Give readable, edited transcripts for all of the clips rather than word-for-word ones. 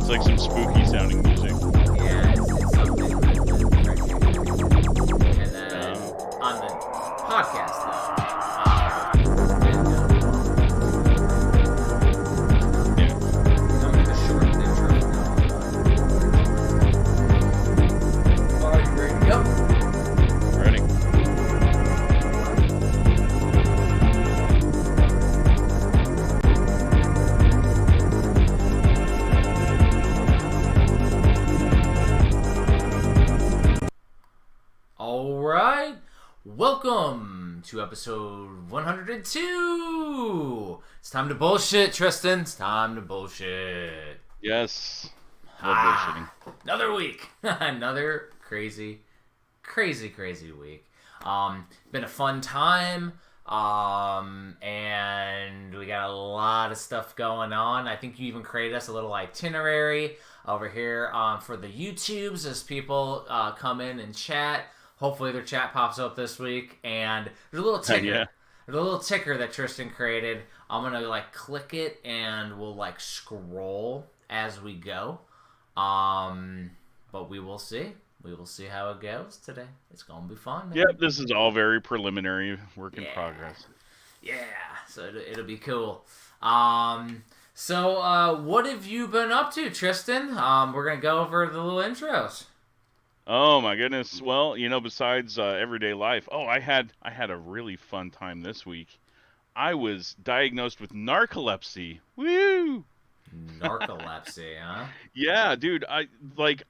It's like some spooky sounding music. Yeah, it's something. And then on the podcast, I'm going to shorten the intro now. Are you ready? Yep. Ready? Alright, welcome to episode 102. It's time to bullshit, Tristan. It's time to bullshit. Yes. Love bullshitting. Another week. Another crazy week. Been a fun time. And we got a lot of stuff going on. I think you even created us a little itinerary over here for the YouTubes as people come in and chat. Hopefully their chat pops up this week. And there's a little ticker. Yeah. There's a little ticker that Tristan created. I'm gonna click it and we'll scroll as we go. But we will see. We will see how it goes today. It's gonna be fun, man. Yep, this is all very preliminary, work in progress. Yeah, so it'll be cool. So what have you been up to, Tristan? We're gonna go over the little intros. Oh my goodness. Well, besides everyday life, I had a really fun time this week. I was diagnosed with narcolepsy. Woo! Narcolepsy, huh? Yeah, dude. I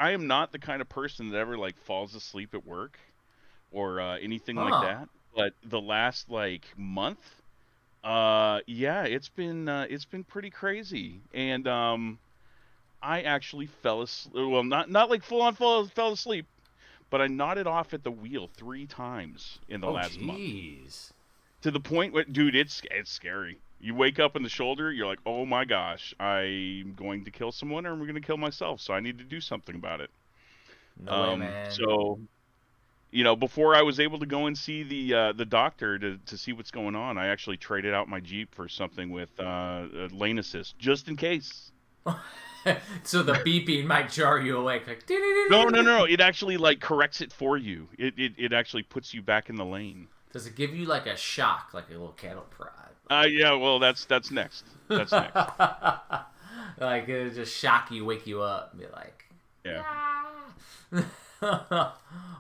am not the kind of person that ever falls asleep at work or anything like that. But the last month, it's been pretty crazy. And I actually fell asleep. Well, not full on fell asleep, but I nodded off at the wheel 3 times in the last month. To the point where, dude, it's scary. You wake up in the shoulder, you're like, oh my gosh, I'm going to kill someone or I'm going to kill myself, so I need to do something about it. No way, man. So, before I was able to go and see the doctor to see what's going on, I actually traded out my Jeep for something with lane assist, just in case. So the beeping might jar you awake. No. It actually corrects it for you. It actually puts you back in the lane. Does it give you a shock, like a little cattle prod? Yeah, well, that's next. That's next. It'll just shock you, wake you up, and be like, yeah.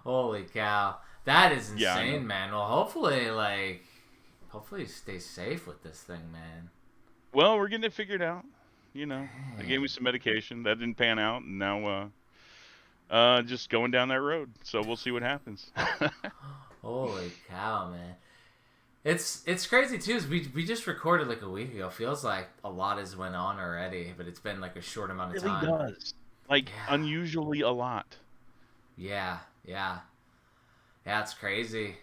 Holy cow. That is insane, Yeah, man. Well, hopefully you stay safe with this thing, man. Well, we're getting it figured out. They gave me some medication. That didn't pan out, and now just going down that road. So we'll see what happens. Holy cow, man. It's crazy, too. We just recorded a week ago. Feels like a lot has went on already, but it's been a short amount of time. It really does. Unusually a lot. Yeah. It's crazy.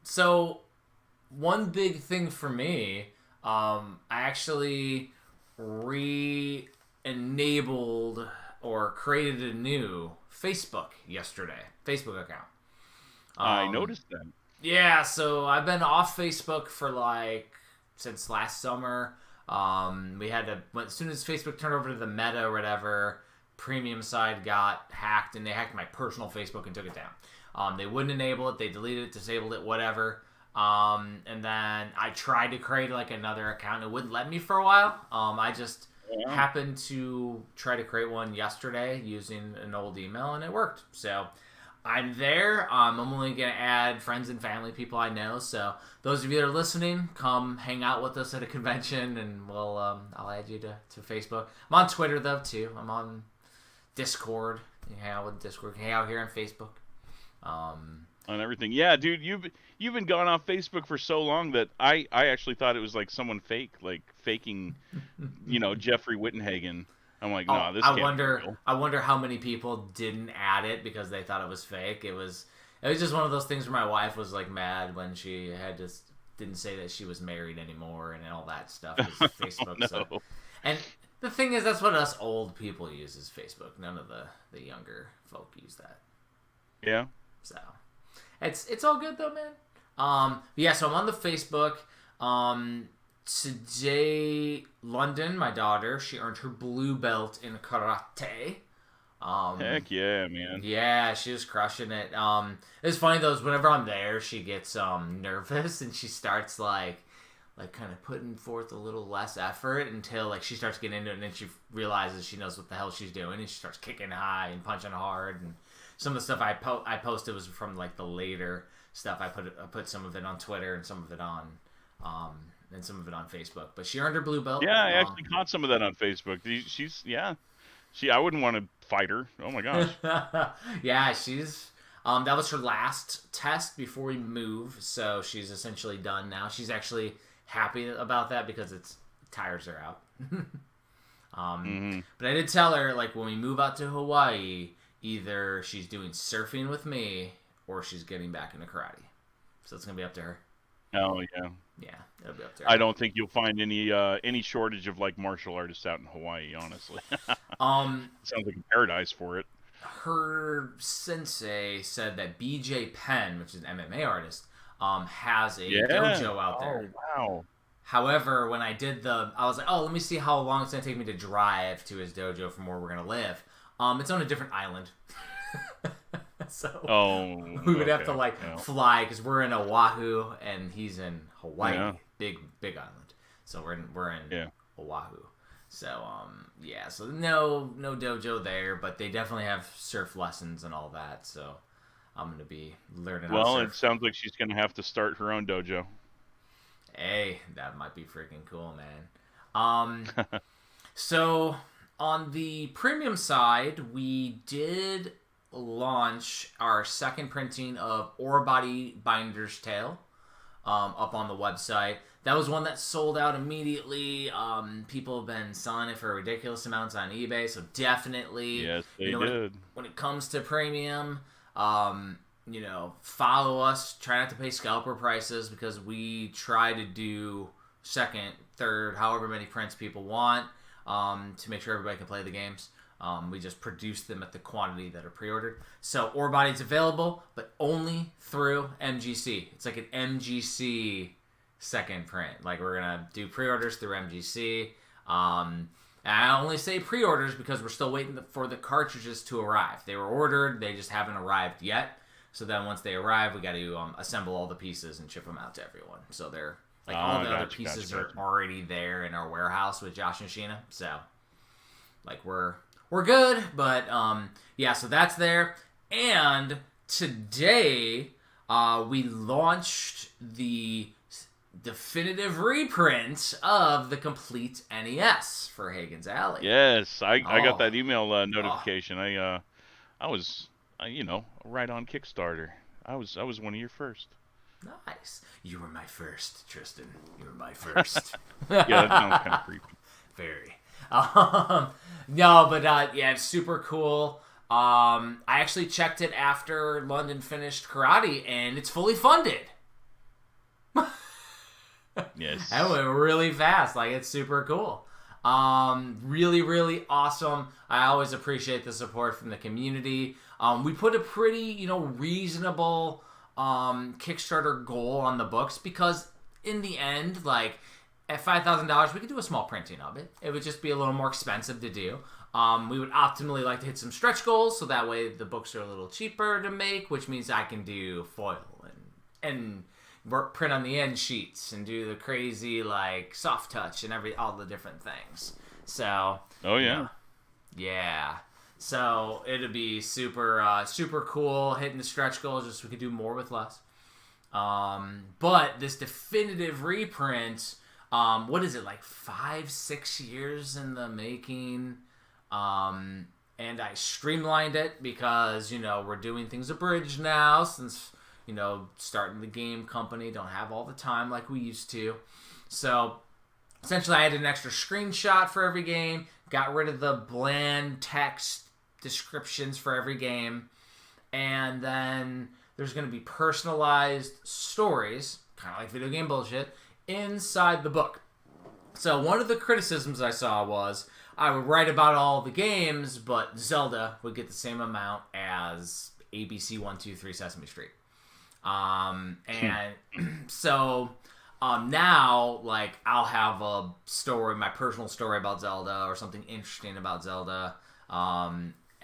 So one big thing for me, I actually re-enabled or created a new Facebook account. I noticed that. Yeah, so I've been off Facebook for since last summer. We had to, as soon as Facebook turned over to the Meta or whatever, premium side got hacked, and they hacked my personal Facebook and took it down. They wouldn't enable it, they deleted it, disabled it, whatever. And then I tried to create another account. It wouldn't let me for a while. I just happened to try to create one yesterday using an old email, and it worked. So I'm there. I'm only going to add friends and family, people I know. So those of you that are listening, come hang out with us at a convention, and I'll add you to Facebook. I'm on Twitter, though, too. I'm on Discord. You hang out with Discord. Hang out here on Facebook. On everything. Yeah, dude, you've been gone off Facebook for so long that I actually thought it was someone faking, Jeffrey Wittenhagen. I'm like, no, this can't be real. I wonder how many people didn't add it because they thought it was fake. It was just one of those things where my wife was mad when she didn't say that she was married anymore and all that stuff. Facebook. No. So. And the thing is, that's what us old people use is Facebook. None of the younger folk use that. Yeah. So it's all good though, man. Yeah, so I'm on the Facebook. Today, London, my daughter, she earned her blue belt in karate. Heck yeah, man. Yeah, she was crushing it. It's funny though, is whenever I'm there, she gets nervous and she starts like kind of putting forth a little less effort until like she starts getting into it, and then she realizes she knows what the hell she's doing, and she starts kicking high and punching hard. And some of the stuff I posted was from like the later stuff. I put some of it on Twitter and some of it on and some of it on Facebook. But she earned her blue belt. Yeah, I actually caught some of that on Facebook. I wouldn't want to fight her. Oh my gosh. Yeah, she's that was her last test before we move, so she's essentially done now. She's actually happy about that because it tires her out. But I did tell her, like, when we move out to Hawaii, either she's doing surfing with me or she's getting back into karate. So it's gonna be up to her. Oh yeah. Yeah, it'll be up to her. I don't think you'll find any shortage of like martial artists out in Hawaii, honestly. Sounds like a paradise for it. Her sensei said that BJ Penn, which is an MMA artist, has a dojo out there. Oh wow. However, when I did I was like, oh, let me see how long it's gonna take me to drive to his dojo from where we're gonna live. It's on a different island. So we would have to fly, because we're in Oahu and he's in Hawaii. Yeah. Big island. So we're in Oahu. So so no dojo there, but they definitely have surf lessons and all that. So I'm gonna be learning. Well, it sounds like she's gonna have to start her own dojo. Hey, that might be freaking cool, man. So on the premium side, we did launch our second printing of Ore Body Binder's Tale up on the website. That was one that sold out immediately. People have been selling it for ridiculous amounts on eBay, so definitely, yes, they did. When it comes to premium, follow us. Try not to pay scalper prices, because we try to do second, third, however many prints people want, to make sure everybody can play the games. We just produce them at the quantity that are pre-ordered. So Ore Body's available, but only through MGC. It's like an MGC second print. Like, we're gonna do pre-orders through MGC. And I only say pre-orders because we're still waiting for the cartridges to arrive. They were ordered, they just haven't arrived yet. So then once they arrive, we got to assemble all the pieces and ship them out to everyone. So they're all the other pieces are already there in our warehouse with Josh and Sheena. So we're good, but so that's there. And today we launched the definitive reprint of the complete NES for Hagen's Alley. Yes, I got that email notification. I was right on Kickstarter. I was one of your first. Nice. You were my first, Tristan. You were my first. Yeah, that sounds kind of creepy. Very. No, but it's super cool. I actually checked it after London finished karate, and it's fully funded. Yes. That went really fast. It's super cool. Really, really awesome. I always appreciate the support from the community. We put a pretty, reasonable Kickstarter goal on the books, because in the end, at $5,000, we could do a small printing of it. It would just be a little more expensive to do. We would optimally like to hit some stretch goals, so that way the books are a little cheaper to make, which means I can do foil and print on the end sheets and do the crazy soft touch and all the different things. So. Oh yeah. Yeah. So it'd be super cool hitting the stretch goals, just so we could do more with less. But this definitive reprint. What is it, 5-6 years in the making? And I streamlined it because, we're doing things abridged now, since, starting the game company, don't have all the time like we used to. So, essentially, I had an extra screenshot for every game, got rid of the bland text descriptions for every game, and then there's going to be personalized stories, kind of like video game bullshit, inside the book. So one of the criticisms I saw was I would write about all the games, but Zelda would get the same amount as ABC 1, 2, 3 Sesame Street. So Now, like, I'll have a story, my personal story about Zelda or something interesting about Zelda.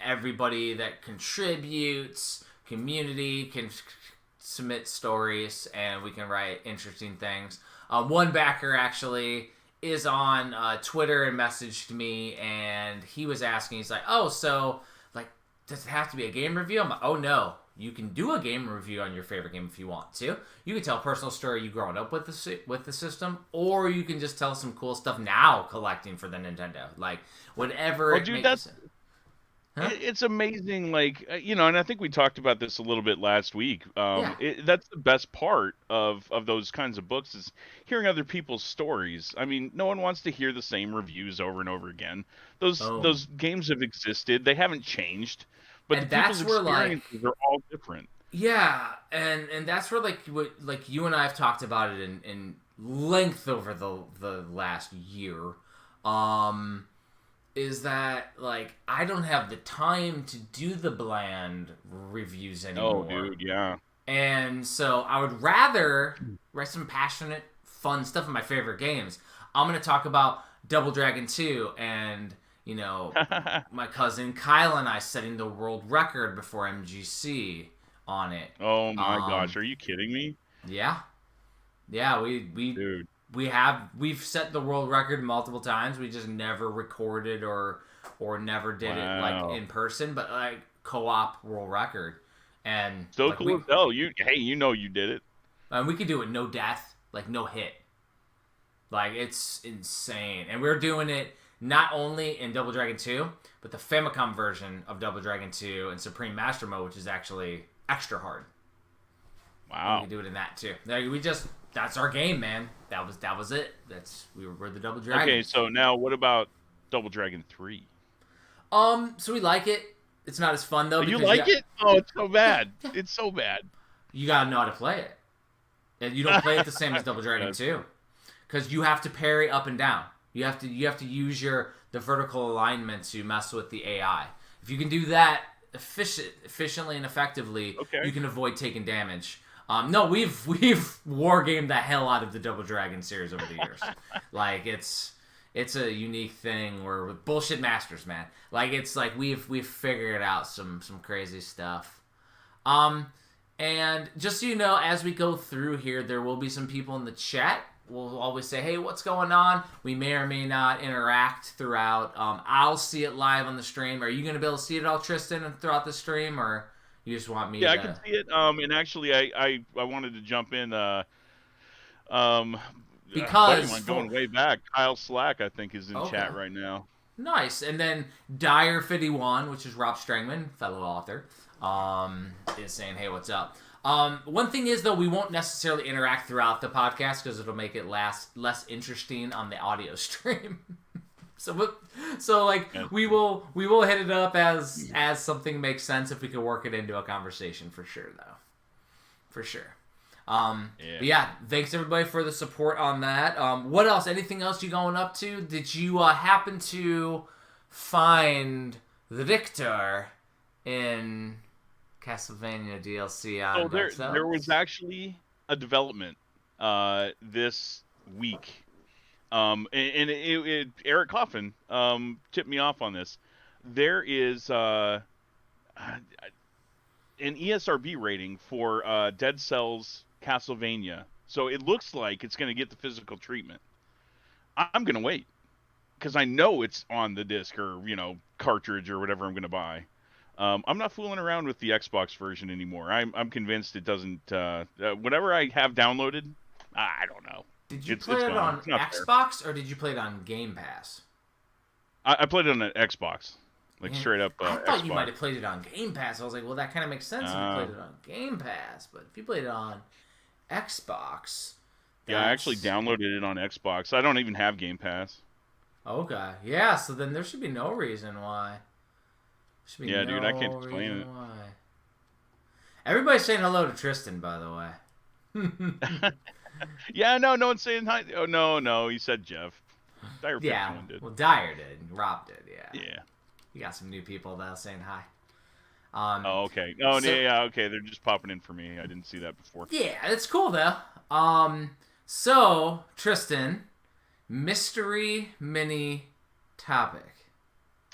Everybody that contributes, community can submit stories, and we can write interesting things. One backer actually is on Twitter and messaged me, and he was asking, he's like, oh, so, like, does it have to be a game review? I'm like, oh, no. You can do a game review on your favorite game if you want to. You can tell a personal story you growing up with the system, or you can just tell some cool stuff now collecting for the Nintendo. Like, whatever it dude, makes. it's amazing. Like, and I think we talked about this a little bit last week. Yeah. That's the best part of those kinds of books is hearing other people's stories. I mean, no one wants to hear the same reviews over and over again. Those games have existed. They haven't changed. But And the people's that's where, like, experiences are all different. Yeah, and that's where, like, you and I have talked about it in length over the last year. Is that, like, I don't have the time to do the bland reviews anymore. Oh, dude, yeah. And so I would rather write some passionate, fun stuff in my favorite games. I'm going to talk about Double Dragon 2 and, my cousin Kyle and I setting the world record before MGC on it. Oh, my gosh. Are you kidding me? Yeah. Yeah, Dude. we've set the world record multiple times. We just never recorded or never did it, like, in person, but, like, co-op world record. And so like, cool as hell. You did it. And we could do it no death, like, no hit. Like, it's insane. And we're doing it not only in Double Dragon 2, but the Famicom version of Double Dragon 2 and Supreme Master Mode, which is actually extra hard. Wow. We can do it in that too. That's our game, man. That was it. We're the Double Dragon. Okay, so now what about Double Dragon 3? So we like it. It's not as fun though. You like it? Oh, it's so bad. It's so bad. You gotta know how to play it. And you don't play it the same as Double Dragon 2. Because you have to parry up and down. You have to use the vertical alignment to mess with the AI. If you can do that efficiently and effectively, you can avoid taking damage. No, we've wargamed the hell out of the Double Dragon series over the years. Like, it's a unique thing where with bullshit masters, man. Like, it's like we've figured out some crazy stuff. And just so you know, as we go through here, there will be some people in the chat. We'll always say, hey, what's going on? We may or may not interact throughout. I'll see it live on the stream. Are you going to be able to see it all, Tristan, throughout the stream, or you just want me to... Yeah, I can see it. And actually, I wanted to jump in. Because... going way back. Kyle Slack, I think, is in chat right now. Nice. And then Dyer51, which is Rob Strangman, fellow author, is saying, hey, what's up? One thing is, though, we won't necessarily interact throughout the podcast because it'll make it less interesting on the audio stream. We will hit it up as something makes sense if we can work it into a conversation for sure, though. For sure. But yeah, thanks everybody for the support on that. What else? Anything else you going up to? Did you happen to find the Victor in Castlevania DLC on there was actually a development this week, and Eric Coffin tipped me off on this. There is an ESRB rating for Dead Cells Castlevania, so it looks like it's going to get the physical treatment. I'm going to wait because I know it's on the disc or cartridge or whatever I'm going to buy. I'm not fooling around with the Xbox version anymore. I'm convinced it doesn't. Whatever I have downloaded, I don't know. Did you play it on Xbox or did you play it on Game Pass? I played it on an Xbox, straight up. I thought Xbox. You might have played it on Game Pass. I was like, well, that kind of makes sense if you played it on Game Pass. But if you played it on Xbox, yeah, I actually downloaded it on Xbox. I don't even have Game Pass. Okay, yeah. So then there should be no reason why. Yeah, dude, I can't explain it. Why. Everybody's saying hello to Tristan, by the way. Yeah, no one's saying hi. Oh, no, he said Jeff. Dyer did. Well, Dyer did. Rob did, yeah. Yeah. You got some new people that are saying hi. Oh, okay. Oh, yeah, okay. They're just popping in for me. I didn't see that before. Yeah, it's cool, though. So, Tristan, mystery mini topic.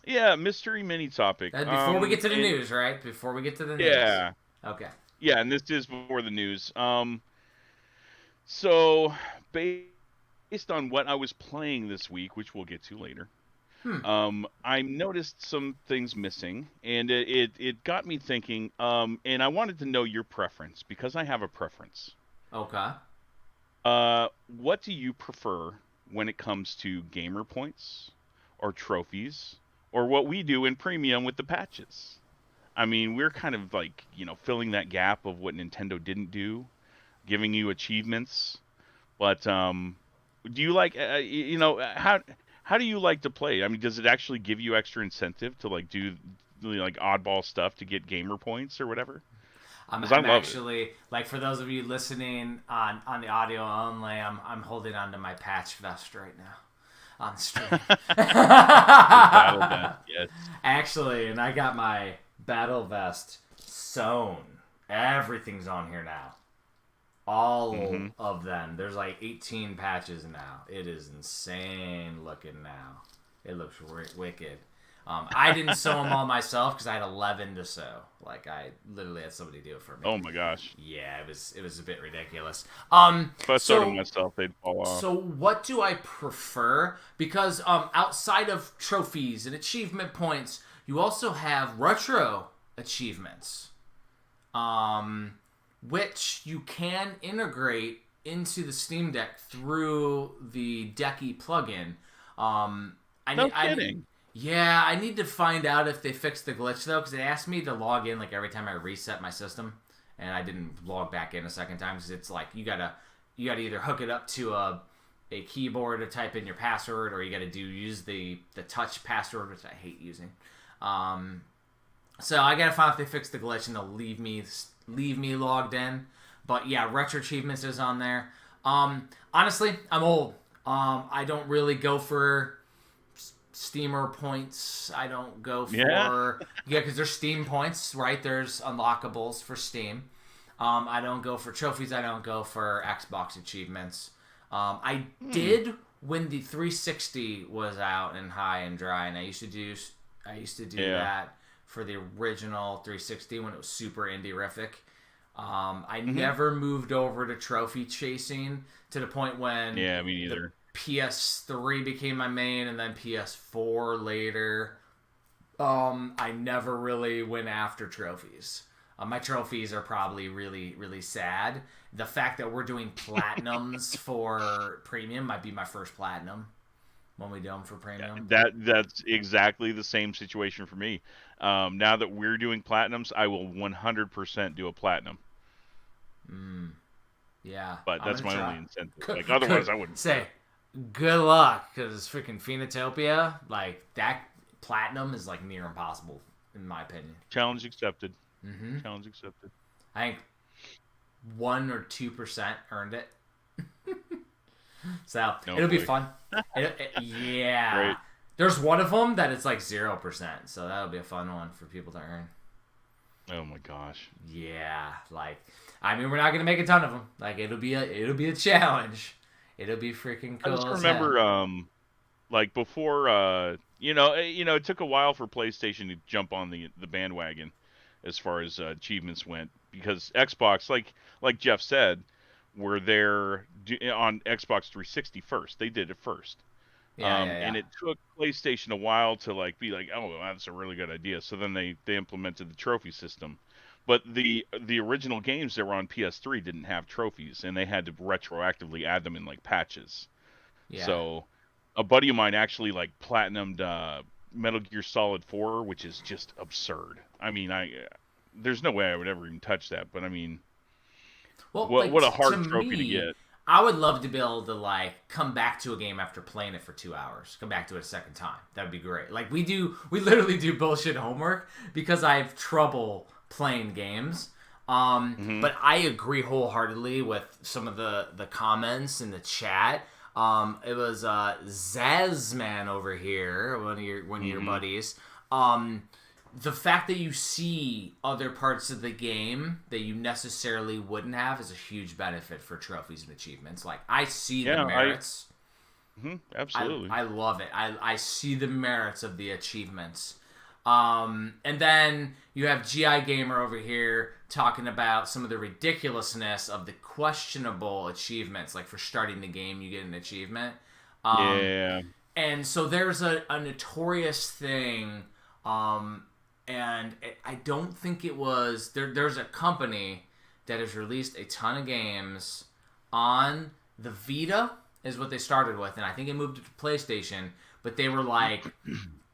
Yeah, mystery mini topic. Before we get to the news, right? Before we get to the news. Yeah. Okay. Yeah, and this is before the news. So based on what I was playing this week, which we'll get to later, I noticed some things missing, and it got me thinking. And I wanted to know your preference because I have a preference. Okay. What do you prefer when it comes to gamer points or trophies or what we do in premium with the patches? I mean, we're kind of like, filling that gap of what Nintendo didn't do, giving you achievements. But do you like, how do you like to play? I mean, does it actually give you extra incentive to like do like oddball stuff to get gamer points or whatever? I'm actually like, for those of you listening on the audio only, I'm holding on to my patch vest right now on stream. Battle vest, yes. Actually, and I got my battle vest sewn. Everything's on here now. All of them. There's like 18 patches now. It is insane looking now. It looks wicked. I didn't sew them all myself because I had 11 to sew. Like, I literally had somebody do it for me. Oh my gosh. Yeah, it was a bit ridiculous. If I sewed them myself, they'd fall off. So what do I prefer? Because outside of trophies and achievement points, you also have retro achievements, which you can integrate into the Steam Deck through the Decky plugin. No kidding. Yeah, I need to find out if they fixed the glitch, though, because they asked me to log in like every time I reset my system, and I didn't log back in a second time because it's like you gotta either hook it up to a keyboard to type in your password, or you gotta use the touch password, which I hate using. So I gotta find out if they fixed the glitch and they'll leave me logged in. But yeah, retro achievements is on there. Honestly, I'm old. I don't really go for Steamer points. I don't go for because there's Steam points, right? There's unlockables for Steam. I don't go for trophies. I don't go for Xbox achievements. I did when the 360 was out and high and dry, and I used to do that for the original 360 when it was super indie-rific. I never moved over to trophy chasing to the point when me neither. PS3 became my main, and then PS4 later. I never really went after trophies. My trophies are probably really, really sad. The fact that we're doing platinums for premium might be my first platinum when we do them for premium. That's exactly the same situation for me. Now that we're doing platinums, I will 100% do a platinum. Yeah, but that's my only incentive. Like otherwise, I wouldn't say. Good luck, because freaking Phenotopia, like that platinum is like near impossible in my opinion. Challenge accepted. Challenge accepted. I think 1 or 2% earned it. So it'll be fun. Yeah. Great. There's one of them that it's like 0%, so that'll be a fun one for people to earn. Oh my gosh. Yeah, like I mean, we're not gonna make a ton of them. Like it'll be a challenge. It'll be freaking cool. I just remember, like before, it took a while for PlayStation to jump on the bandwagon as far as achievements went, because Xbox, like Jeff said, were there on Xbox 360 first. They did it first. And it took PlayStation a while to be like, oh, that's a really good idea. So then they implemented the trophy system. But the original games that were on PS3 didn't have trophies, and they had to retroactively add them in patches. Yeah. So a buddy of mine actually platinumed Metal Gear Solid 4, which is just absurd. I mean, there's no way I would ever even touch that. But I mean, what a hard trophy to get. I would love to be able to come back to a game after playing it for 2 hours. Come back to it a second time. That would be great. We literally do bullshit homework because I have trouble playing games. But I agree wholeheartedly with some of the comments in the chat. It was Zazman over here, one of your buddies. the fact that you see other parts of the game that you necessarily wouldn't have is a huge benefit for trophies and achievements. Like, I see the merits. Absolutely. I love it. I see the merits of the achievements. And then you have GI Gamer over here talking about some of the ridiculousness of the questionable achievements. Like, for starting the game, you get an achievement. Yeah. And so there's a notorious thing, and I don't think it was... There's a company that has released a ton of games on the Vita, is what they started with, and I think it moved to PlayStation, but they were like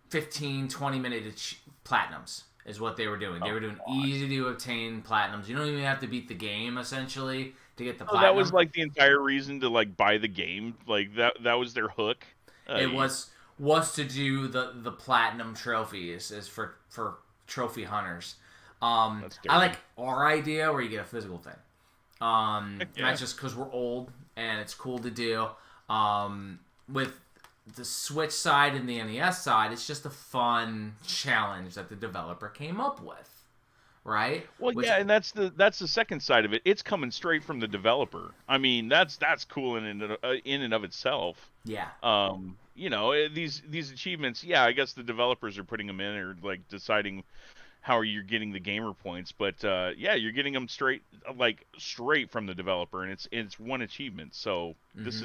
15, 20-minute platinums is what they were doing. They were doing easy-to-obtain platinums. You don't even have to beat the game, essentially, to get the platinum. That was, like, the entire reason to, like, buy the game. Like, that was their hook. It was to do the platinum trophies, is for trophy hunters. I like our idea where you get a physical thing. Not just because we're old and it's cool to do. With the Switch side and the NES side, it's just a fun challenge that the developer came up with, right? Well, and that's the second side of it. It's coming straight from the developer. I mean, that's cool in and of itself. Yeah. You know, these achievements. Yeah, I guess the developers are putting them in, or like deciding how you're getting the gamer points. But yeah, you're getting them straight from the developer, and it's one achievement. So this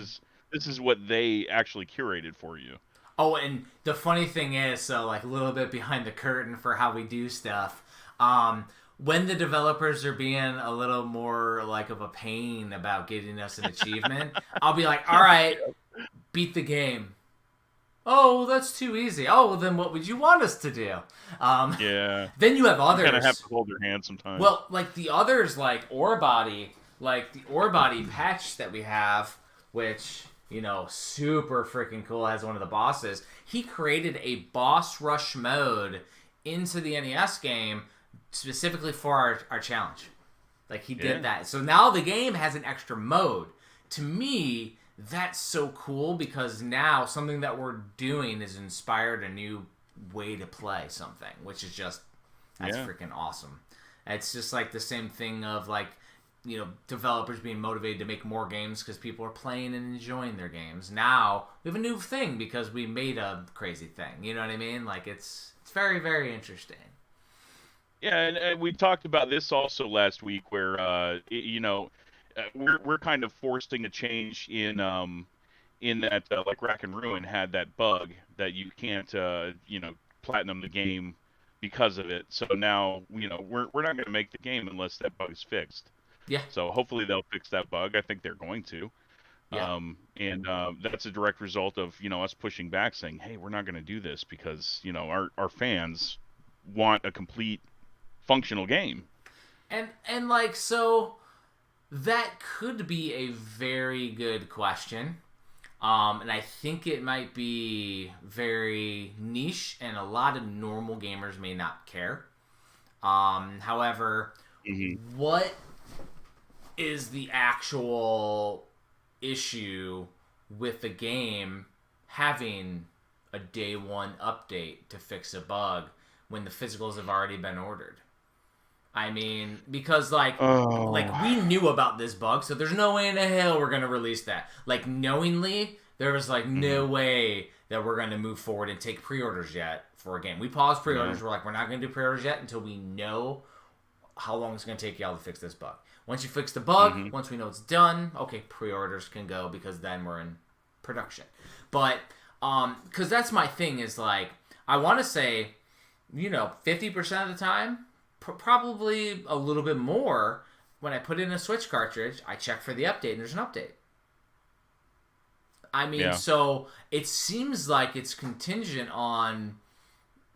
is what they actually curated for you. Oh, and the funny thing is, so like a little bit behind the curtain for how we do stuff. When the developers are being a little more like of a pain about getting us an achievement, I'll be like, all right, beat the game. Oh, that's too easy. Oh, well, then what would you want us to do? Yeah. Then you have others. You kind of have to hold their hand sometimes. Well, like the others, like Orebody, like the Orebody patch that we have, which, you know, super freaking cool, has one of the bosses. He created a boss rush mode into the NES game specifically for our challenge. Like, he did that. So now the game has an extra mode. To me, that's so cool, because now something that we're doing has inspired a new way to play something, which is just, that's freaking awesome. It's just like the same thing of, like, you know, developers being motivated to make more games because people are playing and enjoying their games. Now we have a new thing because we made a crazy thing. You know what I mean? Like, it's very, very interesting. Yeah, and we talked about this also last week, where you know, we're kind of forcing a change in that like Rack and Ruin had that bug that you can't you know, platinum the game because of it. So now, you know, we're not going to make the game unless that bug is fixed. Yeah. So hopefully they'll fix that bug. I think they're going to. Yeah. And that's a direct result of, you know, us pushing back, saying, hey, we're not going to do this because, you know, our fans want a complete functional game. And like, so that could be a very good question. And I think it might be very niche, and a lot of normal gamers may not care. However, what is the actual issue with the game having a day one update to fix a bug when the physicals have already been ordered? I mean, because like we knew about this bug, so there's no way in the hell we're gonna release that. Like, knowingly, there was like no way that we're gonna move forward and take pre-orders yet for a game. We paused pre-orders. We're like, we're not gonna do pre-orders yet until we know how long it's gonna take y'all to fix this bug. Once you fix the bug, once we know it's done, okay, pre-orders can go, because then we're in production. But because that's my thing, is like, I want to say, you know, 50% of the time, probably a little bit more, when I put in a Switch cartridge, I check for the update, and there's an update. I mean, so it seems like it's contingent on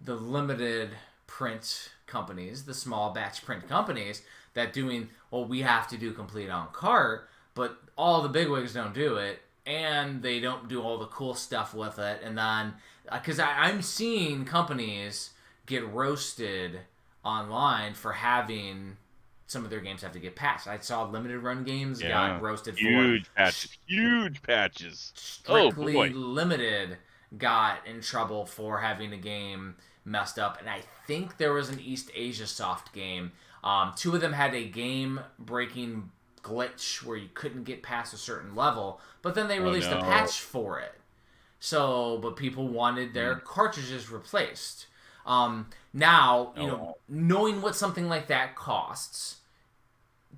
the limited print companies, the small batch print companies, that doing, well, we have to do complete on cart, but all the bigwigs don't do it, and they don't do all the cool stuff with it. And then, because I'm seeing companies get roasted online for having some of their games have to get patched. I saw limited run games got roasted for huge patches. strictly limited got in trouble for having a game messed up, and I think there was an East Asia Soft game. Two of them had a game-breaking glitch where you couldn't get past a certain level, but then they released a patch for it. So, but people wanted their cartridges replaced. Now, knowing what something like that costs,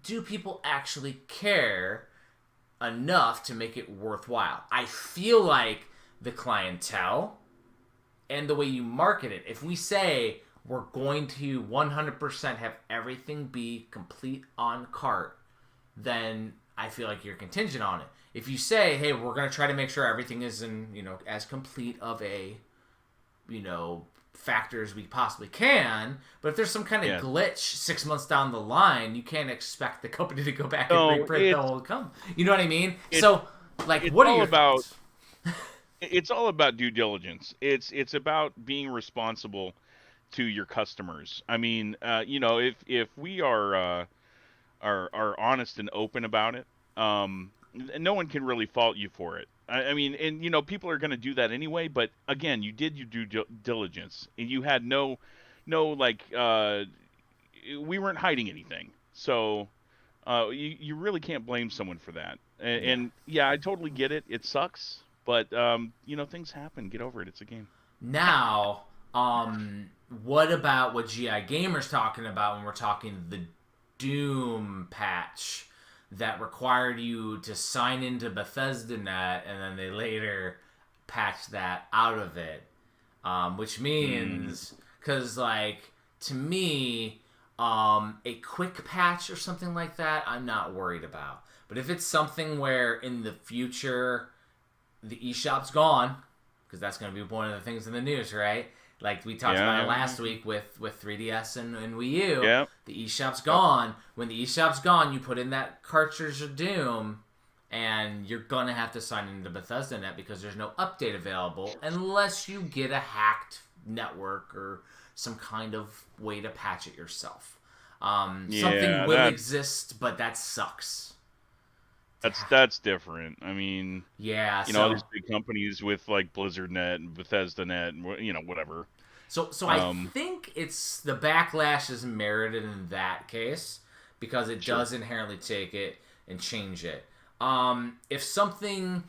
do people actually care enough to make it worthwhile? I feel like the clientele and the way you market it, if we say we're going to 100% have everything be complete on cart, then I feel like you're contingent on it. If you say, hey, we're going to try to make sure everything is in, as complete of a, factor as we possibly can, but if there's some kind of glitch 6 months down the line, you can't expect the company to go back and reprint the whole company. You know what I mean? So, what are your thoughts? It's all about due diligence. It's about being responsible to your customers. I mean, if we are honest and open about it, no one can really fault you for it. I mean, and people are going to do that anyway. But again, you did your due diligence, and you had we weren't hiding anything. So you really can't blame someone for that. And I totally get it. It sucks, but things happen. Get over it. It's a game. Now, what about what GI Gamer's talking about when we're talking the Doom patch that required you to sign into Bethesda.net, and then they later patched that out of it, which means, because to me, a quick patch or something like that, I'm not worried about. But if it's something where in the future the eShop's gone, because that's going to be one of the things in the news, right? Like we talked about it last week with 3DS and Wii U. Yeah. The eShop's gone. When the eShop's gone, you put in that cartridge of Doom, and you're going to have to sign into Bethesda.net because there's no update available unless you get a hacked network or some kind of way to patch it yourself. Something will exist, but that sucks. That's different. I mean, all these big companies with BlizzardNet and BethesdaNet and whatever. So I think it's the backlash is merited in that case because it does inherently take it and change it. If something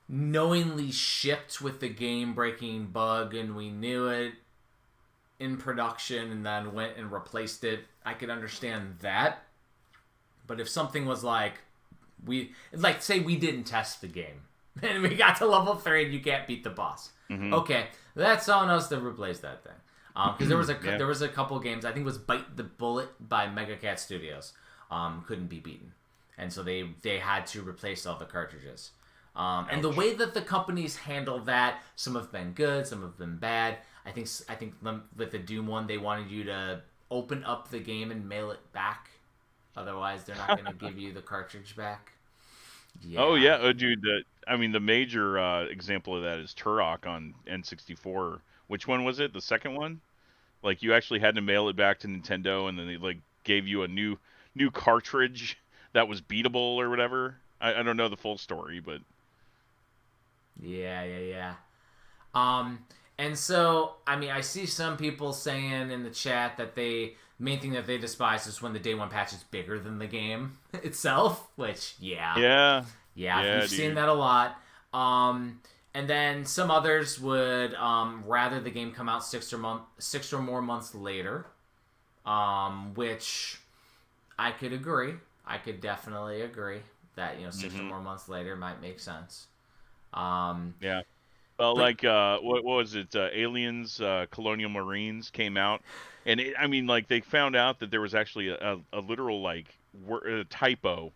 knowingly shipped with the game-breaking bug and we knew it in production and then went and replaced it, I could understand that. But if something was say we didn't test the game and we got to level 3 and you can't beat the boss. Mm-hmm. Okay, that's on us to replace that thing. Because there was a couple games, I think it was Bite the Bullet by Mega Cat Studios, couldn't be beaten. And so they had to replace all the cartridges. And the way that the companies handle that, some have been good, some have been bad. I think with the Doom one, they wanted you to open up the game and mail it back. Otherwise, they're not going to give you the cartridge back. Yeah. Oh, yeah. Oh, dude, the major example of that is Turok on N64. Which one was it? The second one? You actually had to mail it back to Nintendo, and then they, gave you a new cartridge that was beatable or whatever. I don't know the full story, but... Yeah. And so, I see some people saying in the chat that main thing that they despise is when the day one patch is bigger than the game itself, which, yeah, we've seen that a lot. And then some others would rather the game come out 6 or more months later, which I could agree. I could definitely agree that 6 or more months later might make sense. Yeah. Well, what was it? Aliens, Colonial Marines came out, and they found out that there was actually a literal typo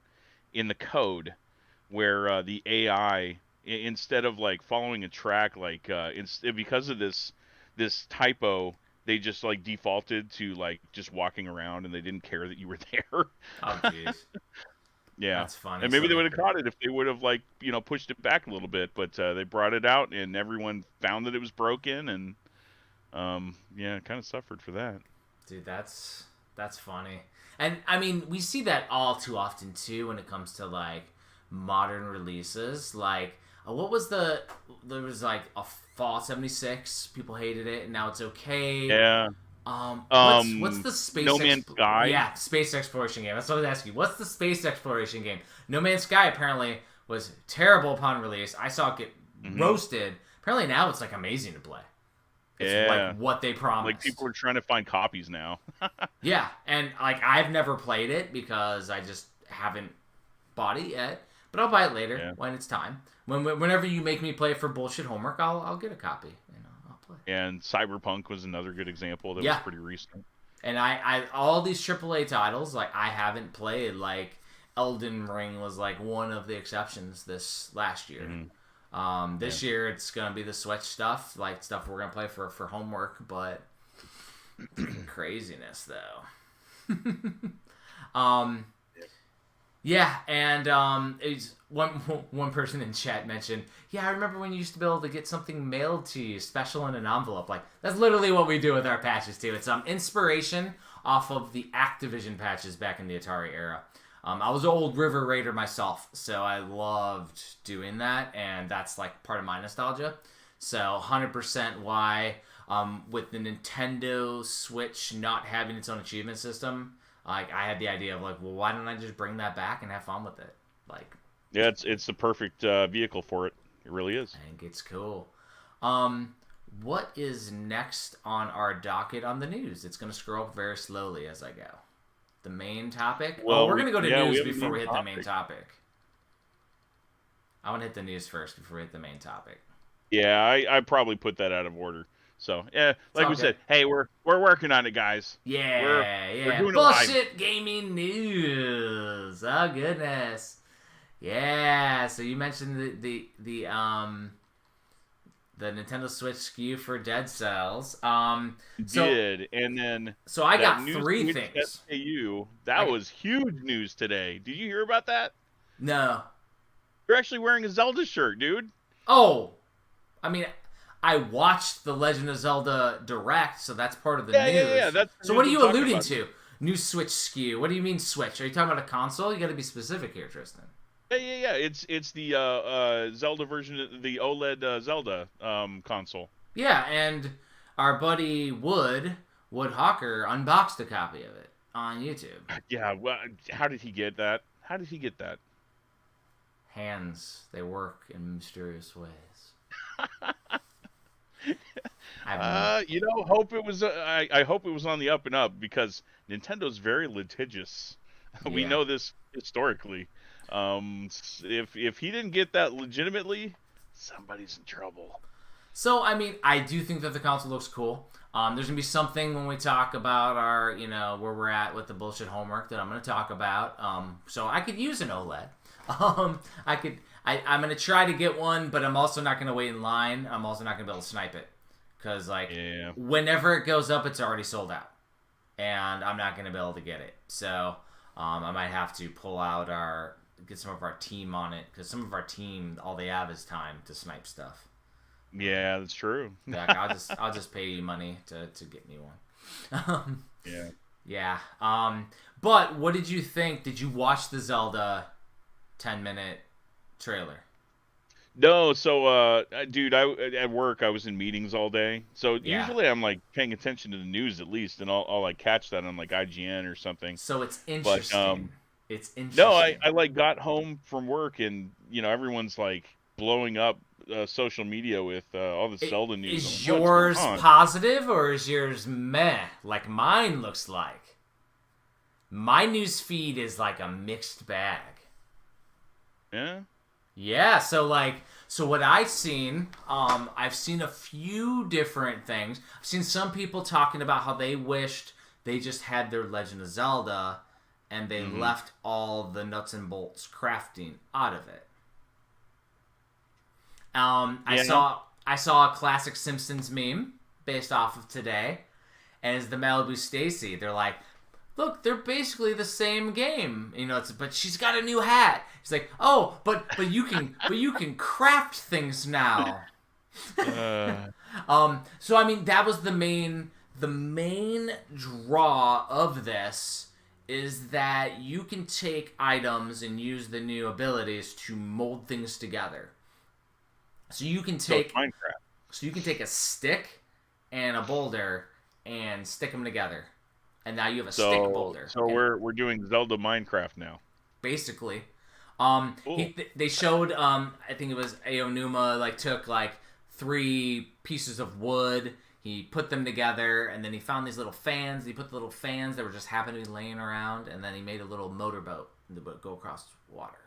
in the code where the AI, instead of following a track, because of this typo, they just defaulted to just walking around, and they didn't care that you were there. Oh, jeez. Yeah, that's funny. And maybe they would have caught it if they would have pushed it back a little bit, but they brought it out, and everyone found that it was broken, and kind of suffered for that. Dude, that's funny, and we see that all too often too when it comes to modern releases. what was there was like a Fallout 76. People hated it, and now it's okay. Yeah. What's the space? No Man's Sky. Yeah, space exploration game. That's what I was asking you. What's the space exploration game? No Man's Sky apparently was terrible upon release. I saw it get roasted. Apparently now it's like amazing to play. It's like what they promised. Like people are trying to find copies now. Yeah, and like I've never played it because I just haven't bought it yet. But I'll buy it later when it's time. Whenever you make me play for bullshit homework, I'll get a copy and I'll play. And Cyberpunk was another good example that was pretty recent. And I all these AAA titles like I haven't played. Like Elden Ring was like one of the exceptions this last year. This year it's gonna be the Switch stuff, like stuff we're gonna play for homework, but craziness though. Yeah, and it's one person in chat mentioned, yeah, I remember when you used to be able to get something mailed to you, special in an envelope. Like that's literally what we do with our patches too. It's inspiration off of the Activision patches back in the Atari era. I was an old River Raider myself, so I loved doing that, and that's like part of my nostalgia. So 100% why with the Nintendo Switch not having its own achievement system, like I had the idea of like, well, why don't I just bring that back and have fun with it? Like, yeah, it's the perfect vehicle for it. It really is. I think it's cool. What is next on our docket on the news? It's going to scroll up very slowly as I go. The main topic? Well, we're going to go to news before we hit topic. the main topic. I want to hit the news first before we hit the main topic. Yeah, I probably put that out of order. So, yeah, like we said, hey, we're working on it, guys. Yeah, we're doing bullshit gaming news. Oh, goodness. Yeah, so you mentioned the Nintendo Switch SKU for Dead Cells. And then so I got three things. SKU, that was huge news today. Did you hear about that? No. You're actually wearing a Zelda shirt, dude. Oh, I mean, I watched the Legend of Zelda Direct, so that's part of the news. Yeah. So what are you alluding to? New Switch SKU. What do you mean Switch? Are you talking about a console? You got to be specific here, Tristan. Yeah. It's the Zelda version, the OLED Zelda console. Yeah, and our buddy Woodhawker unboxed a copy of it on YouTube. Yeah, well, how did he get that? Hands, they work in mysterious ways. Hope it was. I hope it was on the up and up because Nintendo's very litigious. We know this historically. If he didn't get that legitimately, somebody's in trouble. So I mean, I do think that the console looks cool. There's gonna be something when we talk about our, where we're at with the bullshit homework that I'm gonna talk about. So I could use an OLED. I'm gonna try to get one, but I'm also not gonna wait in line. I'm also not gonna be able to snipe it because whenever it goes up, it's already sold out, and I'm not gonna be able to get it. So I might have to get some of our team on it because some of our team, all they have is time to snipe stuff. Yeah, that's true. I'll just pay you money to get me one. Yeah. But what did you think? Did you watch the Zelda 10-minute trailer? No, so dude, at work I was in meetings all day. So usually I'm like paying attention to the news at least, and I'll like catch that on like IGN or something. So it's interesting. It's interesting. No, I like got home from work and everyone's like blowing up social media with all the Zelda news. Is yours positive or is yours meh? Like mine looks like. My news feed is like a mixed bag. Yeah. Yeah, so what I've seen a few different things. I've seen some people talking about how they wished they just had their Legend of Zelda and they left all the nuts and bolts crafting out of it. I saw a classic Simpsons meme based off of today, and it's the Malibu Stacy. They're like, look, they're basically the same game, but she's got a new hat. It's like, oh, but you can craft things now. So I mean, that was the main draw of this is that you can take items and use the new abilities to mold things together. So you can So it's take Minecraft. a stick and a boulder and stick them together, and now you have a stick So boulder. so And we're doing Zelda Minecraft now. basically, Cool. they showed I think it was Aonuma like took like 3 pieces of wood. He put them together, and then he found these little fans. He put the little fans that were just happened to be laying around, and then he made a little motorboat that would go across water.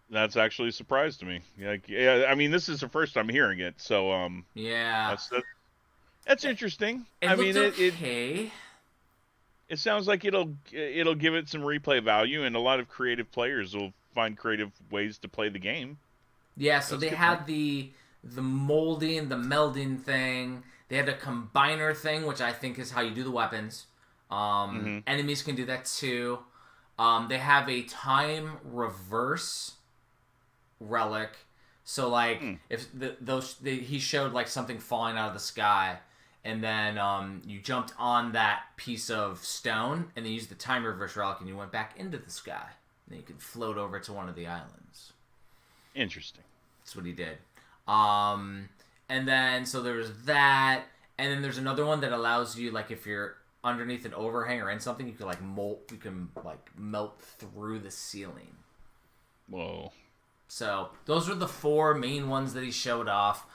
That's actually a surprise to me. Yeah, I mean, this is the first I'm hearing it, so Yeah, that's interesting. it I looked mean, okay. it sounds like it'll give it some replay value, and a lot of creative players will find creative ways to play the game. Yeah, so That's they good. had the molding, the melding thing. They had a combiner thing, which I think is how you do the weapons. Mm-hmm. Enemies can do that too. They have a time reverse relic. So like if he showed like something falling out of the sky, and then you jumped on that piece of stone, and then used the time reverse relic, and you went back into the sky. And then you could float over to one of the islands. Interesting. That's what he did. And then so there was that, and then there's another one that allows you, like, if you're underneath an overhang or in something, you can like melt through the ceiling. Whoa. So those were the 4 main ones that he showed off.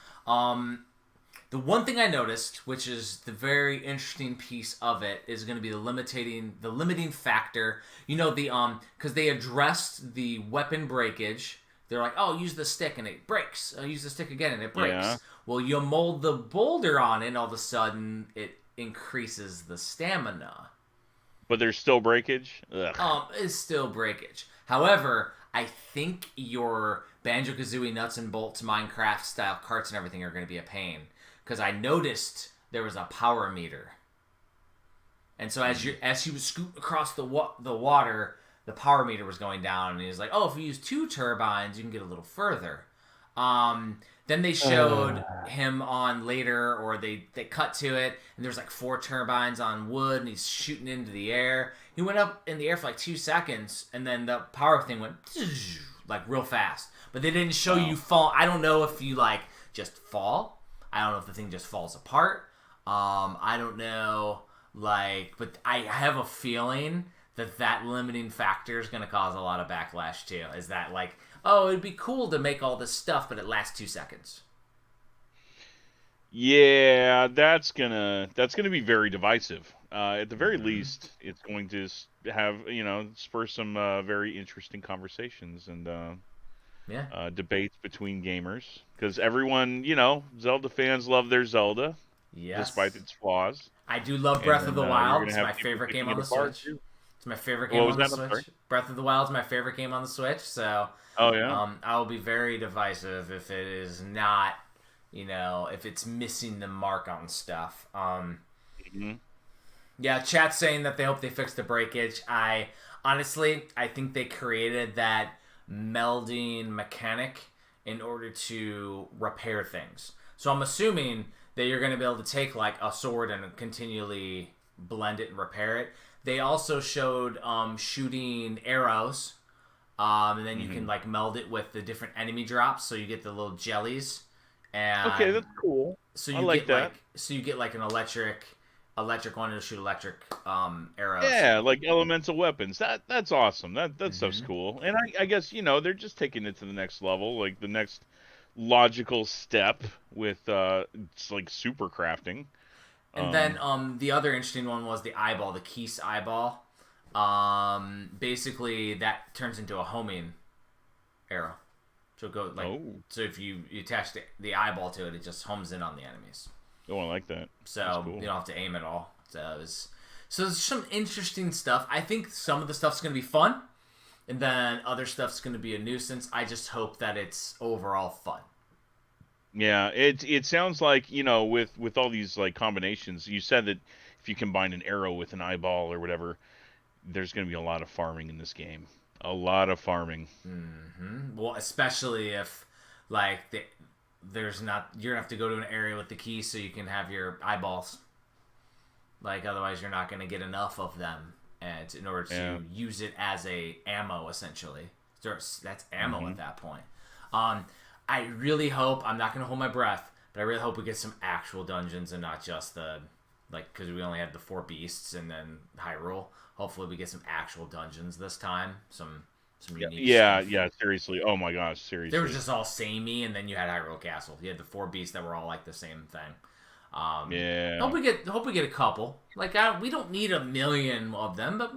The one thing I noticed, which is the very interesting piece of it, is going to be the limiting factor. You know, because they addressed the weapon breakage. They're like, oh, use the stick and it breaks. Use the stick again and it breaks. Yeah. Well, you mold the boulder on it, and all of a sudden it increases the stamina. But there's still breakage. Ugh. It's still breakage. However, I think your Banjo-Kazooie nuts and bolts Minecraft style carts and everything are going to be a pain, because I noticed there was a power meter, and so as he was scooting across the water, the power meter was going down, and he was like, "Oh, if you use 2 turbines, you can get a little further." Then they showed him on later, or they cut to it, and there's like 4 turbines on wood, and he's shooting into the air. He went up in the air for like 2 seconds, and then the power thing went like real fast. But they didn't show you fall. I don't know if you like just fall. I don't know if the thing just falls apart. I don't know, but I have a feeling that limiting factor is going to cause a lot of backlash too. Is that like, oh, it'd be cool to make all this stuff, but it lasts 2 seconds. Yeah, that's gonna be very divisive. At the very least, it's going to have spur some very interesting conversations and debates between gamers, because everyone, Zelda fans love their Zelda, despite its flaws. I do love Breath of the Wild. It's my people favorite picking game on it the apart, Switch. too. It's my favorite game What was on the that? I'm sorry? Switch. Breath of the Wild is my favorite game on the Switch. So, Oh yeah. I will be very divisive if it is not, if it's missing the mark on stuff. Yeah, chat's saying that they hope they fix the breakage. I think they created that melding mechanic in order to repair things. So I'm assuming that you're going to be able to take like a sword and continually blend it and repair it. They also showed shooting arrows, and then you can like meld it with the different enemy drops, so you get the little jellies. And Okay, that's cool. so you I like get that. you get like an electric one to shoot electric arrows. Yeah, like elemental weapons. That's awesome. That stuff's cool. And I guess they're just taking it to the next level, like the next logical step with it's like super crafting. And then the other interesting one was the eyeball, the Keese eyeball. Basically that turns into a homing arrow. So go so if you attach the eyeball to it, it just homes in on the enemies. Oh, I like that. So cool. you don't have to aim at all. So there's some interesting stuff. I think some of the stuff's going to be fun, and then other stuff's going to be a nuisance. I just hope that it's overall fun. Yeah, it sounds like, with all these like combinations, you said that if you combine an arrow with an eyeball or whatever, there's going to be a lot of farming in this game. A lot of farming. Well, especially if like there's not, you're gonna have to go to an area with the key so you can have your eyeballs. Like otherwise, you're not gonna get enough of them, and in order to use it as a ammo, essentially. So that's ammo at that point. I really hope, I'm not going to hold my breath, but I really hope we get some actual dungeons and not just the, like, because we only had the 4 beasts and then Hyrule. Hopefully we get some actual dungeons this time. Some unique stuff. Yeah, seriously. Oh my gosh, They were seriously. just all samey, and then you had Hyrule Castle. You had the 4 beasts that were all like the same thing. Yeah. Hope we get a couple. Like we don't need a million of them, but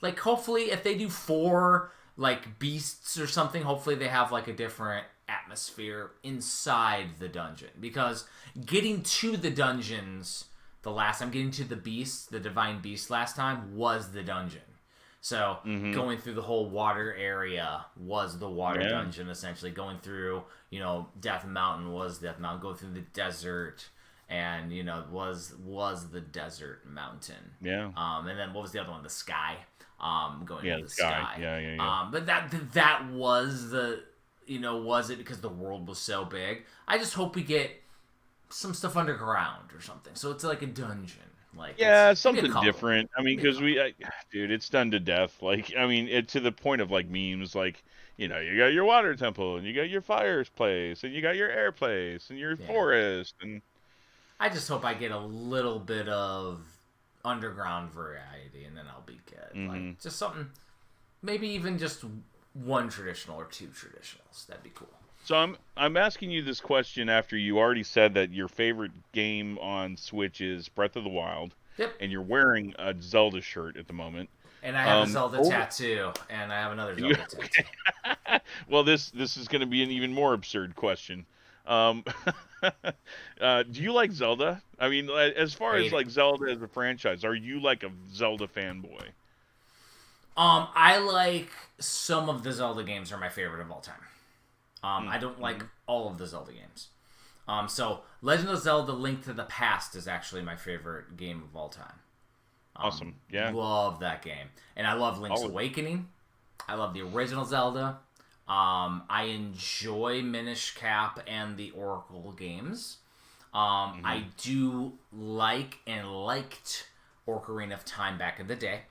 like hopefully if they do 4 like beasts or something, hopefully they have like a different atmosphere inside the dungeon. Because getting to the dungeons the last time, getting to the beasts, the divine beast last time was the dungeon. So going through the whole water area was the water dungeon essentially. Going through, Death Mountain was Death Mountain. Going through the desert and was the desert mountain. Yeah. And then what was the other one? The sky. Going to the sky. sky. Yeah. But that was the was it because the world was so big? I just hope we get some stuff underground or something. So it's like a dungeon. Like something different. I mean, because dude, it's done to death. Like, I mean, to the point of like memes. Like, you got your water temple, and you got your fire place, and you got your air place, and your forest, and I just hope I get a little bit of underground variety, and then I'll be good. Like just something, maybe even just 1 traditional or 2 traditionals. That'd be cool. So I'm asking you this question after you already said that your favorite game on Switch is Breath of the Wild. Yep. And you're wearing a Zelda shirt at the moment. And I have a Zelda tattoo, and I have another Zelda tattoo. Well, this is going to be an even more absurd question. Do you like Zelda? I mean, as far as like Zelda as a franchise, are you like a Zelda fanboy? I like some of the Zelda games are my favorite of all time. I don't like all of the Zelda games. So Legend of Zelda: Link to the Past is actually my favorite game of all time. Awesome. Yeah. Love that game. And I love Link's Awakening. I love the original Zelda. I enjoy Minish Cap and the Oracle games. I do like and liked Ocarina of Time back in the day.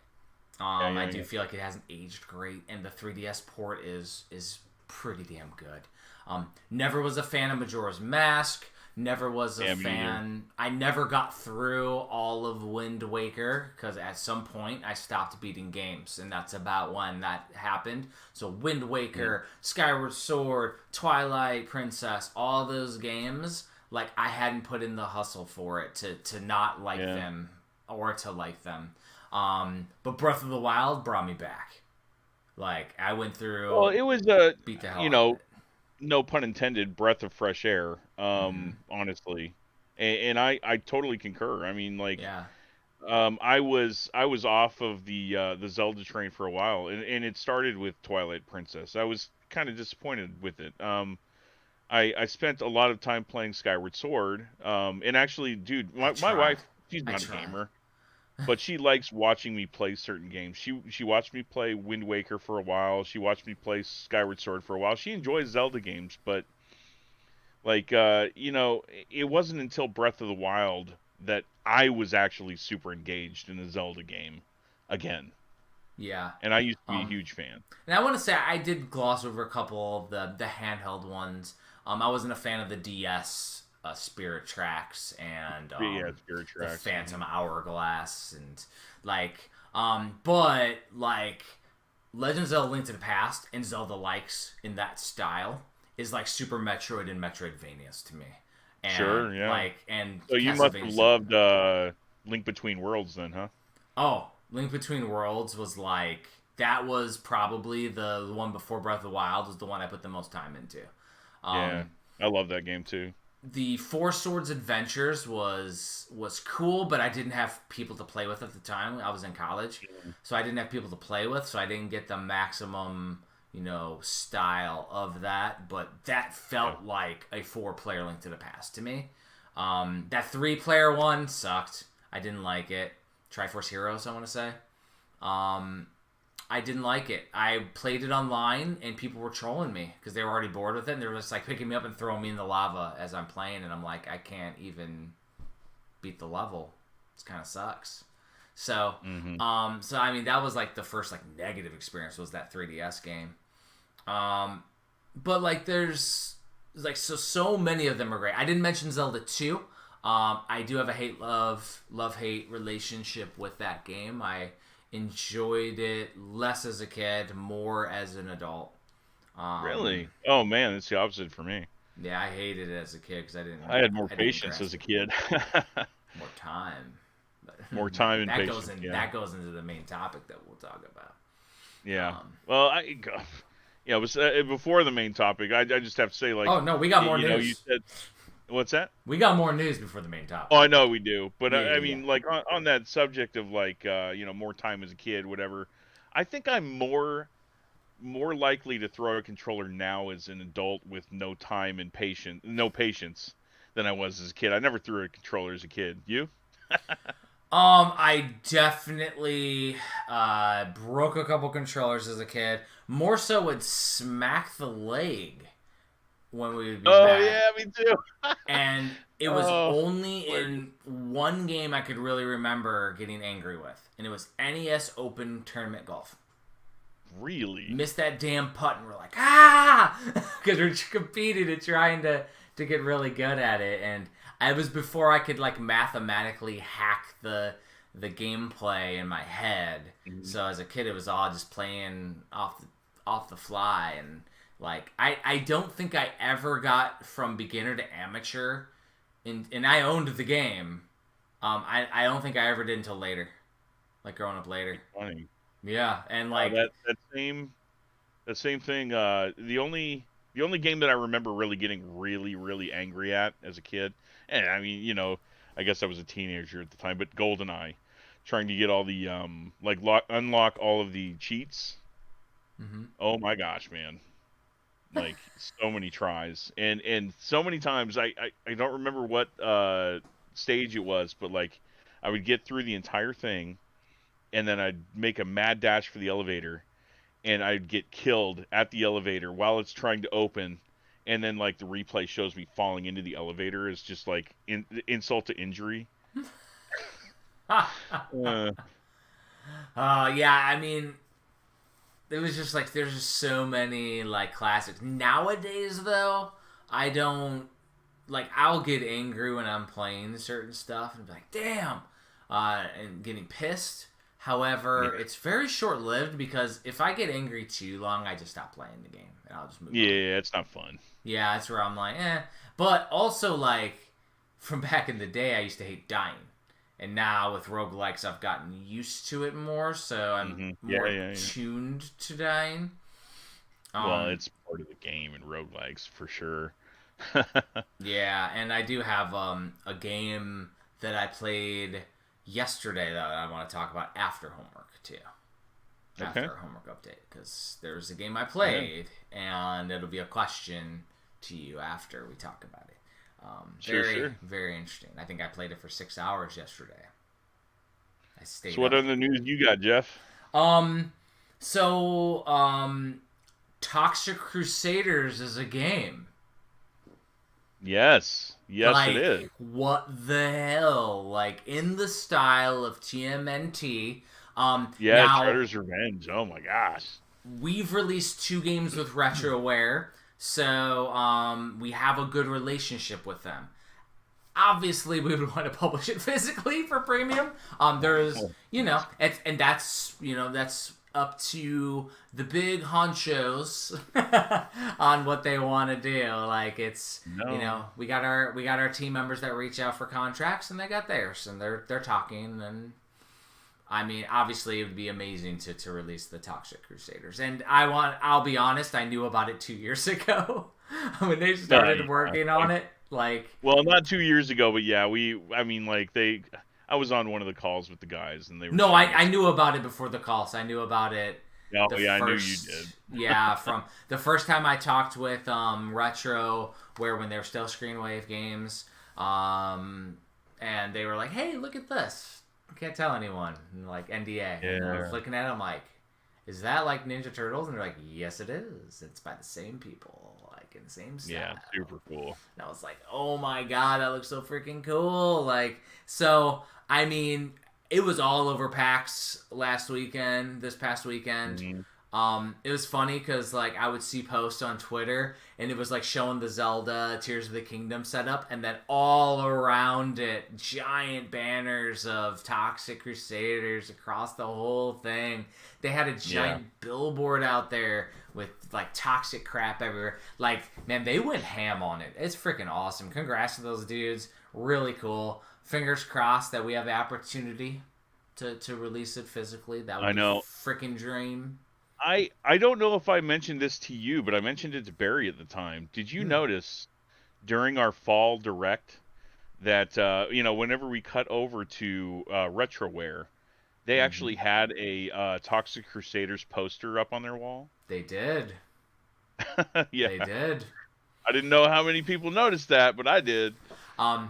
I do feel like it hasn't aged great, and the 3DS port is pretty damn good. Never was a fan of Majora's Mask. Never was a fan. I never got through all of Wind Waker because at some point I stopped beating games, and that's about when that happened. So Wind Waker, Skyward Sword, Twilight Princess, all those games, like I hadn't put in the hustle for it to not like them or to like them. But Breath of the Wild brought me back. Like I went through. Well, it was beat the hell out of it. No pun intended, breath of fresh air. Honestly, and I totally concur. I mean, like, I was off of the Zelda train for a while, and it started with Twilight Princess. I was kind of disappointed with it. I spent a lot of time playing Skyward Sword. And actually, dude, my wife, she's not a gamer. But she likes watching me play certain games. She watched me play Wind Waker for a while. She watched me play Skyward Sword for a while. She enjoys Zelda games, but like it wasn't until Breath of the Wild that I was actually super engaged in a Zelda game again. Yeah. And I used to be a huge fan. And I want to say I did gloss over a couple of the handheld ones. I wasn't a fan of the DS Spirit Tracks and Spirit Tracks, the Phantom Hourglass and like but like Legend of Zelda: Link to the Past and Zelda likes in that style is like Super Metroid and Metroidvanias to me. And sure, yeah. Like and so you must have loved Link Between Worlds then, huh? Oh, Link Between Worlds was like that was probably the one before Breath of the Wild was the one I put the most time into. Yeah, I love that game too. The Four Swords Adventures was cool, but I didn't have people to play with at the time. I was in college, so I didn't have people to play with, so I didn't get the maximum, style of that. But that felt like a 4-player Link to the Past to me. That 3-player one sucked. I didn't like it. Triforce Heroes, I want to say. I didn't like it. I played it online, and people were trolling me because they were already bored with it, and they were just like picking me up and throwing me in the lava as I'm playing, and I'm like, I can't even beat the level. It kind of sucks. So, so I mean, that was like the first like negative experience was that 3DS game. But like, there's so many of them are great. I didn't mention Zelda 2. I do have a love-hate relationship with that game. I enjoyed it less as a kid, more as an adult. Really? Oh man, it's the opposite for me. Yeah, I hated it as a kid because I had more patience as a kid. More time. More time and patience. That goes into the main topic that we'll talk about. Yeah. Well, it was before the main topic. I just have to say, like, oh no, we got more news. You said, what's that? We got more news before the main topic. Oh, I know we do, but I mean, like on that subject of like, more time as a kid, whatever. I think I'm more likely to throw a controller now as an adult with no time and no patience than I was as a kid. I never threw a controller as a kid. You? I definitely broke a couple controllers as a kid. More so would smack the leg when we would be mad. Yeah, me too. And it was only in one game I could really remember getting angry with, and it was NES Open Tournament Golf. Really? Missed that damn putt, and we're like, ah! Because we're competing and trying to get really good at it, and it was before I could like mathematically hack the gameplay in my head. Mm-hmm. So as a kid, it was all just playing off the fly, and like I don't think I ever got from beginner to amateur, and I owned the game. I don't think I ever did until later, like growing up later. Funny. Yeah, and like that same thing. The only game that I remember really getting really, really angry at as a kid, and I mean, I guess I was a teenager at the time, but GoldenEye, trying to get all the unlock all of the cheats. Mm-hmm. Oh my gosh, man! Like so many tries and so many times. I don't remember what stage it was, but like I would get through the entire thing, and then I'd make a mad dash for the elevator, and I'd get killed at the elevator while it's trying to open, and then like the replay shows me falling into the elevator is just like insult to injury. Yeah, I mean, it was just like there's just so many like classics. Nowadays though, I don't like. I'll get angry when I'm playing certain stuff and be like, damn, and getting pissed. However, it's very short-lived because if I get angry too long, I just stop playing the game and I'll just move on. Yeah, it's not fun. Yeah, that's where I'm like, eh. But also, like, from back in the day, I used to hate dying. And now with roguelikes, I've gotten used to it more, so I'm more tuned to dying. Well, it's part of the game in roguelikes, for sure. Yeah, and I do have a game that I played yesterday that I want to talk about after homework too. After our homework update, because there's a game I played, and it'll be a question to you after we talk about it. Very interesting. I think I played it for 6 hours yesterday. I stayed. So what other news you got, Jeff? Toxic Crusaders is a game. Yes, like, it is. What the hell? Like, in the style of TMNT. Now, Shredder's Revenge. Oh my gosh. We've released 2 games with RetroWare, so we have a good relationship with them. Obviously, we would want to publish it physically for premium. There's, that's up to the big honchos on what they want to do. Like we got our team members that reach out for contracts, and they got theirs, and they're talking. And I mean, obviously, it would be amazing to release the Toxic Crusaders. And I'll be honest, I knew about it 2 years ago when they started working on it. Like, well, not 2 years ago, but yeah, I was on one of the calls with the guys, and they were. I knew about it before the calls. I knew about it. Oh yeah, I knew you did. Yeah, from the first time I talked with Retro, when they were still Screenwave games, and they were like, "Hey, look at this! I can't tell anyone." And like NDA. Yeah. And I was looking at them like, "Is that like Ninja Turtles?" And they're like, "Yes, it is. It's by the same people, like in the same style." Yeah, super cool. And I was like, "Oh my god, that looks so freaking cool!" Like, so. I mean, it was all over PAX this past weekend. Mm-hmm. It was funny because like I would see posts on Twitter and it was like showing the Zelda Tears of the Kingdom setup, and then all around it, giant banners of Toxic Crusaders across the whole thing. They had a giant billboard out there with like toxic crap everywhere. Like, man, they went ham on it. It's freaking awesome. Congrats to those dudes. Really cool. Fingers crossed that we have the opportunity to release it physically. That would be a freaking dream. I don't know if I mentioned this to you, but I mentioned it to Barry at the time. Did you notice during our fall direct that whenever we cut over to Retroware, they actually had a Toxic Crusaders poster up on their wall? They did. Yeah, they did. I didn't know how many people noticed that, but I did. And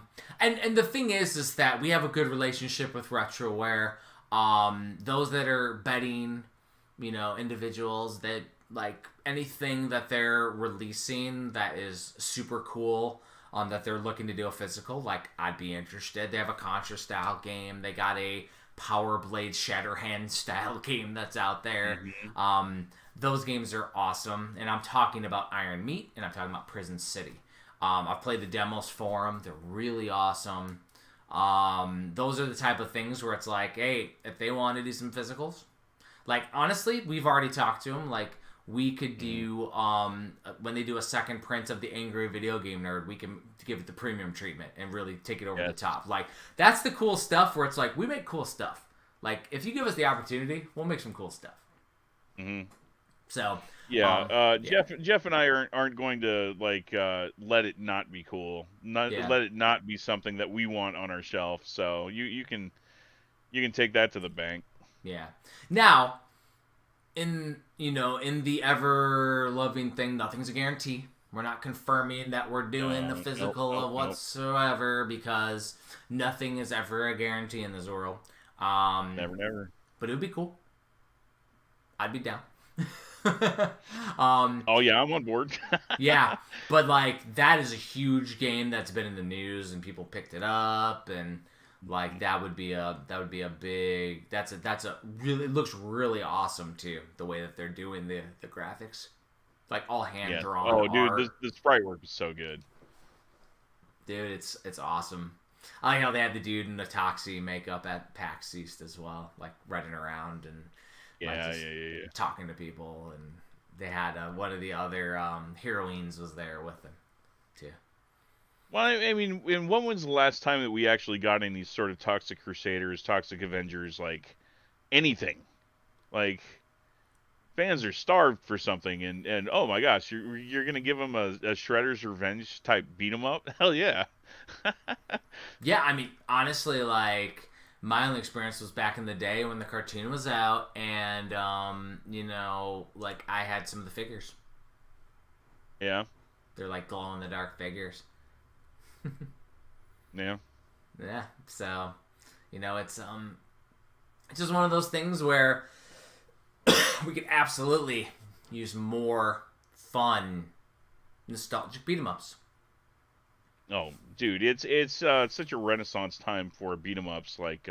the thing is that we have a good relationship with Retroware. Those that are betting, individuals that like anything that they're releasing that is super cool, that they're looking to do a physical, like I'd be interested. They have a Contra style game. They got a Power Blade Shatterhand style game that's out there. Those games are awesome. And I'm talking about Iron Meat and I'm talking about Prison City. I've played the demos for them. They're really awesome. Those are the type of things where it's like, hey, if they want to do some physicals, like honestly, we've already talked to them. Like we could do when they do a second print of the Angry Video Game Nerd, we can give it the premium treatment and really take it over the top. Like that's the cool stuff where it's like we make cool stuff. Like if you give us the opportunity, we'll make some cool stuff. So Jeff and I aren't going to like let it not be cool, let it not be something that we want on our shelf. So you can take that to the bank. Yeah. Now, in the ever loving thing, nothing's a guarantee. We're not confirming that we're doing the physical whatsoever because nothing is ever a guarantee in this world. Never. But it would be cool. I'd be down. Oh yeah, I'm on board. Yeah, but like that is a huge game that's been in the news and people picked it up, and like that would be a big. That's a really, it looks really awesome too, the way that they're doing the graphics, like all hand drawn. Oh dude, the sprite work is so good. Dude, it's awesome. I like how they had the dude in the Toxie makeup at PAX East as well, like running around and talking to people, and they had one of the other heroines was there with them too. Well, I mean, when was the last time that we actually got any sort of Toxic Crusaders, Toxic Avengers, like anything? Like fans are starved for something, and oh my gosh, you're gonna give them a Shredder's Revenge type beat 'em up? Hell yeah! Yeah, I mean, honestly, like my only experience was back in the day when the cartoon was out, and like I had some of the figures. Yeah, they're like glow in the dark figures. Yeah. So, it's just one of those things where we could absolutely use more fun, nostalgic beat 'em ups. Oh, dude, it's such a renaissance time for beat 'em ups. Like,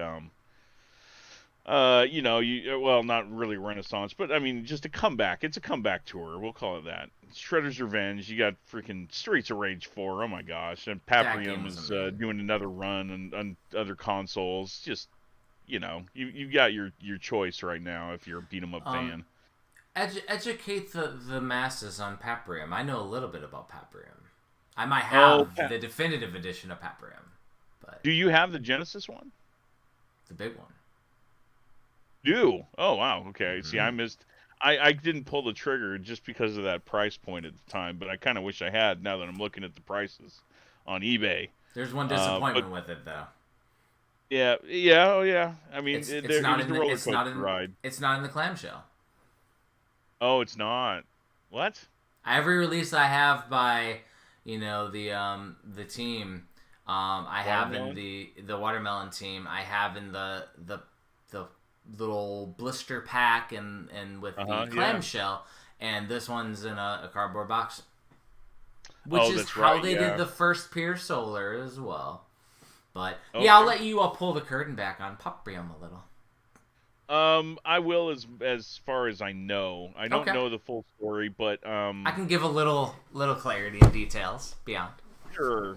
well, not really renaissance, but I mean, just a comeback. It's a comeback tour. We'll call it that. Shredder's Revenge. You got freaking Streets of Rage 4. Oh my gosh, and Paprium is doing another run on other consoles. Just, you got your choice right now if you're a beat 'em up fan. Educate the masses on Paprium. I know a little bit about Paprium. I might have the definitive edition of Paprium. But do you have the Genesis one? The big one. Oh wow, okay. See, I missed. I didn't pull the trigger just because of that price point at the time, but I kind of wish I had now that I'm looking at the prices on eBay. There's one disappointment with it though. Yeah, oh yeah. I mean, it's not in the ride. It's not in the clamshell. Oh, it's not. What? Every release I have by the team, I have in the watermelon team. I have in the little blister pack and with the clamshell, and this one's in a cardboard box, which is how they did the first Pure Solar as well. But I'll let you pull the curtain back on Paprium a little. I will as far as I know. I don't Okay. know the full story, but I can give a little clarity and details beyond. sure.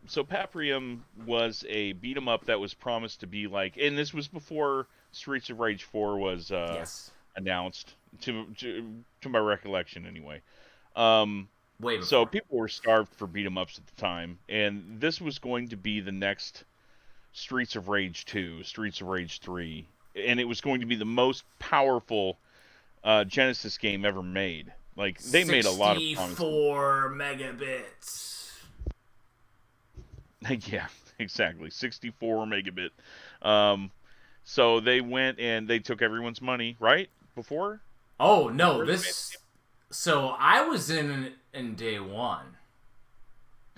So Paprium was a beat 'em up that was promised to be like, and this was before Streets of Rage 4 was Yes. announced, to my recollection anyway. Um, Way so before. people were starved for beat 'em ups at the time, and this was going to be the next Streets of Rage 2, Streets of Rage 3, and it was going to be the most powerful Genesis game ever made. Like they made a lot of promises. 64 megabits. Yeah, exactly. 64 megabit. Um, so they went and they took everyone's money, right? Oh no, Before they this. So I was in day one.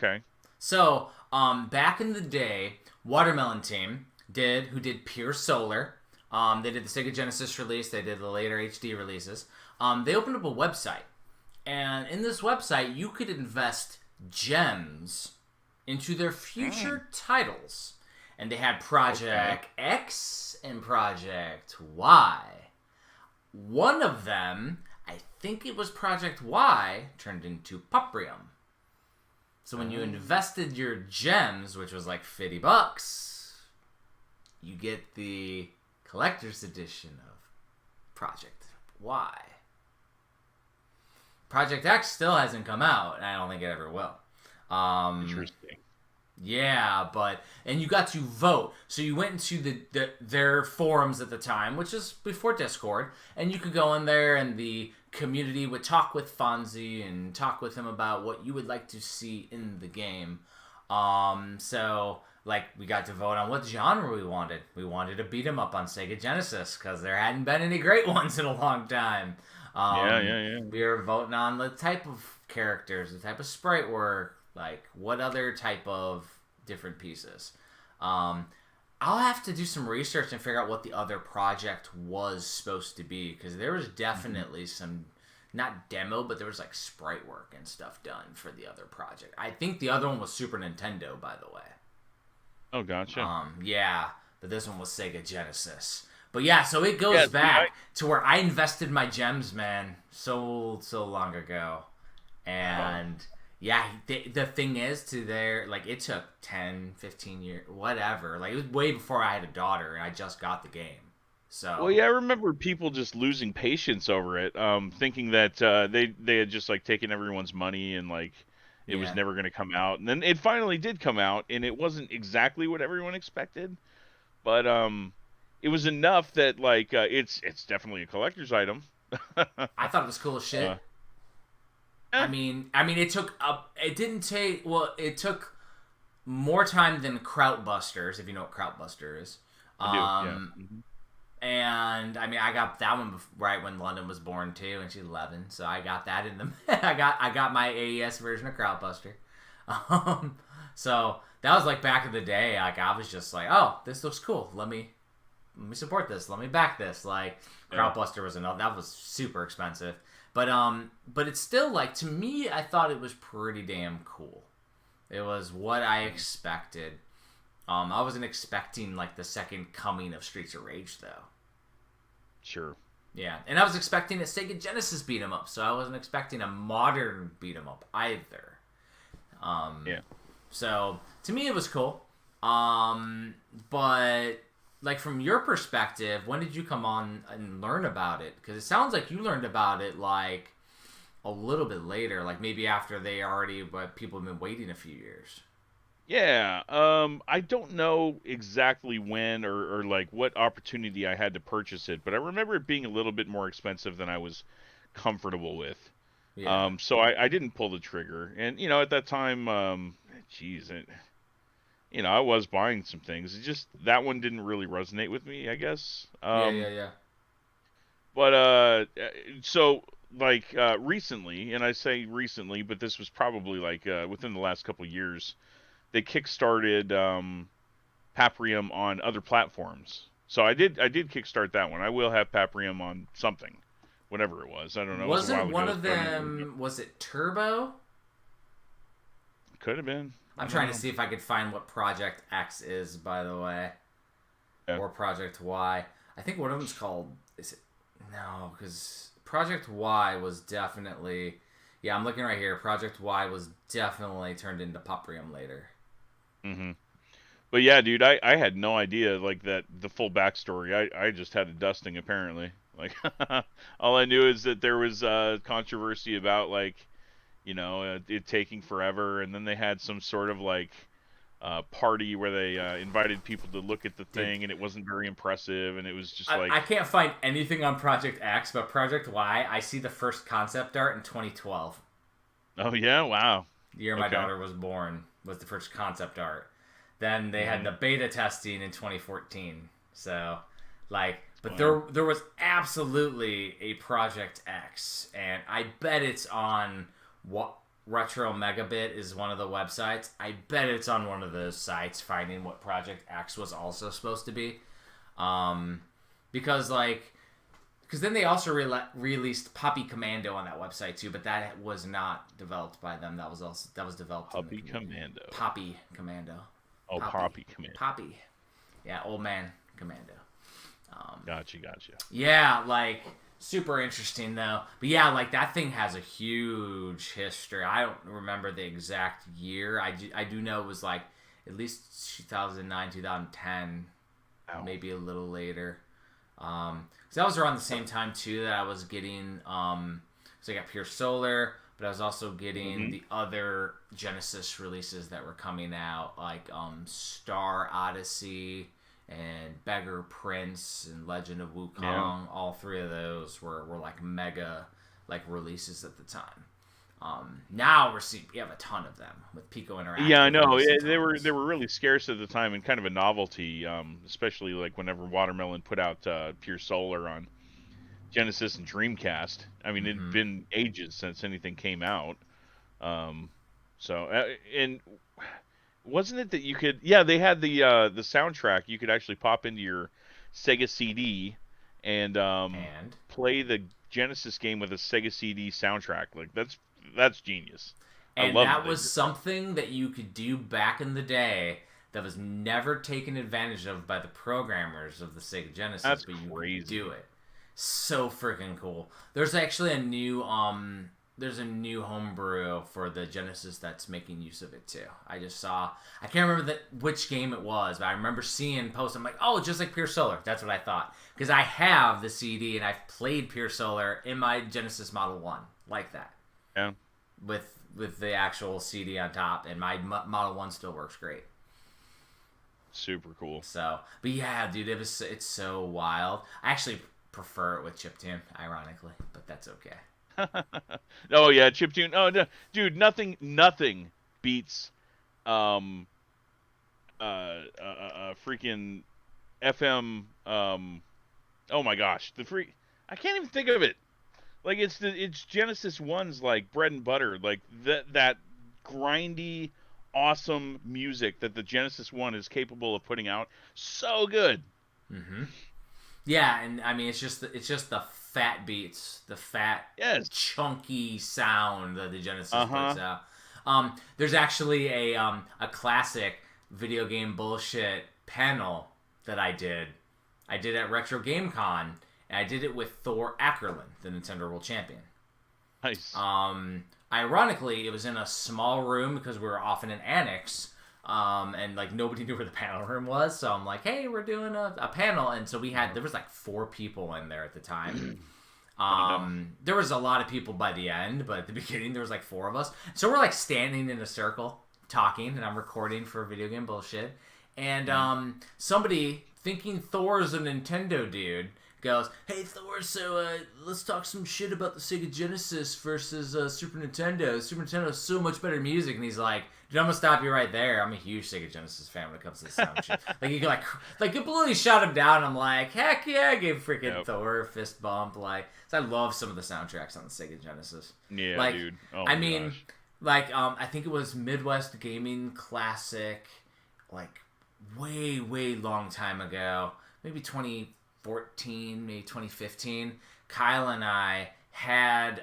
made. Okay. So back in the day, Watermelon Team who did Pure Solar. They did the Sega Genesis release. They did the later HD releases. They opened up a website, and in this website, you could invest gems into their future titles. And they had Project X and Project Y. One of them, I think it was Project Y, turned into Paprium. So when you invested your gems, which was like $50, you get the collector's edition of Project Y. Project X still hasn't come out, and I don't think it ever will. Interesting. Yeah, and you got to vote. So you went into their forums at the time, which is before Discord, and you could go in there, and the community would talk with Fonzie and talk with him about what you would like to see in the game. So like we got to vote on what genre we wanted. We wanted to beat 'em up on Sega Genesis because there hadn't been any great ones in a long time. Yeah. We were voting on the type of characters, the type of sprite work, like what other type of different pieces. I'll have to do some research and figure out what the other project was supposed to be, because there was definitely some, not demo, but there was like sprite work and stuff done for the other project. I think the other one was Super Nintendo, by the way. Oh, gotcha. Yeah, but this one was Sega Genesis. But yeah, so it goes back to where I invested my gems, man, so long ago. And yeah, the thing is, like, it took 10, 15 years, whatever. Like, it was way before I had a daughter, and I just got the game. So. Well, yeah, I remember people just losing patience over it, thinking that they had just like taken everyone's money and like it was never going to come out, and then it finally did come out, and it wasn't exactly what everyone expected, but it was enough that like it's definitely a collector's item. I thought it was cool as shit. I mean, it took more time than Krautbusters, if you know what Krautbuster is. I do, yeah. And I mean, I got that one right when London was born too, and she's 11, so I got that in the. I got my AES version of Krautbuster. So that was like back in the day. Like I was just like, oh, this looks cool. Let me support this. Let me back this. Like Krautbuster was another. That was super expensive. But it's still, like, to me, I thought it was pretty damn cool. It was what I expected. I wasn't expecting, like, the second coming of Streets of Rage, though. Sure. Yeah, and I was expecting a Sega Genesis beat 'em up, so I wasn't expecting a modern beat 'em up either. Yeah. So to me, it was cool. But like from your perspective, when did you come on and learn about it? Because it sounds like you learned about it like a little bit later, like maybe after but people have been waiting a few years. Yeah, I don't know exactly when or like what opportunity I had to purchase it, but I remember it being a little bit more expensive than I was comfortable with. Yeah. So I didn't pull the trigger, and at that time, geez, I was buying some things. It just that one didn't really resonate with me, I guess. Yeah. But so like recently, and I say recently, but this was probably like within the last couple years. They kickstarted Paprium on other platforms. So I did kickstart that one. I will have Paprium on something, whatever it was. I don't know. Wasn't one of them? Was it Turbo? Could have been. I'm trying to see if I could find what Project X is, by the way, or Project Y. I think one of them's called. Is it? No, because Project Y was definitely. Yeah, I'm looking right here. Project Y was definitely turned into Paprium later. Mm-hmm. But yeah, dude, I had no idea like that the full backstory. I just had a dusting apparently. Like all I knew is that there was controversy about like it taking forever, and then they had some sort of like party where they invited people to look at the thing, and it wasn't very impressive, and it was just like I can't find anything on Project X, but Project Y, I see the first concept art in 2012. oh yeah, wow, The year my daughter was born was the first concept art. Then they had the beta testing in 2014. So, like, but there was absolutely a Project X, and I bet it's on what Retro Megabit is one of the websites. I bet it's on one of those sites finding what Project X was also supposed to be, because then they also released Poppy Commando on that website too, but that was not developed by them. That was developed. Poppy Commando. Poppy Commando. Oh, Poppy Commando. Poppy. Yeah, old man Commando. Gotcha. Yeah, like, super interesting, though. But yeah, like, that thing has a huge history. I don't remember the exact year. I do know it was, like, at least 2009, 2010. Ow. Maybe a little later. So that was around the same time, too, that I was getting... so I got Pure Solar... But I was also getting the other Genesis releases that were coming out, like Star Odyssey and Beggar Prince and Legend of Wukong. Yeah. All three of those were like mega like releases at the time. Now we have a ton of them with Pico Interactive. Yeah, I know. They were really scarce at the time and kind of a novelty, especially like whenever Watermelon put out Pure Solar on Genesis and Dreamcast. I mean, it'd been ages since anything came out. And wasn't it that you could? Yeah, they had the soundtrack. You could actually pop into your Sega CD and play the Genesis game with a Sega CD soundtrack. Like that's genius. And that was something that you could do back in the day that was never taken advantage of by the programmers of the Sega Genesis. That's but you crazy. Could do it. So freaking cool. There's actually a new homebrew for the Genesis that's making use of it too. I just saw, I can't remember which game it was, but I remember seeing posts. I'm like, oh, just like Pure Solar. That's what I thought, because I have the CD and I've played Pure Solar in my Genesis Model 1 like that. Yeah. With the actual CD on top, and my Model 1 still works great. Super cool. So, but yeah, dude, it's so wild. I actually prefer it with chiptune, ironically, but that's okay. Oh yeah, chiptune. Oh no, dude, nothing beats freaking FM. Oh my gosh, I can't even think of it. Like it's Genesis 1's like bread and butter, like that grindy, awesome music that the Genesis 1 is capable of putting out. So good. Mm-hmm. Yeah, and I mean it's just the fat beats, the fat, chunky sound that the Genesis puts out. There's actually a classic video game bullshit panel that I did. I did at Retro Game Con, and I did it with Thor Ackerlund, the Nintendo World Champion. Nice. Ironically, it was in a small room because we were off in an annex. And like nobody knew where the panel room was, so I'm like, hey, we're doing a panel, and so there was like 4 people in there at the time. There was a lot of people by the end, but at the beginning there was like 4 of us. So we're like standing in a circle talking, and I'm recording for video game bullshit. And somebody thinking Thor's a Nintendo dude goes, hey Thor, so let's talk some shit about the Sega Genesis versus Super Nintendo. Super Nintendo has so much better music, and he's like, dude, I'm gonna stop you right there. I'm a huge Sega Genesis fan when it comes to sound shit. Like you can like completely shut him down. I'm like, heck yeah, I gave freaking Thor a fist bump. Like, so I love some of the soundtracks on the Sega Genesis. Yeah, like, dude. Oh I mean, gosh. Like I think it was Midwest Gaming Classic, like way long time ago, maybe 2014, maybe 2015. Kyle and I had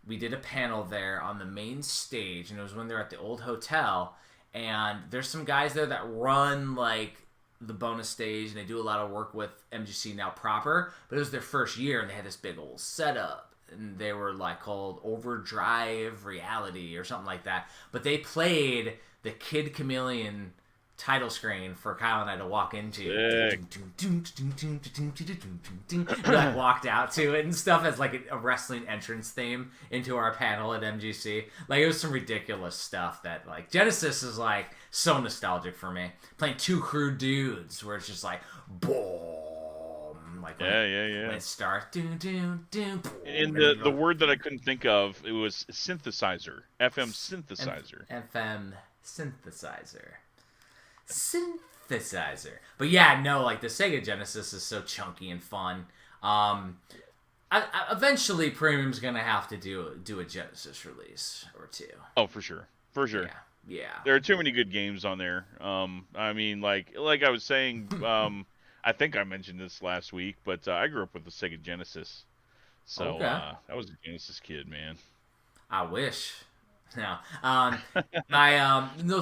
we did a panel there on the main stage, and it was when they're at the old hotel, and there's some guys there that run like the bonus stage, and they do a lot of work with MGC now proper, but it was their first year, and they had this big old setup, and they were like called Overdrive Reality or something like that, but they played the Kid Chameleon title screen for Kyle and I to walk into. We like walked out to it and stuff as like a wrestling entrance theme into our panel at MGC. Like it was some ridiculous stuff that like Genesis is like so nostalgic for me. Playing Two Crude Dudes where it's just like boom, like when it starts. And the word that I couldn't think of, it was synthesizer, FM synthesizer. FM synthesizer. But yeah, no, like the Sega Genesis is so chunky and fun. Eventually Premium's gonna have to do a Genesis release or two. Oh, for sure. Yeah. There are too many good games on there. I mean, like I was saying, I think I mentioned this last week, but I grew up with the Sega Genesis, so I was a Genesis kid, man. I wish. No.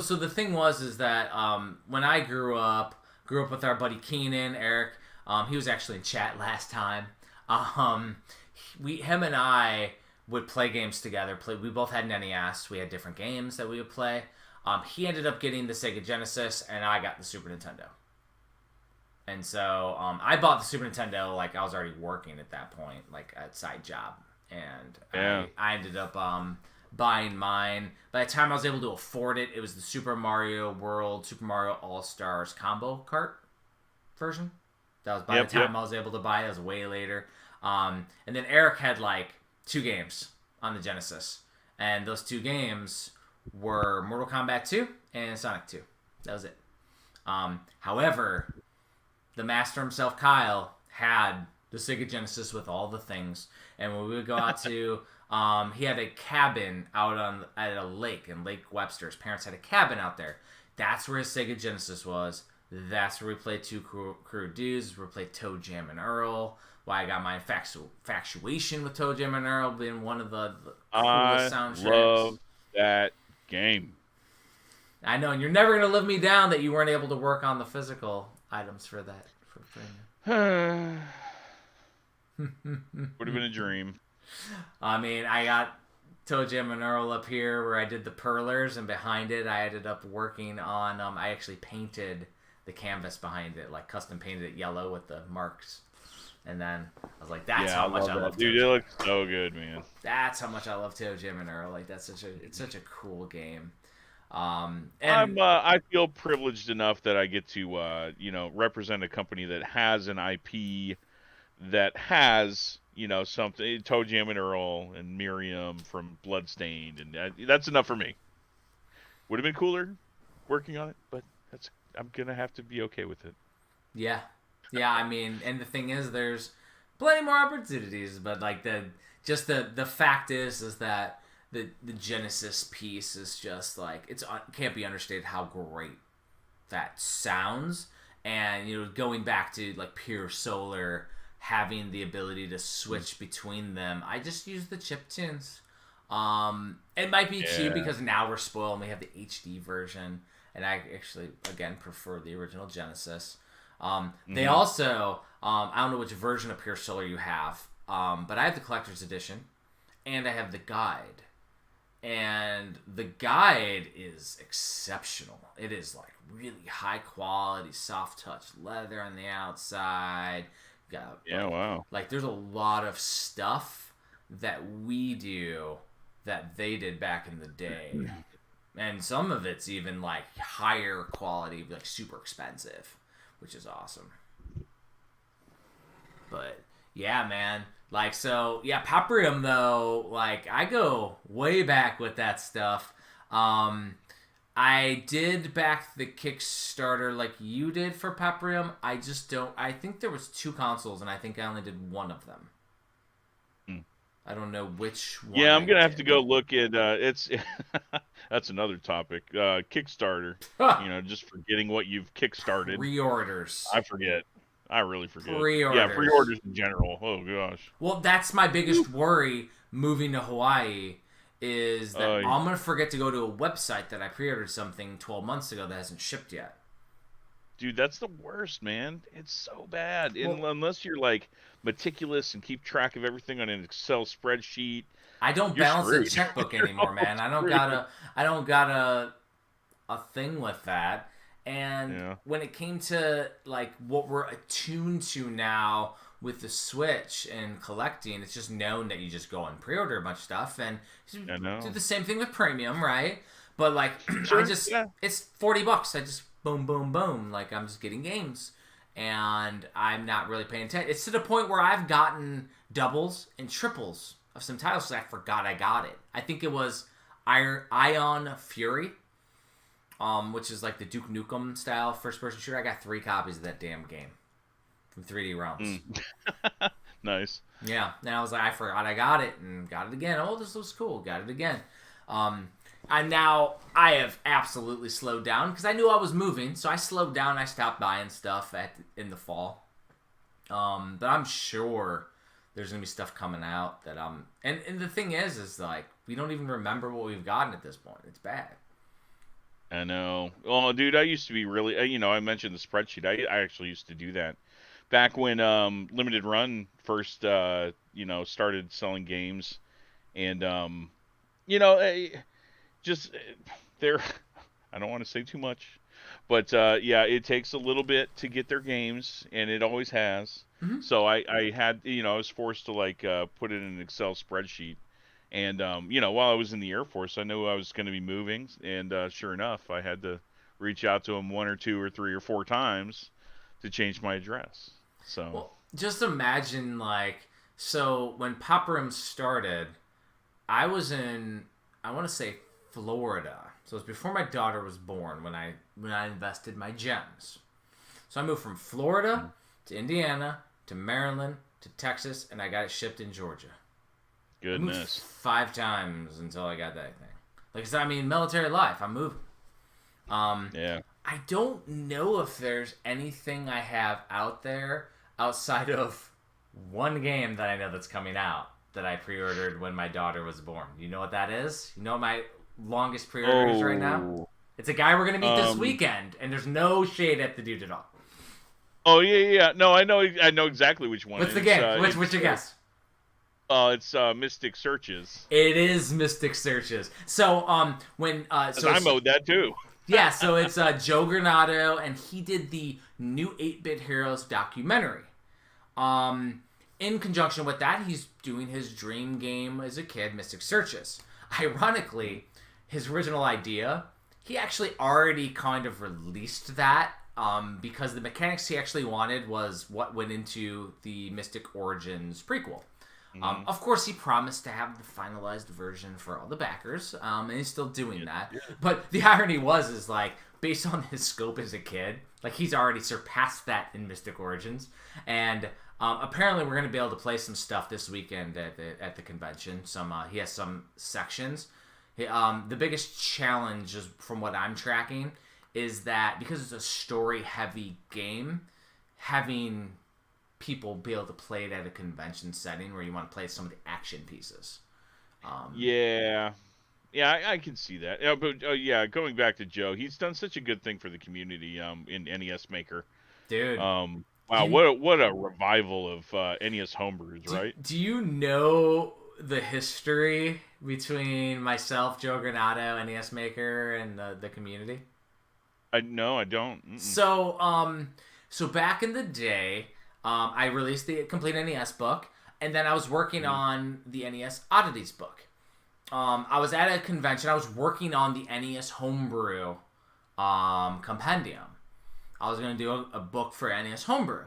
So the thing was that when I grew up with our buddy Keenan, Eric, he was actually in chat last time. Him and I would play games together. We both had an NES. We had different games that we would play. He ended up getting the Sega Genesis, and I got the Super Nintendo. And so I bought the Super Nintendo, like I was already working at that point, like a side job. And I ended up buying mine. By the time I was able to afford it, it was the Super Mario World, Super Mario All-Stars combo cart version. That was by the time I was able to buy it. It was way later. And then Eric had like 2 games on the Genesis. And those 2 games were Mortal Kombat 2 and Sonic 2. That was it. However, the master himself, Kyle, had the Sega Genesis with all the things. And when we would go out to... he had a cabin out at a lake in Lake Webster. His parents had a cabin out there. That's where his Sega Genesis was. That's where we played Two Crude Dudes. We played Toe Jam and Earl. Why I got my infatuation with Toe Jam and Earl being one of the coolest soundtracks. I love that game. I know, and you're never going to live me down that you weren't able to work on the physical items for that. Would have been a dream. I mean, I got Toe Jam and Earl up here where I did the perlers, and behind it I ended up working on, I actually painted the canvas behind it, like custom painted it yellow with the marks. And then I was like, that's how much I love Dude, it looks so good, man. That's how much I love Toe Jam and Earl. Like, it's such a cool game. I feel privileged enough that I get to, represent a company that has an IP that has, something. Toe Jam and Earl and Miriam from Bloodstained, and that's enough for me. Would have been cooler working on it, but I'm gonna have to be okay with it. Yeah. I mean, and the thing is, there's plenty more opportunities, but like the fact is that the Genesis piece is just like can't be understated how great that sounds, and going back to like Pure Solar having the ability to switch between them. I just use the chip tunes. It might be cheap because now we're spoiled and we have the HD version, and I actually again prefer the original Genesis. They also I don't know which version of Pure Solar you have, but I have the collector's edition and I have the guide. And the guide is exceptional. It is like really high quality, soft touch leather on the outside. Wow. Like there's a lot of stuff that we do that they did back in the day. And some of it's even like higher quality, like super expensive, which is awesome. But yeah, man. Like, so, yeah, Paprium, though, like, I go way back with that stuff. I did back the Kickstarter like you did for Paprium. I just don't... I think there was 2 consoles, and I think I only did one of them. I don't know which one. Yeah, I'm going to have to go look at... it's that's another topic. Kickstarter. Just forgetting what you've kickstarted. Pre-orders. I forget. I really forget. Pre-orders. Yeah, pre-orders in general. Oh, gosh. Well, that's my biggest worry moving to Hawaii is that I'm going to forget to go to a website that I pre-ordered something 12 months ago that hasn't shipped yet. dude, that's the worst, man. It's so bad. And Well, unless you're like meticulous and keep track of everything on an Excel spreadsheet, I don't you're balance a screwed. checkbook You're anymore, all man. screwed. I don't got a thing with that. And Yeah. when it came to like what we're attuned to now with the Switch and collecting, it's just known that you just go and pre-order a bunch of stuff and I do know. the same thing with premium, right? But like I Sure. just Yeah. it's $40. I just boom boom boom like I'm just getting games and I'm not really paying attention. It's to the point where I've gotten doubles and triples of some titles because I forgot I got it. I think it was Ion Fury, which is like the Duke Nukem style first-person shooter. I got 3 copies of that damn game from 3D Realms. Nice. Yeah, and I was like, I forgot I got it, and got it again. Oh, this looks cool. Got it again. And now I have absolutely slowed down because I knew I was moving, so I slowed down. I stopped buying stuff in the fall. But I'm sure there's gonna be stuff coming out that and the thing is like we don't even remember what we've gotten at this point. It's bad. I know. Oh, dude, I used to be really, I mentioned the spreadsheet. I actually used to do that back when Limited Run first, started selling games, and just there. I don't want to say too much, but yeah, it takes a little bit to get their games, and it always has. Mm-hmm. So I had, I was forced to like put it in an Excel spreadsheet. And while I was in the Air Force, I knew I was going to be moving, and sure enough, I had to reach out to them 1 or 2 or 3 or 4 times to change my address. So Well, just imagine so when Paprium started, I was in I want to say Florida. So it was before my daughter was born when I invested my gems. So I moved from Florida to Indiana to Maryland to Texas, and I got it shipped in Georgia. I moved goodness. 5 times until I got that thing. I mean, military life. I'm moving. Yeah. I don't know if there's anything I have out there outside of one game that I know that's coming out that I pre-ordered when my daughter was born. You know what that is? You know what my longest pre-order is right now? Oh. It's a guy we're going to meet this weekend, and there's no shade at the dude at all. Oh yeah. No, I know exactly which one. What's the game? What's your guess? It's Mystic Searches. It is Mystic Searches. So when so I mowed that too. yeah, so it's Joe Granato, and he did the new 8-Bit Heroes documentary. In conjunction with that, he's doing his dream game as a kid, Mystic Searches. Ironically, his original idea, he actually already kind of released that because the mechanics he actually wanted was what went into the Mystic Origins prequel. Of course, he promised to have the finalized version for all the backers, and he's still doing that. But the irony is based on his scope as a kid, he's already surpassed that in Mystic Origins, and apparently we're going to be able to play some stuff this weekend at the convention. He has some sections. The biggest challenge, is, from what I'm tracking, is that because it's a story-heavy game, having people be able to play it at a convention setting where you want to play some of the action pieces. Yeah, I can see that. Yeah, but going back to Joe, he's done such a good thing for the community in NES Maker. Dude. Wow, what a revival of NES homebrews, right? Do you know the history between myself, Joe Granato, NES Maker, and the community? No, I don't. Mm-mm. So back in the day, I released the complete NES book, and then I was working on the NES Oddities book. I was at a convention. I was working on the NES Homebrew compendium. I was going to do a book for NES Homebrew.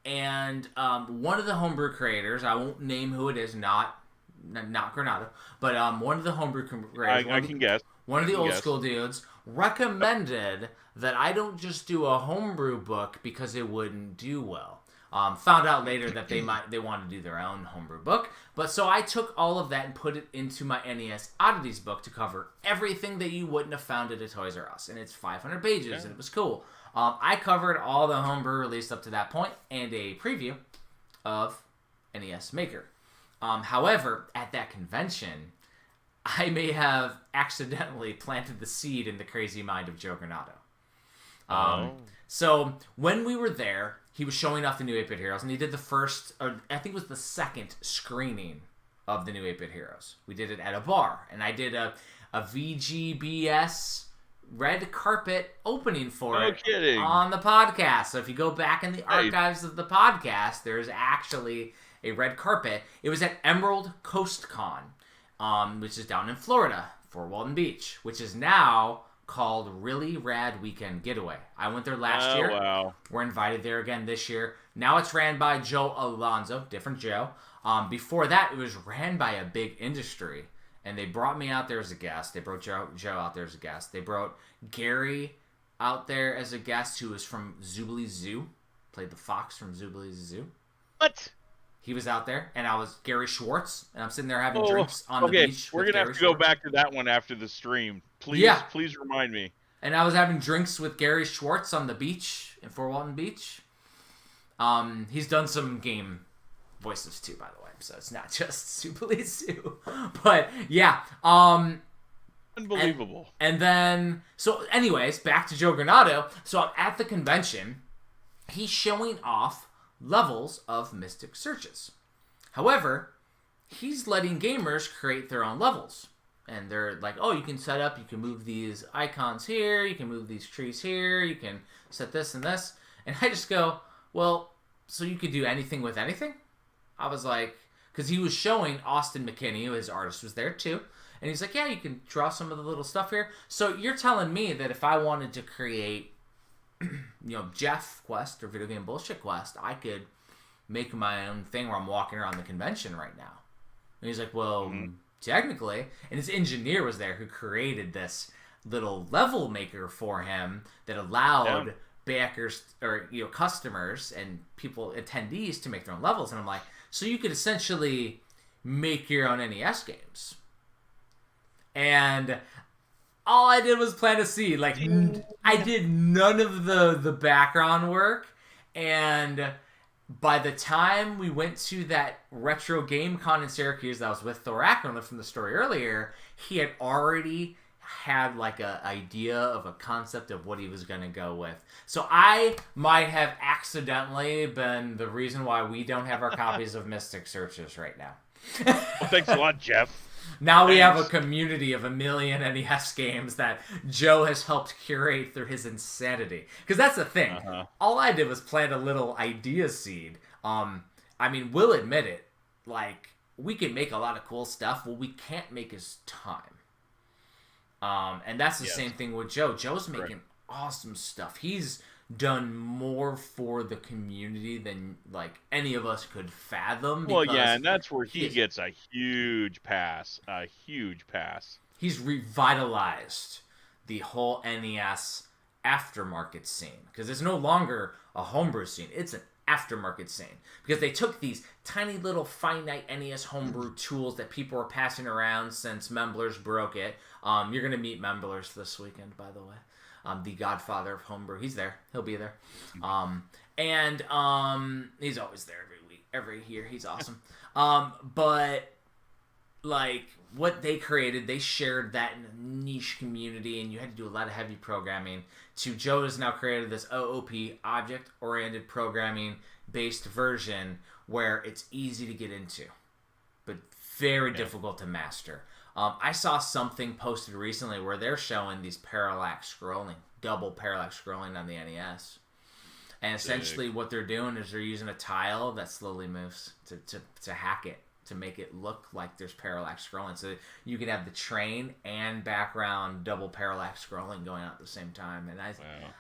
And one of the homebrew creators, I won't name who it is, not Granado, but one of the homebrew creators, I can guess. One of the old school dudes recommended that I don't just do a homebrew book because it wouldn't do well. Found out later that they want to do their own homebrew book, but so I took all of that and put it into my NES Oddities book to cover everything that you wouldn't have found at a Toys R Us, and it's 500 pages, and it was cool. I covered all the homebrew released up to that point and a preview of NES Maker. However, at that convention, I may have accidentally planted the seed in the crazy mind of Joe Granato. So when we were there, he was showing off the new 8-Bit Heroes, and he did the first, or I think it was the second screening of the new 8-Bit Heroes. We did it at a bar, and I did a VGBS red carpet opening for it on the podcast. So if you go back in the archives of the podcast, there's actually a red carpet. It was at Emerald Coast Con, which is down in Florida, Fort Walton Beach, which is now called Really Rad Weekend Getaway. I went there last year. Wow. We're invited there again this year. Now it's ran by Joe Alonzo, different Joe. Before that, it was ran by a big industry, and they brought me out there as a guest. They brought Joe out there as a guest. They brought Gary out there as a guest, who was from Zoobilee Zoo, played the fox from Zoobilee Zoo. What? He was out there, and I was Gary Schwartz, and I'm sitting there having drinks on the beach. We're gonna have to go back to that one after the stream. Please remind me. And I was having drinks with Gary Schwartz on the beach in Fort Walton Beach. He's done some game voices too, by the way, so it's not just Zoobilee Zoo. But yeah, unbelievable. And then, so anyways, back to Joe Granado. So I'm at the convention. He's showing off levels of Mystic Searches. However, he's letting gamers create their own levels. And they're like, oh, you can set up, you can move these icons here, you can move these trees here, you can set this and this. And I just go, well, so you could do anything with anything? I was like, because he was showing Austin McKinney, who his artist was there too. And he's like, yeah, you can draw some of the little stuff here. So you're telling me that if I wanted to create, Jeff Quest or Video Game Bullshit Quest, I could make my own thing where I'm walking around the convention right now. And he's like, well, technically. And his engineer was there who created this little level maker for him that allowed backers or customers and people, attendees, to make their own levels. And I'm like, so you could essentially make your own NES games. And all I did was plant a seed. Like, I did none of the background work. And by the time we went to that retro game con in Syracuse that I was with Thor Ackerman from the story earlier, he had already had like a idea of a concept of what he was going to go with. So I might have accidentally been the reason why we don't have our copies of Mystic Searches right now. Well, thanks a lot, Jeff. Now we have a community of 1 million NES games that Joe has helped curate through his insanity. Because that's the thing. All I did was plant a little idea seed. We'll admit it. Like, we can make a lot of cool stuff. What we can't make is time. And that's the same thing with Joe. Joe's making awesome stuff. He's done more for the community than like any of us could fathom. Well, yeah, and that's where he gets a huge pass. He's revitalized the whole NES aftermarket scene, because it's no longer a homebrew scene. It's an aftermarket scene, because they took these tiny little finite NES homebrew tools that people were passing around since Memblers broke it. You're going to meet Memblers this weekend, by the way. The godfather of homebrew. He's there. He'll be there. He's always there every year. He's awesome. But like what they created, they shared that in a niche community, and you had to do a lot of heavy programming. Joe has now created this OOP, object-oriented programming-based version where it's easy to get into, but very difficult to master. I saw something posted recently where they're showing these parallax scrolling, double parallax scrolling on the NES. And essentially what they're doing is they're using a tile that slowly moves to hack it, to make it look like there's parallax scrolling. So you can have the train and background double parallax scrolling going on at the same time. And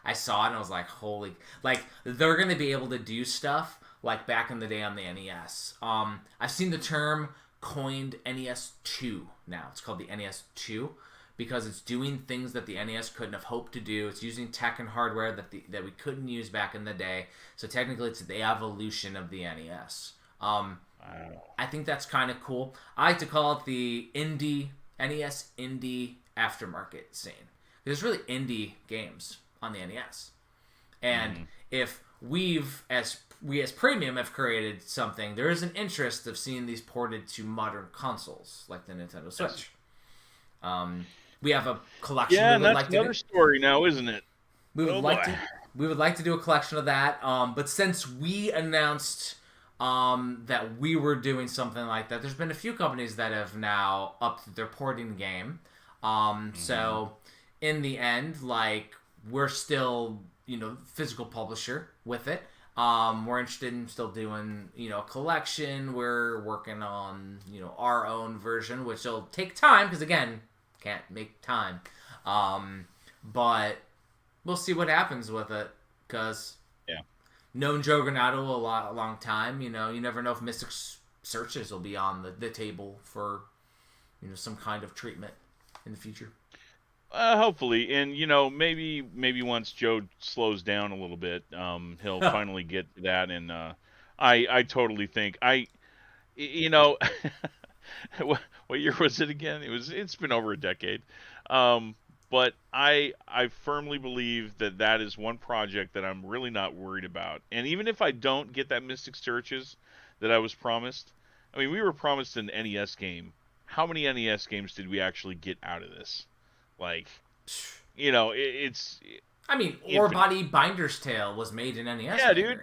I saw it and I was like, holy... Like, they're going to be able to do stuff like back in the day on the NES. I've seen the term coined NES 2 now. It's called the NES 2 because it's doing things that the NES couldn't have hoped to do. It's using tech and hardware that we couldn't use back in the day. So technically it's the evolution of the NES. I think that's kind of cool. I like to call it the NES indie aftermarket scene. There's really indie games on the NES. And if we as Premium have created something, there is an interest of seeing these ported to modern consoles like the Nintendo Switch. We have a collection. Yeah, and that's another story now, isn't it? We would we would like to do a collection of that. But since we announced that we were doing something like that, there's been a few companies that have now upped their porting game. So in the end, like, we're still, physical publisher with it. We're interested in still doing, a collection. We're working on, our own version, which will take time because, again, can't make time. But we'll see what happens with it because known Juggernaut a long time. You never know if Mystic Searches will be on the table for, some kind of treatment in the future. Hopefully, and maybe once Joe slows down a little bit, he'll finally get to that. And I totally think what year was it again? It's been over a decade, but I firmly believe that is one project that I'm really not worried about. And even if I don't get that Mystic Searches that I was promised, I mean, we were promised an NES game. How many NES games did we actually get out of this? Like, it's... I mean, Ore Body Binder's Tale was made in NES. Yeah, dude.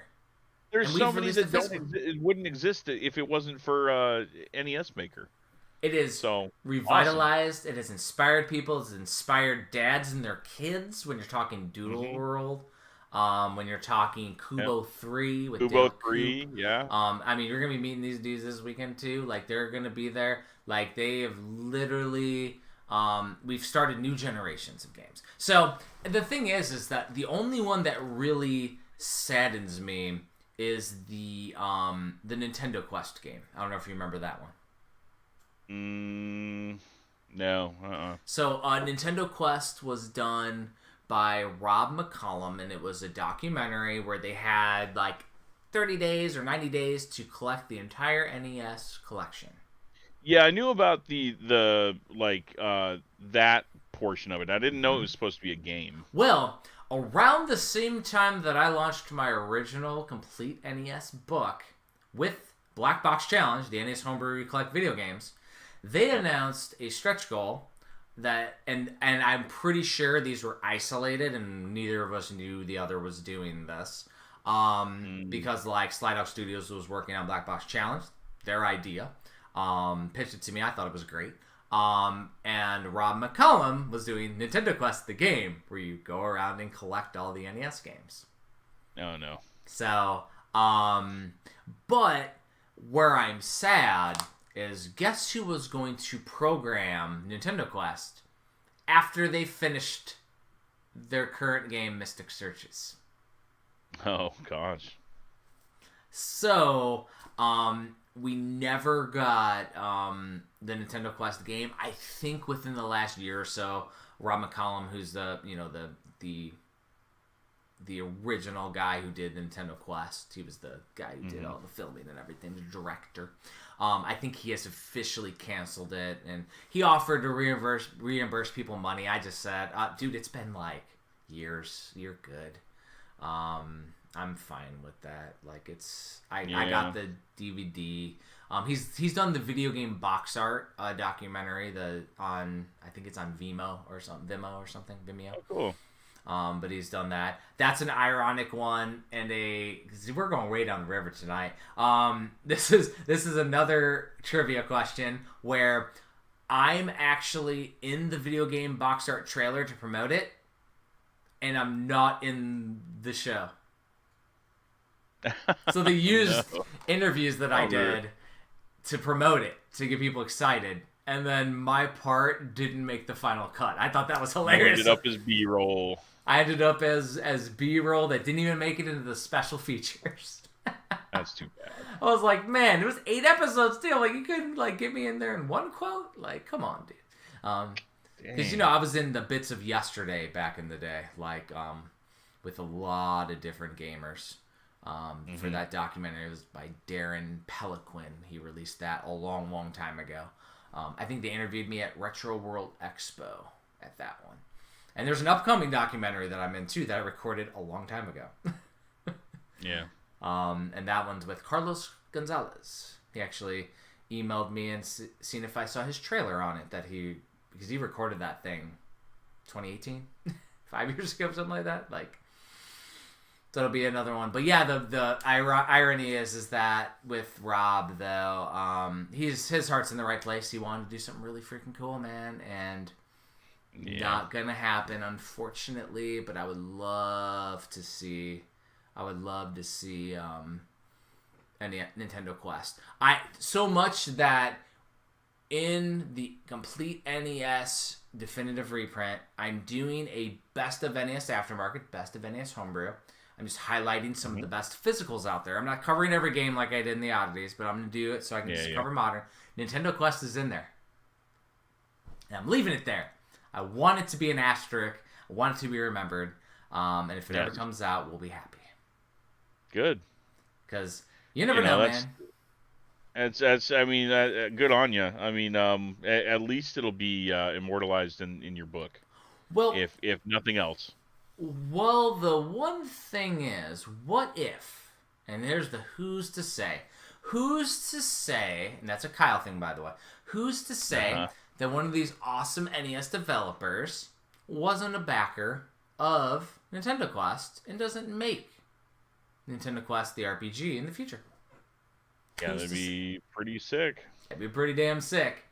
There's so many that wouldn't exist if it wasn't for NES Maker. It is revitalized. Awesome. It has inspired people. It's inspired dads and their kids when you're talking Doodle World. When you're talking Kubo 3 with Kubo 3, yeah. I mean, you're going to be meeting these dudes this weekend, too. Like, they're going to be there. Like, they have literally... we've started new generations of games. So the thing is that the only one that really saddens me is the Nintendo Quest game. I don't know if you remember that one. No. So Nintendo Quest was done by Rob McCollum, and it was a documentary where they had like 30 days or 90 days to collect the entire NES collection. Yeah, I knew about that portion of it. I didn't know it was supposed to be a game. Well, around the same time that I launched my original complete NES book with Black Box Challenge, the NES Homebrew Collect video games, they announced a stretch goal that, and I'm pretty sure these were isolated and neither of us knew the other was doing this. Because like Slide Out Studios was working on Black Box Challenge, their idea. Pitched it to me. I thought it was great. And Rob McCollum was doing Nintendo Quest, the game, where you go around and collect all the NES games. Oh, no. So, but where I'm sad is guess who was going to program Nintendo Quest after they finished their current game, Mystic Searches. Oh, gosh. So, we never got the Nintendo Quest game. I think within the last year or so, Rob McCollum, who's the original guy who did Nintendo Quest, he was the guy who did all the filming and everything, the director. I think he has officially canceled it, and he offered to reimburse people money. I just said, dude, it's been like years. You're good. I'm fine with that. Like, I got the DVD. He's done the video game box art documentary. I think it's on Vimeo or something. Vimeo. Oh, cool. But he's done that. That's an ironic one, and we're going way down the river tonight. This is another trivia question where I'm actually in the video game box art trailer to promote it, and I'm not in the show. So they used interviews that I did to promote it, to get people excited. And then my part didn't make the final cut. I thought that was hilarious. You ended up as B-roll. I ended up as B-roll that didn't even make it into the special features. That's too bad. I was like, man, it was 8 episodes still. Like, you couldn't get me in there in one quote? Like, come on, dude. Because, I was in the Bits of Yesterday back in the day. With a lot of different gamers. For that documentary. It was by Darren Peliquin. He released that a long, long time ago. I think they interviewed me at Retro World Expo at that one. And there's an upcoming documentary that I'm in too that I recorded a long time ago. Yeah. And that one's with Carlos Gonzalez. He actually emailed me and seen if I saw his trailer on it because he recorded that thing 2018, 5 years ago, something like that. that'll be another one. But yeah, the irony is that with Rob though, his heart's in the right place. He wanted to do something really freaking cool, man, and not gonna happen, unfortunately. But I would love to see. Any Nintendo Quest. So much that in the complete NES definitive reprint, I'm doing a best of NES aftermarket, best of NES homebrew. I'm just highlighting some of the best physicals out there. I'm not covering every game like I did in the oddities, but I'm going to do it so I can just cover modern. Nintendo Quest is in there. And I'm leaving it there. I want it to be an asterisk. I want it to be remembered. And if it ever comes out, we'll be happy. Good. Because you never know, man. That's. I mean, good on you. I mean, at least it'll be immortalized in your book. Well, if nothing else. Well, the one thing is, what if? And there's the who's to say. Who's to say? And that's a Kyle thing, by the way. Who's to say that one of these awesome NES developers wasn't a backer of Nintendo Quest and doesn't make Nintendo Quest the RPG in the future? Yeah, that'd be pretty sick. That'd be pretty damn sick.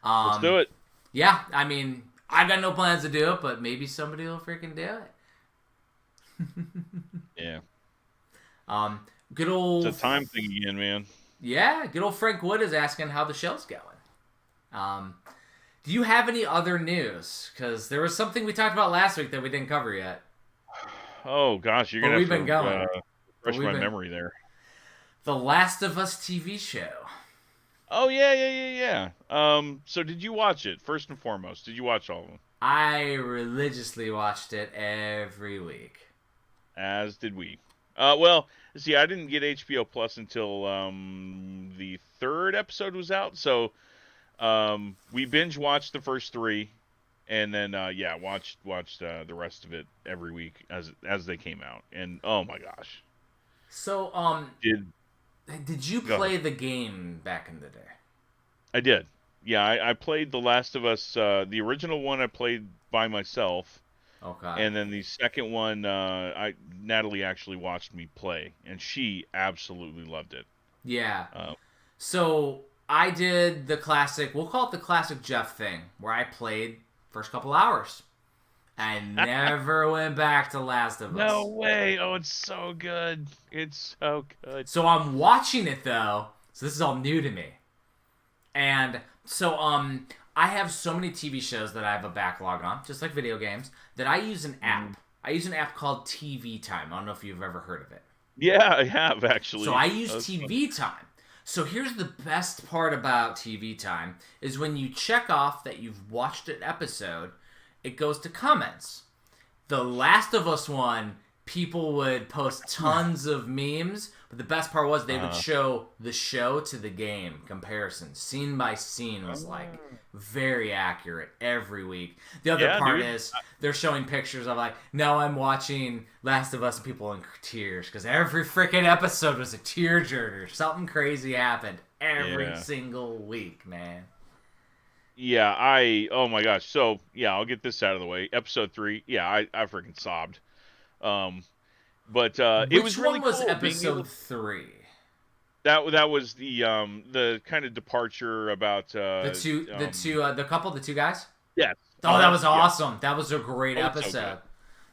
Let's do it. Yeah, I mean, I got no plans to do it, but maybe somebody will freaking do it. Yeah. Good old... It's a time thing again, man. Yeah, good old Frank Wood is asking how the show's going. Do you have any other news? Because there was something we talked about last week that we didn't cover yet. Oh, gosh, you're going to have to refresh my memory there. The Last of Us TV show. Oh, yeah. So did you watch it, first and foremost? Did you watch all of them? I religiously watched it every week. As did we. Well, see, I didn't get HBO Plus until the third episode was out, so we binge watched the first three, and then watched the rest of it every week as they came out. And oh my gosh. So did you play the game back in the day? I did. Yeah, I played The Last of Us. The original one I played by myself. Okay. And then the second one, Natalie actually watched me play, and she absolutely loved it. Yeah. So I did the classic, we'll call it the classic Jeff thing, where I played first couple hours. I never went back to Last of Us. No way. Oh, it's so good. It's so good. So I'm watching it, though. So this is all new to me. And so I have so many TV shows that I have a backlog on, just like video games, that I use an app. I use an app called TV Time. I don't know if you've ever heard of it. Yeah, I have, actually. So I use TV Time. So here's the best part about TV Time, is when you check off that you've watched an episode, it goes to comments. The Last of Us one, people would post tons of memes, but the best part was they would show the show to the game comparison. Scene by scene was like very accurate every week. The other part is they're showing pictures of like, now I'm watching Last of Us and people in tears because every freaking episode was a tearjerker. Something crazy happened every single week, man. Yeah, oh my gosh. So, yeah, I'll get this out of the way. Episode 3, yeah, I freaking sobbed. But it was really cool. Which one was episode 3? That was the kind of departure about the two guys? Yes. Oh, that was awesome. Yeah. That was a great episode. So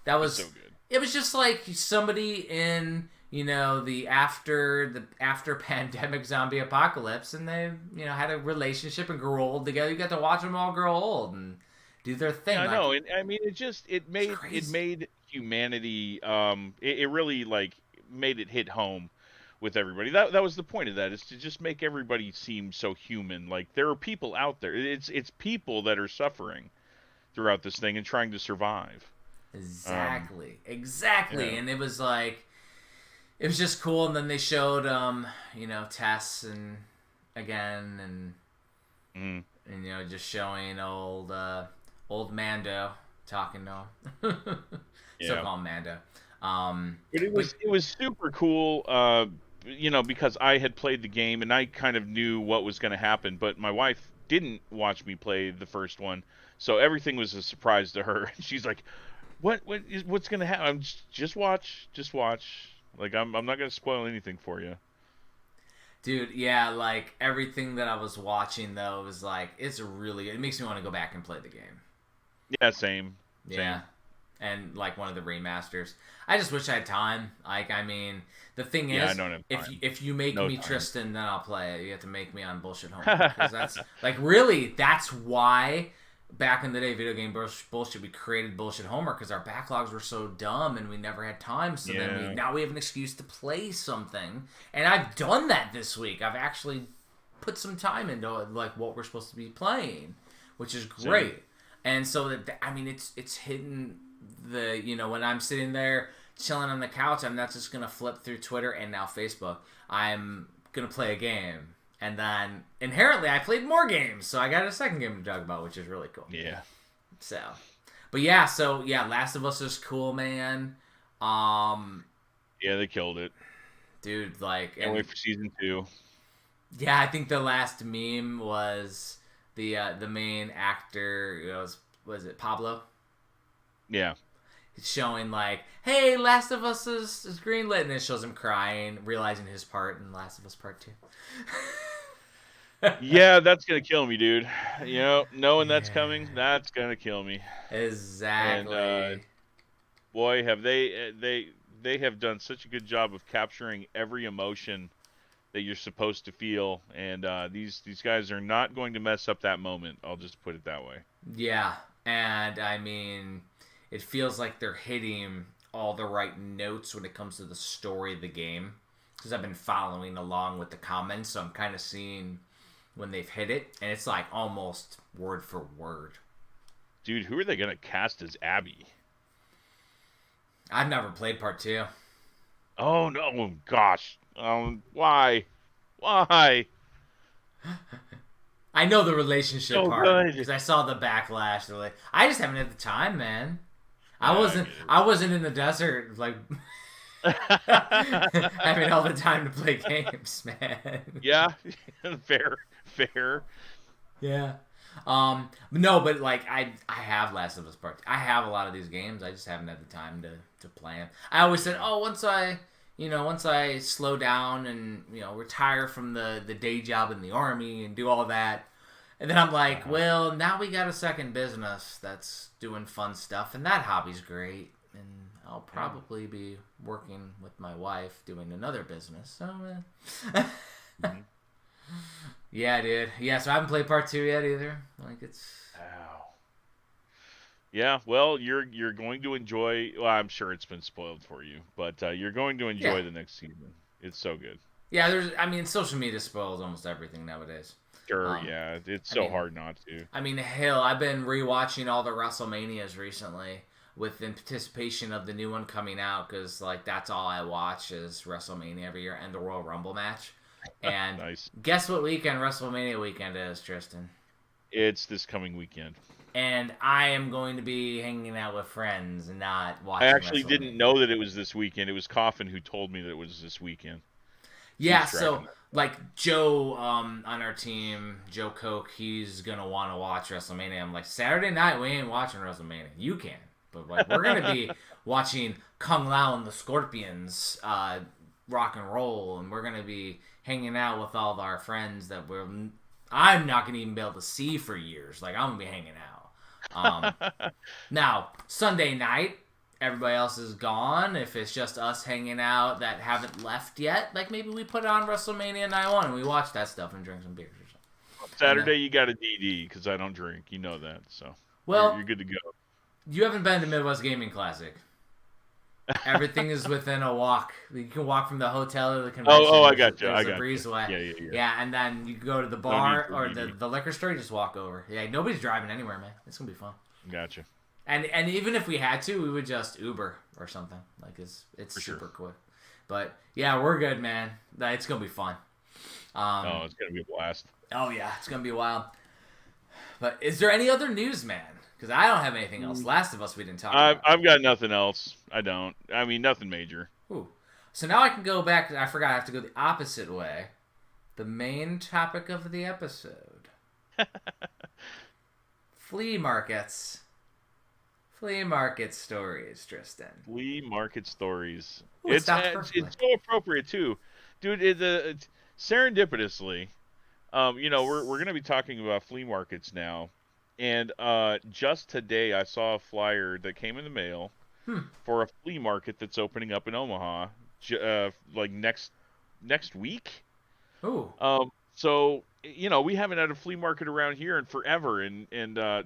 that was so good. It was just like somebody in, the after pandemic zombie apocalypse, and they, had a relationship and grew old together. You got to watch them all grow old and do their thing. Yeah, I know. I mean, it made humanity. It really made it hit home with everybody. That was the point of that, is to just make everybody seem so human. Like, there are people out there. It's people that are suffering throughout this thing and trying to survive. Exactly. And it was like, it was just cool. And then they showed Tess and just showing old Mando talking to him. Still call him Mando. But it was super cool, because I had played the game and I kind of knew what was going to happen, but my wife didn't watch me play the first one, so everything was a surprise to her. She's like, what's gonna happen? Just watch, just watch. Like I'm not gonna spoil anything for you. Dude, yeah, like everything that I was watching though was like it makes me want to go back and play the game. Yeah, same. Yeah. And like one of the remasters. I just wish I had time. Like, I mean, the thing Yeah, I is, don't have time. if you make No me time. Tristan, then I'll play it. You have to make me on bullshit homework, because that's like really that's why back in the day, video game bullshit, we created bullshit homework because our backlogs were so dumb and we never had time. So then now we have an excuse to play something, and I've done that this week. I've actually put some time into like what we're supposed to be playing, which is great. Same. And so that I mean, it's hidden. When I'm sitting there chilling on the couch, I'm not just gonna flip through Twitter and now Facebook. I'm gonna play a game, and then inherently I played more games, so I got a second game to talk about, which is really cool. Yeah. So, but yeah, Last of Us is cool, man. Yeah, they killed it, dude. Like, can't wait for season 2. Yeah, I think the last meme was the main actor. Was it Pablo? Yeah. Showing like, hey, Last of Us is greenlit, and it shows him crying, realizing his part in Last of Us Part 2. Yeah, that's gonna kill me, dude. Knowing that's coming, that's gonna kill me. Exactly. And boy, have they have done such a good job of capturing every emotion that you're supposed to feel, and these guys are not going to mess up that moment. I'll just put it that way. Yeah, and I mean, it feels like they're hitting all the right notes when it comes to the story of the game. Because I've been following along with the comments, so I'm kind of seeing when they've hit it. And it's like almost word for word. Dude, who are they going to cast as Abby? I've never played Part 2. Oh, no. Gosh. Why? Why? I know the relationship part. Good. Because I saw the backlash. They're like, I just haven't had the time, man. I wasn't in the desert like having all the time to play games, man. Yeah, fair. Yeah. No, but like I have Last of Us Part 2. I have a lot of these games. I just haven't had the time to play them. I always said, once I slow down and retire from the day job in the army and do all that. And then I'm like, well, now we got a second business that's doing fun stuff, and that hobby's great. And I'll probably be working with my wife doing another business. So, mm-hmm. Yeah, dude. Yeah, so I haven't played Part 2 yet either. Like, it's... Ow. Yeah, well, you're going to enjoy... Well, I'm sure it's been spoiled for you, but you're going to enjoy the next season. It's so good. Yeah, social media spoils almost everything nowadays. Sure, yeah. It's so hard not to. I mean, hell, I've been rewatching all the WrestleManias recently with anticipation of the new one coming out, because, like, that's all I watch is WrestleMania every year and the Royal Rumble match. And nice. Guess what weekend WrestleMania weekend is, Tristan? It's this coming weekend. And I am going to be hanging out with friends and not watching I actually didn't know that it was this weekend. It was Coffin who told me that it was this weekend. Yeah, so like Joe on our team, Joe Koch, he's gonna want to watch WrestleMania. I'm like, Saturday night we ain't watching WrestleMania. You can, but like we're gonna be watching Kung Lao and the Scorpions rock and roll, and we're gonna be hanging out with all of our friends that I'm not gonna even be able to see for years. Like I'm gonna be hanging out. Now Sunday night, everybody else is gone. If it's just us hanging out that haven't left yet, like maybe we put on WrestleMania Night 1 and we watch that stuff and drink some beers or something. Saturday you got a DD because I don't drink. You know that, so you're good to go. You haven't been to Midwest Gaming Classic. Everything is within a walk. You can walk from the hotel to the convention. I got you. There's a breezeway. Yeah. Yeah, and then you go to the bar or the liquor store. You just walk over. Yeah, nobody's driving anywhere, man. It's gonna be fun. Gotcha. And even if we had to, we would just Uber or something. Like it's super quick. But yeah, we're good, man. It's gonna be fun. It's gonna be a blast. Oh yeah, it's gonna be wild. But is there any other news, man? Because I don't have anything else. Last of Us we didn't talk about. I've got nothing else. I don't. I mean, nothing major. Ooh. So now I can go back. I forgot I have to go the opposite way. The main topic of the episode. Flea markets. Flea market stories, Tristan. Flea market stories. Ooh, it stopped perfectly. It's so appropriate too, dude. It's serendipitously. We're gonna be talking about flea markets now, and just today I saw a flyer that came in the mail for a flea market that's opening up in Omaha, like next week. Ooh. So we haven't had a flea market around here in forever, and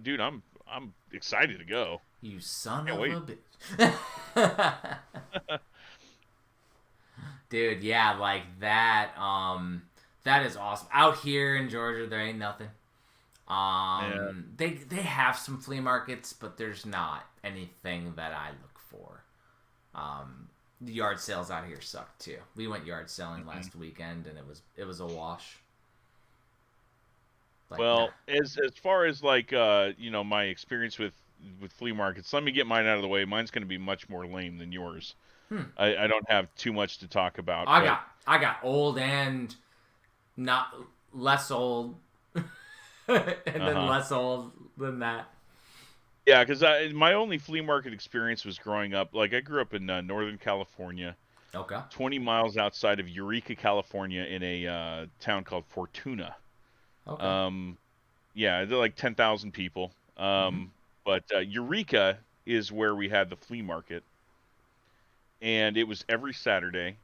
dude, I'm excited to go. You son Can't of wait. a bitch. Dude, yeah, like that, that is awesome. Out here in Georgia, there ain't nothing. Yeah. They have some flea markets, but there's not anything that I look for. The yard sales out here suck too. We went yard selling last weekend, and it was a wash. Like, Well, nah. as far as like my experience with flea markets, let me get mine out of the way. Mine's going to be much more lame than yours. I don't have too much to talk about, but I got old and not less old, and then less old than that. yeah, because my only flea market experience was growing up. Like I grew up in Northern California, Okay. 20 miles outside of Eureka, California, in a town called Fortuna. Okay. Um, yeah, they're like 10,000 people. But Eureka is where we had the flea market, and it was every Saturday,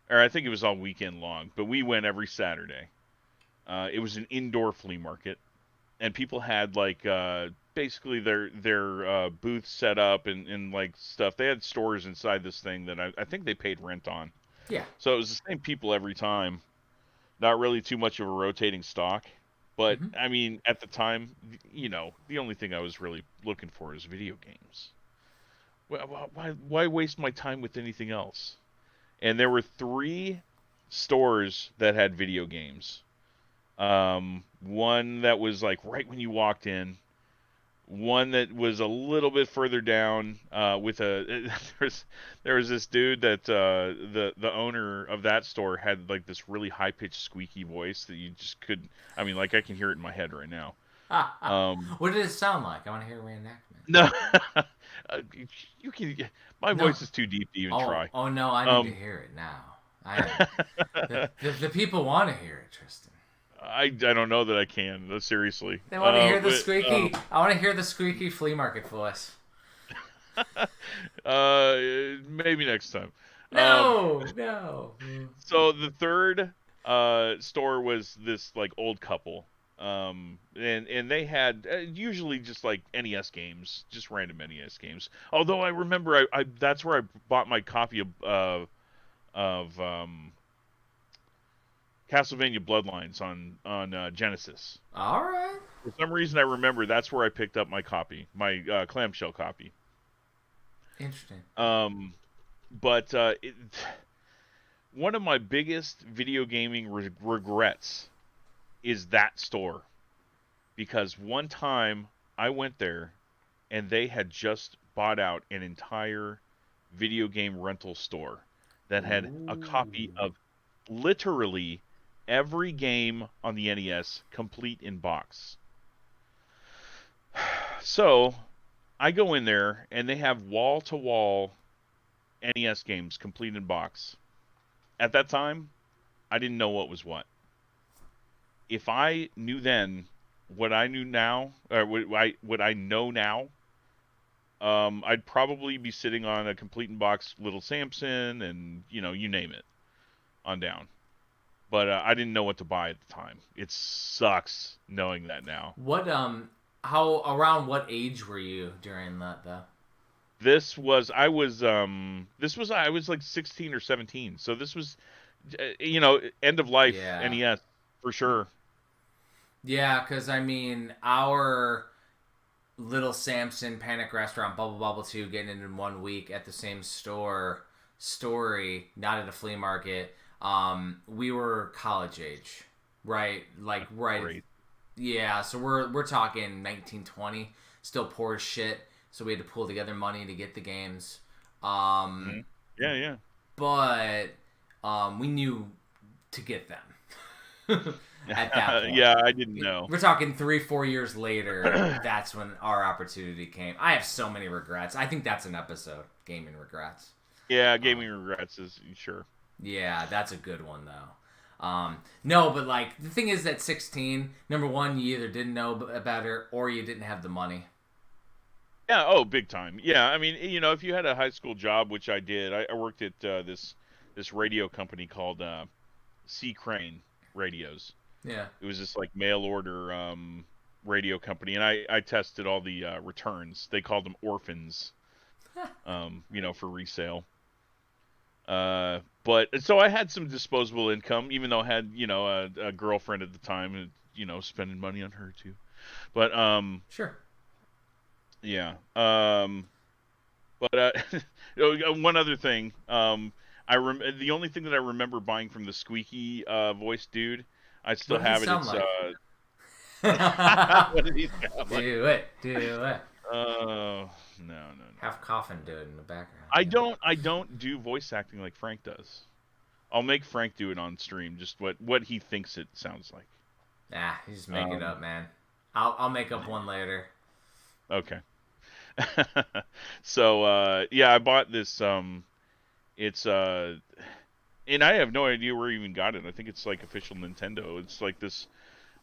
or I think it was all weekend long, but we went every Saturday. It was an indoor flea market, and people had like basically their booths set up and like stuff. They had stores inside this thing that I think they paid rent on. Yeah. So it was the same people every time. Not really too much of a rotating stock. But I mean, at the time, the only thing I was really looking for is video games. Why waste my time with anything else? And there were 3 stores that had video games. One that was like right when you walked in. One that was a little bit further down. With a there was this dude that the owner of that store had like this really high pitched squeaky voice that you just couldn't. I mean, like I can hear it in my head right now. What did it sound like? I want to hear a reenactment. No, you can. My No. voice is too deep to even try. Oh no, I need to hear it now. The people want to hear it, Tristan. I don't know that I can. Seriously. They want to hear the squeaky. I want to hear the squeaky flea market voice. Maybe next time. No. So the third store was this like old couple. And they had usually just like NES games, just random NES games. Although I remember I that's where I bought my copy of Castlevania Bloodlines on Genesis. All right. For some reason, I remember that's where I picked up my copy, my clamshell copy. Interesting. But one of my biggest video gaming regrets is that store, because one time I went there and they had just bought out an entire video game rental store that had a copy of literally every game on the NES complete in box. So I go in there and they have wall-to-wall NES games complete in box. At that time, I didn't know what was what. If I knew then what I knew now, or what I know now, I'd probably be sitting on a complete in box Little Samson and you name it on down. But I didn't know what to buy at the time. It sucks knowing that now. What how around what age were you during that though? I was like 16 or 17. So this was end of life NES for sure. Yeah, because I mean, our Little Samson, Panic Restaurant, Bubble Bobble 2 getting it in 1 week at the same story, not at a flea market. We were college age, right? Like, right. Great. Yeah, so we're talking 1920, still poor as shit. So we had to pull together money to get the games. Yeah. But we knew to get them. At that point. Yeah, I didn't know. We're talking 3-4 years later. That's when our opportunity came. I have so many regrets. I think that's an episode, gaming regrets. Yeah, gaming regrets is sure. Yeah, that's a good one though. No, but like the thing is that 16, number one, you either didn't know better or you didn't have the money. Yeah, oh, big time. Yeah, I mean, if you had a high school job, which I did, I worked at this radio company called C Crane Radios. Yeah. It was this like mail order radio company, and I tested all the returns. They called them orphans, for resale. But so I had some disposable income, even though I had a girlfriend at the time, and spending money on her too. But sure. Yeah. But one other thing. The only thing that I remember buying from the squeaky voice dude, I still have it. It's what did he sound like? Do it. No. Have Coffin do it in the background. I don't do voice acting like Frank does. I'll make Frank do it on stream, just what he thinks it sounds like. Nah, you just make it up, man. I'll make up one later. Okay. So I bought this it's and I have no idea where I even got it. I think it's like official Nintendo. It's like this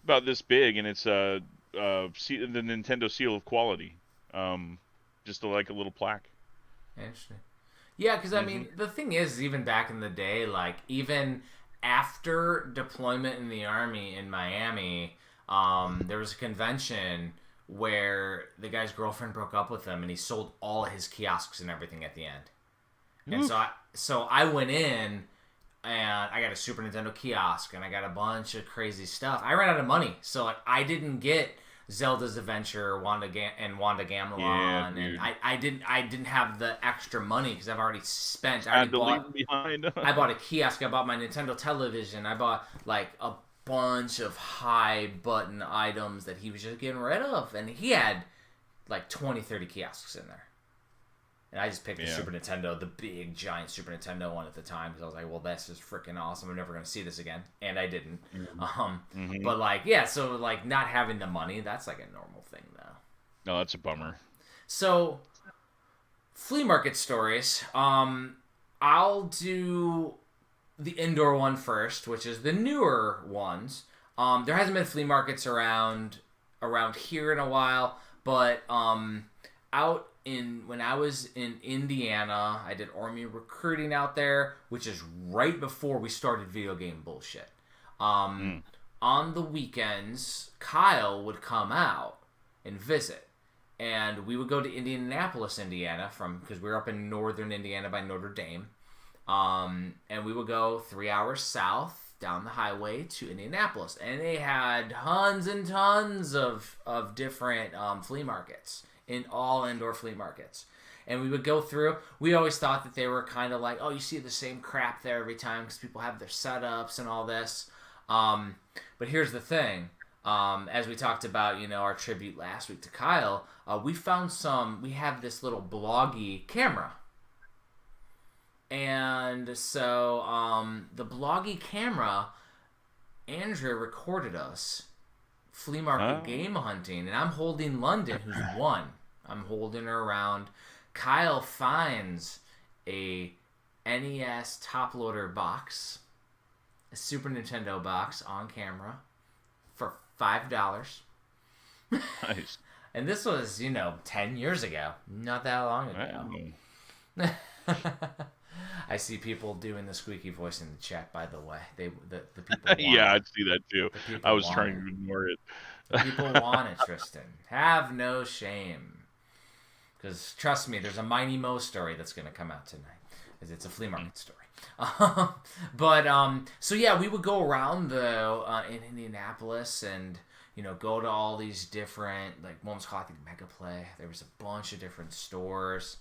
about this big, and it's the Nintendo seal of quality. Just like a little plaque. Interesting. Yeah, because I mean, the thing is, even back in the day, like even after deployment in the Army in Miami, there was a convention where the guy's girlfriend broke up with him, and he sold all of his kiosks and everything at the end. And so I went in, and I got a Super Nintendo kiosk, and I got a bunch of crazy stuff. I ran out of money, so like I didn't get Zelda's Adventure, Wanda Gamelon, and I didn't have the extra money because I've already spent. I bought a kiosk. I bought my Nintendo television. I bought like a bunch of high button items that he was just getting rid of, and he had like 20-30 kiosks in there, and I just picked the Super Nintendo, the big giant Super Nintendo one at the time, because I was like, well, this is freaking awesome, I'm never going to see this again, and I didn't. But like so like not having the money, that's like a normal thing though. No, that's a bummer. So flea market stories, I'll do the indoor one first, which is the newer ones. There hasn't been flea markets around here in a while, but when I was in Indiana, I did Army recruiting out there, which is right before we started video game bullshit. On the weekends, Kyle would come out and visit, and we would go to Indianapolis, Indiana, because we were up in northern Indiana by Notre Dame. And we would go 3 hours south down the highway to Indianapolis, and they had tons and tons of different flea markets, all indoor flea markets. And we would go through. We always thought that they were kind of like, oh, you see the same crap there every time because people have their setups and all this. But here's the thing. As we talked about, our tribute last week to Kyle, we have this little bloggy camera. And so the bloggy camera, Andrea recorded us flea market game hunting, and I'm holding London, who's won. I'm holding her around. Kyle finds a NES top loader box, a Super Nintendo box on camera for $5. Nice. And this was, 10 years ago. Not that long ago. I see people doing the squeaky voice in the chat, by the way. The people yeah, I'd see that too. I was trying to ignore it. People want it, Tristan. Have no shame. Because trust me, there's a Mighty Mo story that's going to come out tonight. It's a flea market story. So yeah, we would go around in Indianapolis and go to all these different, like one was called, I think, Mega Play. There was a bunch of different stores.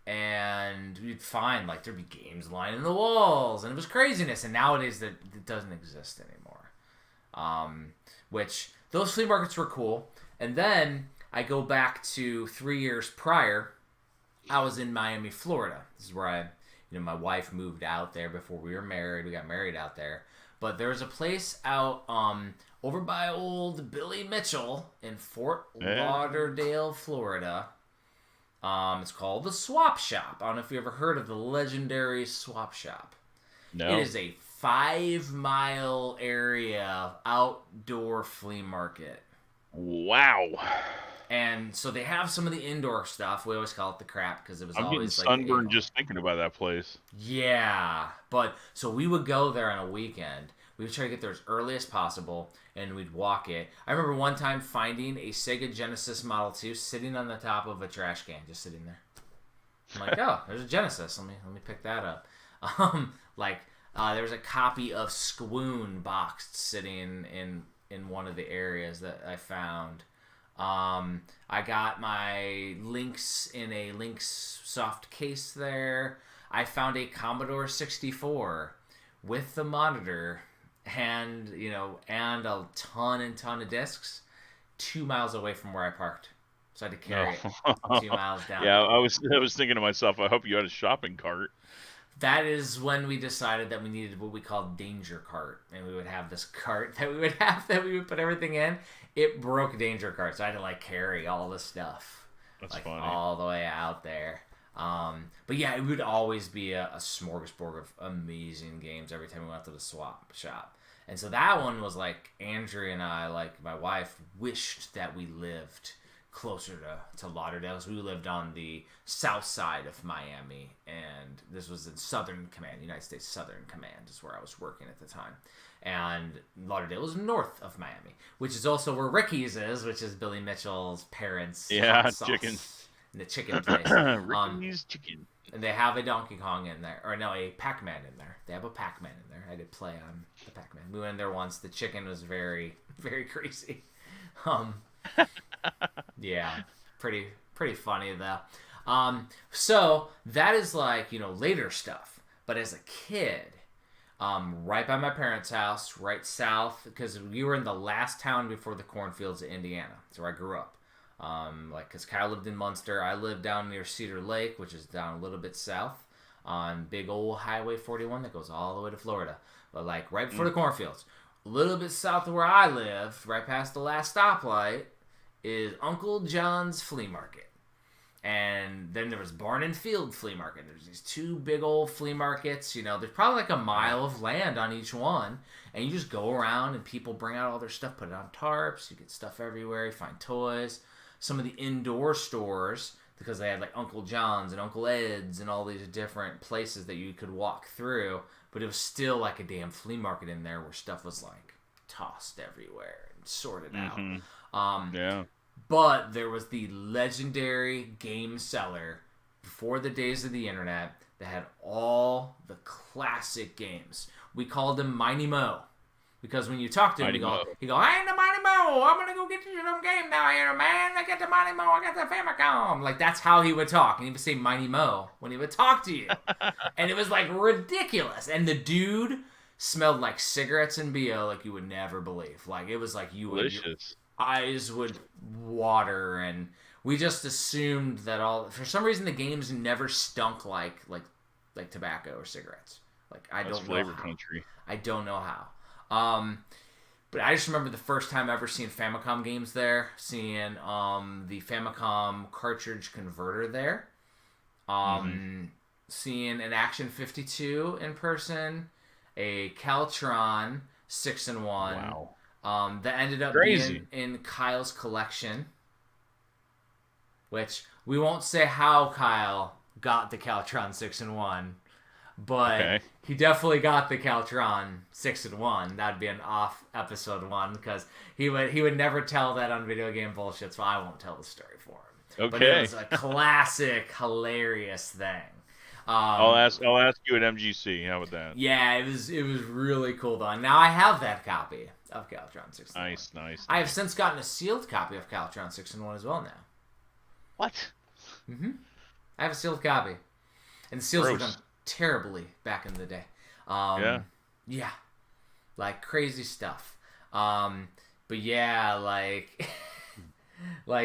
And we'd find like there'd be games lining the walls, and it was craziness. And nowadays that it doesn't exist anymore. Which those flea markets were cool. And then I go back to 3 years prior. I was in Miami, Florida. This is where my wife moved out there before we were married. We got married out there. But there's a place out over by old Billy Mitchell in Fort Lauderdale, Florida. It's called the Swap Shop. I don't know if you ever heard of the legendary Swap Shop. No. It is a 5-mile area outdoor flea market. Wow. And so they have some of the indoor stuff. We always call it the crap because it was I'm always getting sunburned just thinking about that place. Yeah. But so we would go there on a weekend. We would try to get there as early as possible, and we'd walk it. I remember one time finding a Sega Genesis Model 2 sitting on the top of a trash can, just sitting there. I'm like, oh, there's a Genesis. Let me pick that up. There was a copy of Squoon boxed sitting in one of the areas that I found. I got my Lynx in a Lynx soft case there. I found a Commodore 64 with the monitor and a ton of discs 2 miles away from where I parked. So I had to carry it 2 miles down. Yeah, I was thinking to myself, I hope you had a shopping cart. That is when we decided that we needed what we called Danger Cart. And we would have this cart that we would put everything in. It broke Danger Cart, so I had to carry all the stuff. That's funny. All the way out there. But yeah, it would always be a smorgasbord of amazing games every time we went to the swap shop. And so that one was Andrea and I, my wife, wished that we lived closer to Lauderdale, because we lived on the south side of Miami, and this was in Southern Command, United States Southern Command is where I was working at the time. And Lauderdale is north of Miami, which is also where Ricky's is, which is Billy Mitchell's parents' hot sauce. Chicken. The chicken place. Ricky's Chicken. And they have a Donkey Kong in there. Or no, a Pac-Man in there. They have a Pac-Man in there. I did play on the Pac-Man. We went in there once. The chicken was very, very crazy. Yeah. Pretty funny, though. So, that is later stuff. But as a kid, right by my parents' house, right south, because we were in the last town before the cornfields of Indiana. That's where I grew up. Because Kyle lived in Munster, I lived down near Cedar Lake, which is down a little bit south on big old Highway 41 that goes all the way to Florida. But right before the cornfields, a little bit south of where I lived, right past the last stoplight, is Uncle John's Flea Market. And then there was Barn and Field Flea Market. There's these two big old flea markets. There's probably a mile of land on each one. And you just go around and people bring out all their stuff, put it on tarps. You get stuff everywhere. You find toys. Some of the indoor stores, because they had Uncle John's and Uncle Ed's and all these different places that you could walk through. But it was still a damn flea market in there where stuff was tossed everywhere and sorted out. Yeah. But there was the legendary game seller before the days of the internet that had all the classic games. We called him Mighty Mo. Because when you talk to him, he go, I ain't the Mighty Mo. I'm going to go get you some game now here, man. I got the Mighty Mo. I got the Famicom. That's how he would talk. And he would say Mighty Mo when he would talk to you. And it was ridiculous. And the dude smelled like cigarettes and BO like you would never believe. It was you would... Delicious. Eyes would water, and we just assumed that for some reason the games never stunk like tobacco or cigarettes. I don't know flavor how. Country. I don't know how. But I just remember the first time ever seeing Famicom games there, seeing the Famicom cartridge converter there, seeing an Action 52 in person, a Caltron 6-in-1. Wow. That ended up Crazy. being in Kyle's collection, which we won't say how Kyle got the Caltron 6-in-1, but he definitely got the Caltron 6-in-1. That'd be an off episode one, because he would never tell that on Video Game Bullshit, so I won't tell the story for him. Okay. But it was a classic, hilarious thing. I'll ask you at MGC. How about that? Yeah, it was really cool though. And now I have that copy of Caltron 6-in-1. Nice. I have since gotten a sealed copy of Caltron 6-in-1 as well now. What? Mm-hmm. I have a sealed copy, and the seals were done terribly back in the day. Yeah, crazy stuff. But yeah,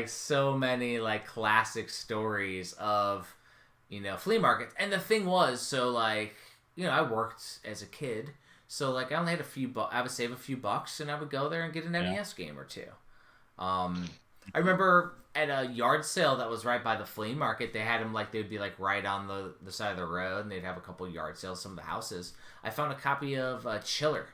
so many classic stories of flea markets. And the thing was, I worked as a kid, So like I only had a few I would save a few bucks and I would go there and get an NES game or two. I remember at a yard sale that was right by the flea market, they had them like they'd be like right on the side of the road, and they'd have a couple yard sales, some of the houses. I found a copy of Chiller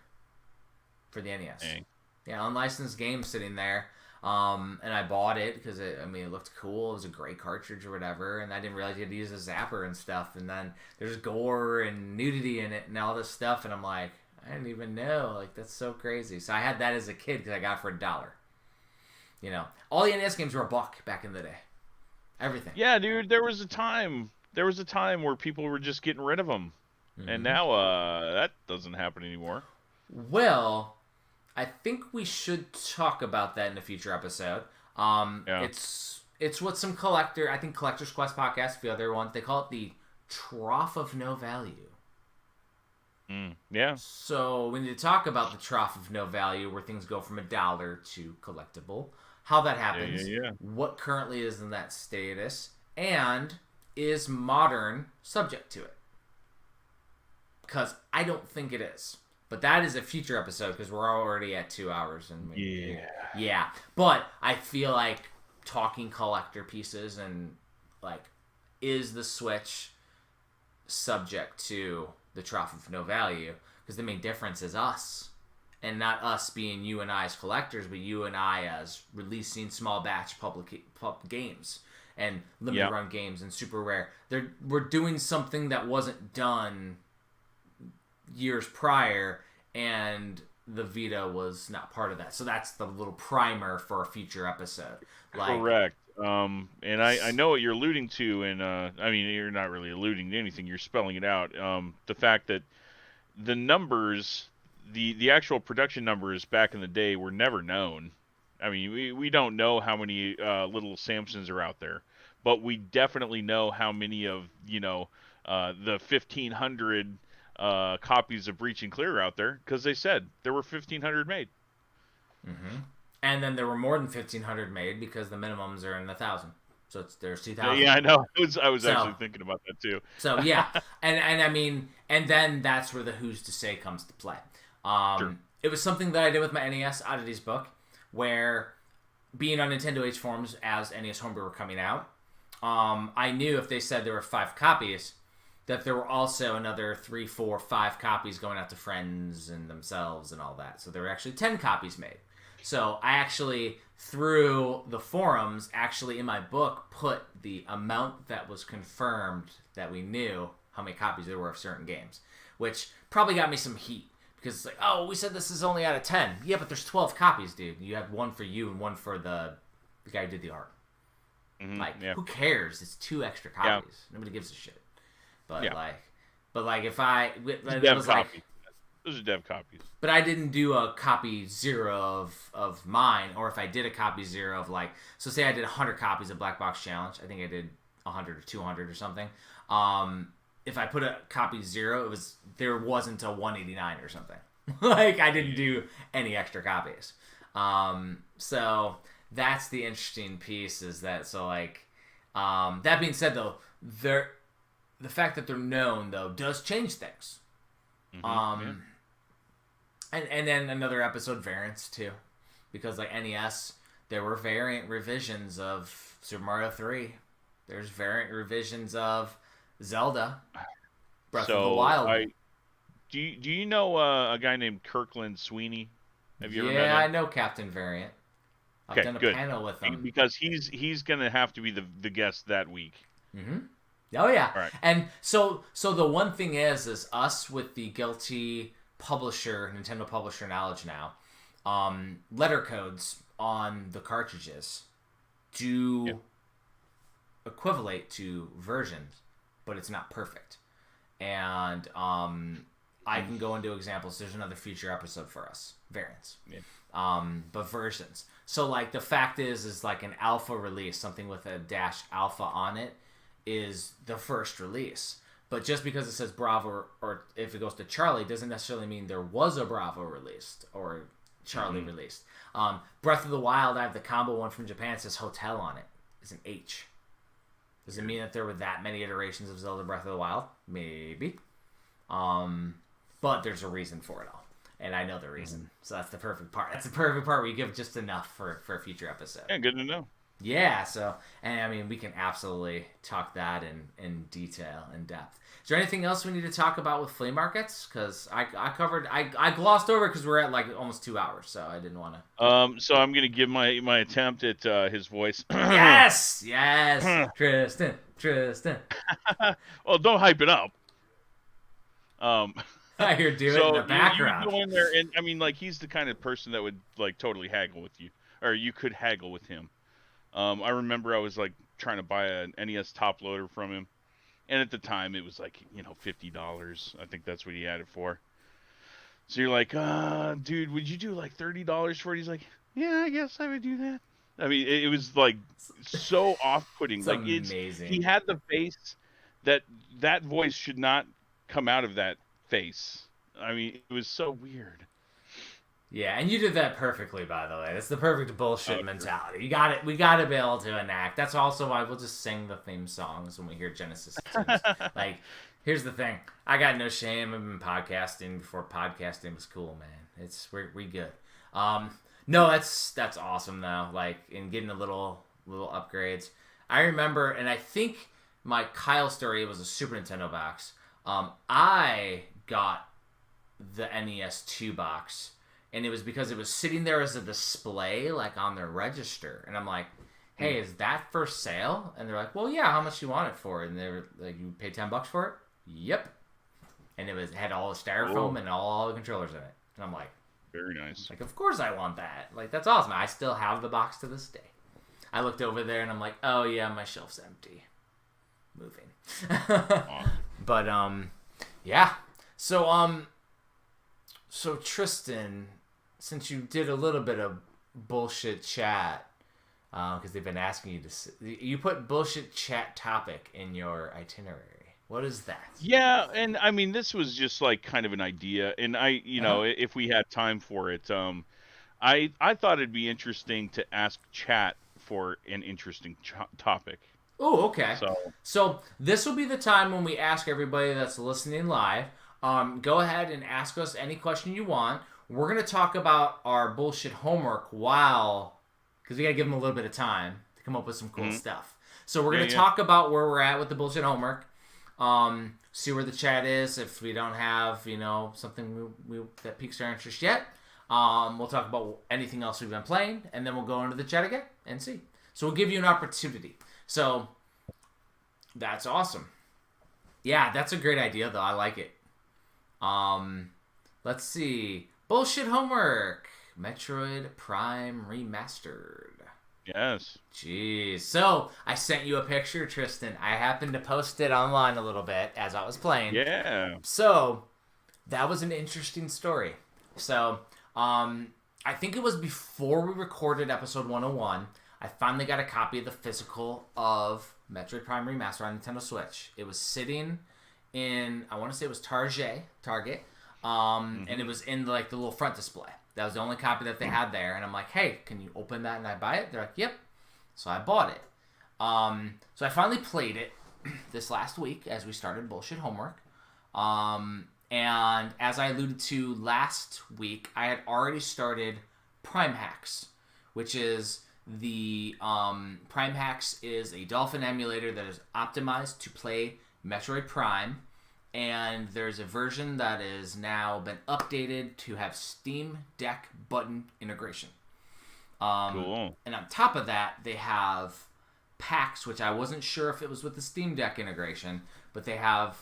for the NES. Dang. Yeah, unlicensed game sitting there. And I bought it because it looked cool. It was a gray cartridge or whatever, and I didn't realize you had to use a zapper and stuff. And then there's gore and nudity in it and all this stuff, and I'm like, I didn't even know. Like, that's so crazy. So I had that as a kid because I got it for $1. You know, all the NES games were $1 back in the day. Everything. Yeah, dude. There was a time where people were just getting rid of them, and now that doesn't happen anymore. Well, I think we should talk about that in a future episode. It's what some I think Collector's Quest podcast, the other one, they call it the trough of no value. Yeah. So we need to talk about the trough of no value, where things go from $1 to collectible, how that happens, what currently is in that status, and is modern subject to it? Because I don't think it is. But that is a future episode because we're already at 2 hours. Yeah. But I feel like talking collector pieces and like, is the Switch subject to the trough of no value? Because the main difference is us. And not us being you and I as collectors, but you and I as releasing small batch public games and limited run games and super rare. We're doing something that wasn't done years prior, and the Vita was not part of that. So that's the little primer for a future episode. Correct. And I know what you're alluding to, and I mean, you're not really alluding to anything. You're spelling it out. The fact that the numbers, the actual production numbers back in the day were never known. I mean, we don't know how many little Samsons are out there, but we definitely know how many of, the 1,500 copies of Breach and Clear out there, because they said there were 1,500 made. And then there were more than 1,500 made because the minimums are in 1,000. So there's 2,000. Yeah, I know. I was actually thinking about that too. So yeah, and I mean, and then that's where the who's to say comes to play. Sure. It was something that I did with my NES Oddities book, where being on Nintendo H forums as NES Homebrew were coming out, I knew if they said there were 5 copies, that there were also another 3, 4, 5 copies going out to friends and themselves and all that. So there were actually 10 copies made. So I actually, through the forums, actually in my book, put the amount that was confirmed that we knew how many copies there were of certain games, which probably got me some heat. Because it's like, oh, we said this is only out of 10. Yeah, but there's 12 copies, dude. You have one for you and one for the guy who did the art. Who cares? It's 2 extra copies. Yeah. Nobody gives a shit. But if I... Those are dev copies. But I didn't do a copy 0 of mine, or if I did a copy 0 of like... So say I did 100 copies of Black Box Challenge. I think I did 100 or 200 or something. If I put a copy 0, there wasn't a 189 or something. Like, I didn't do any extra copies. So that's the interesting piece, is that, so like, that being said though, the fact that they're known though does change things. And then another episode, variants too, because like NES, there were variant revisions of Super Mario 3. There's variant revisions of Zelda, Breath of the Wild. Do you know a guy named Kirkland Sweeney? Have you ever met him? Yeah, I know Captain Variant. I've done a panel with him. Because he's going to have to be the guest that week. Oh, yeah. Right. And so the one thing is us with the guilty publisher, Nintendo publisher knowledge now, letter codes on the cartridges do equivalate to versions, but it's not perfect. And I can go into examples. There's another future episode for us. Variants. But versions. So like the fact is like an alpha release, something with a dash alpha on it, is the first release. But just because it says Bravo, or if it goes to Charlie, doesn't necessarily mean there was a Bravo released or Charlie released. Breath of the Wild, I have the combo one from Japan. It says Hotel on it. It's an H. Does it mean that there were that many iterations of Zelda Breath of the Wild? Maybe. but there's a reason for it all. And I know the reason. So that's the perfect part. That's the perfect part where you give just enough for a future episode. Yeah, good to know. Yeah, so, and I mean, we can absolutely talk that in detail, in depth. Is there anything else we need to talk about with flea markets? Because I glossed over because we're at like almost 2 hours, so I didn't want to. So I'm gonna give my attempt at his voice. Yes, Tristan. Well, don't hype it up. I hear it in the background. You go in there, and I mean, like, he's the kind of person that would like totally haggle with you, or you could haggle with him. I remember I was like trying to buy an NES top loader from him, and at the time it was like $50. I think that's what he had it for. So you're like, dude, would you do like $30 for it? He's like, yeah, I guess I would do that. I mean, it was like so off-putting. It's like amazing. He had the face that voice should not come out of that face. I mean, it was so weird. Yeah, and you did that perfectly, by the way. That's the perfect bullshit mentality. You got it. We got to be able to enact. That's also why we'll just sing the theme songs when we hear Genesis tunes. Like, here's the thing. I got no shame. I've been podcasting before podcasting was cool, man. We good. No, that's awesome though. Like, in getting a little upgrades. I remember, and I think my Kyle story was a Super Nintendo box. I got the NES 2 box. And it was because it was sitting there as a display, like on their register. And I'm like, hey, is that for sale? And they're like, well, yeah, how much do you want it for? And they were like, you pay $10 for it? Yep. And it had all the styrofoam and all the controllers in it. And I'm like, very nice. Like, of course I want that. Like, that's awesome. I still have the box to this day. I looked over there and I'm like, oh yeah, my shelf's empty. Moving. But yeah. So Tristan, since you did a little bit of bullshit chat, because they've been asking you you put bullshit chat topic in your itinerary. What is that? Yeah, and I mean, this was just like kind of an idea, and if we had time for it, I thought it'd be interesting to ask chat for an interesting topic. Oh, okay. So this will be the time when we ask everybody that's listening live. Go ahead and ask us any question you want. We're going to talk about our bullshit homework because we got to give them a little bit of time to come up with some cool stuff. So we're going to talk about where we're at with the bullshit homework. See where the chat is. If we don't have, something that piques our interest yet, we'll talk about anything else we've been playing, and then we'll go into the chat again and see. So we'll give you an opportunity. So that's awesome. Yeah, that's a great idea, though. I like it. Let's see. Bullshit homework. Metroid Prime Remastered. Yes. Jeez. So, I sent you a picture, Tristan. I happened to post it online a little bit as I was playing. Yeah. So, that was an interesting story. So, I think it was before we recorded episode 101. I finally got a copy of the physical of Metroid Prime Remastered on Nintendo Switch. It was sitting in, I want to say it was Target, and it was in like the little front display. That was the only copy that they had there, and I'm like, hey, can you open that and I buy it? They're like, yep. So I bought it. So I finally played it this last week as we started bullshit homework. And as I alluded to last week, I had already started Prime Hacks, which is Prime Hacks is a Dolphin emulator that is optimized to play Metroid Prime, and there's a version that has now been updated to have Steam Deck button integration. Cool. And on top of that, they have packs, which I wasn't sure if it was with the Steam Deck integration, but they have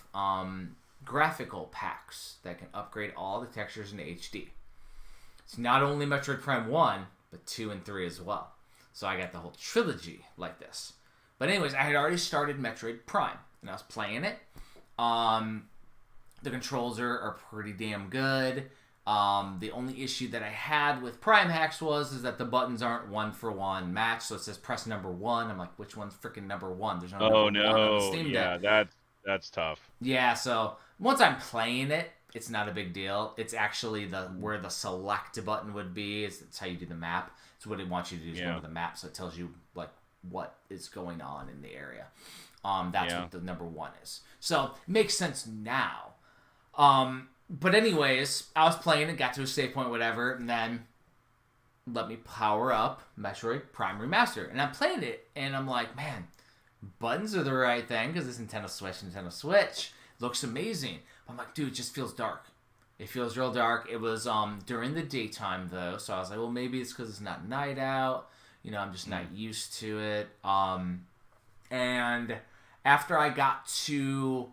graphical packs that can upgrade all the textures into HD. It's not only Metroid Prime 1, but 2 and 3 as well. So I got the whole trilogy like this. But anyways, I had already started Metroid Prime, and I was playing it. The controls are pretty damn good. The only issue that I had with Prime Hacks is that the buttons aren't one-for-one match. So it says press number 1. I'm like, which one's freaking number 1? There's no number 1 on the Steam Deck. Yeah, that's tough. Yeah, so once I'm playing it, it's not a big deal. It's actually where the select button would be. It's how you do the map. It's what it wants you to do is go to the map, so it tells you like what is going on in the area. That's what the number 1 is. So it makes sense now. But anyways, I was playing and got to a save point, whatever, and then let me power up Metroid Prime Remastered. And I'm playing it, and I'm like, man, buttons are the right thing, because it's Nintendo Switch. Looks amazing. I'm like, dude, it just feels dark. It feels real dark. It was during the daytime, though, so I was like, well, maybe it's because it's not night out. You know, I'm just not used to it. And after I got to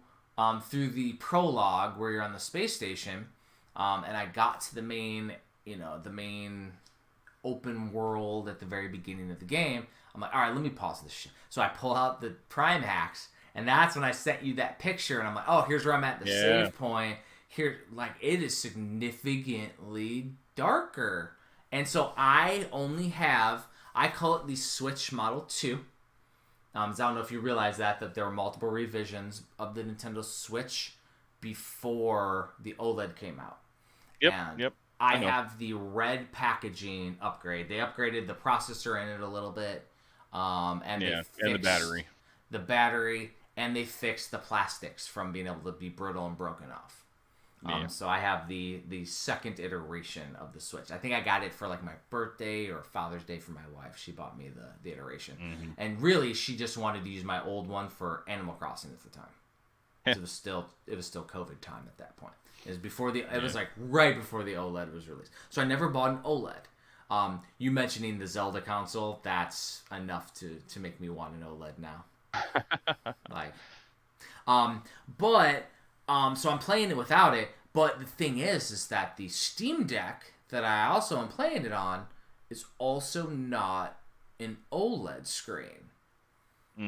through the prologue where you're on the space station, and I got to the main open world at the very beginning of the game, I'm like, all right, let me pause this shit. So I pull out the Prime hacks, and that's when I sent you that picture, and I'm like, oh, here's where I'm at the save point. Here, like, it is significantly darker. And so I only have, I call it the Switch Model 2. So I don't know if you realize that there were multiple revisions of the Nintendo Switch before the OLED came out. Yep. I have the red packaging upgrade. They upgraded the processor in it a little bit. And the battery. The battery, and they fixed the plastics from being able to be brittle and broken off. So I have the second iteration of the Switch. I think I got it for like my birthday or Father's Day for my wife. She bought me the iteration. And really, she just wanted to use my old one for Animal Crossing at the time. So it was still COVID time at that point. It was before it was like right before the OLED was released. So I never bought an OLED. You mentioning the Zelda console, that's enough to make me want an OLED now. So I'm playing it without it, but the thing is that the Steam Deck that I also am playing it on is also not an OLED screen.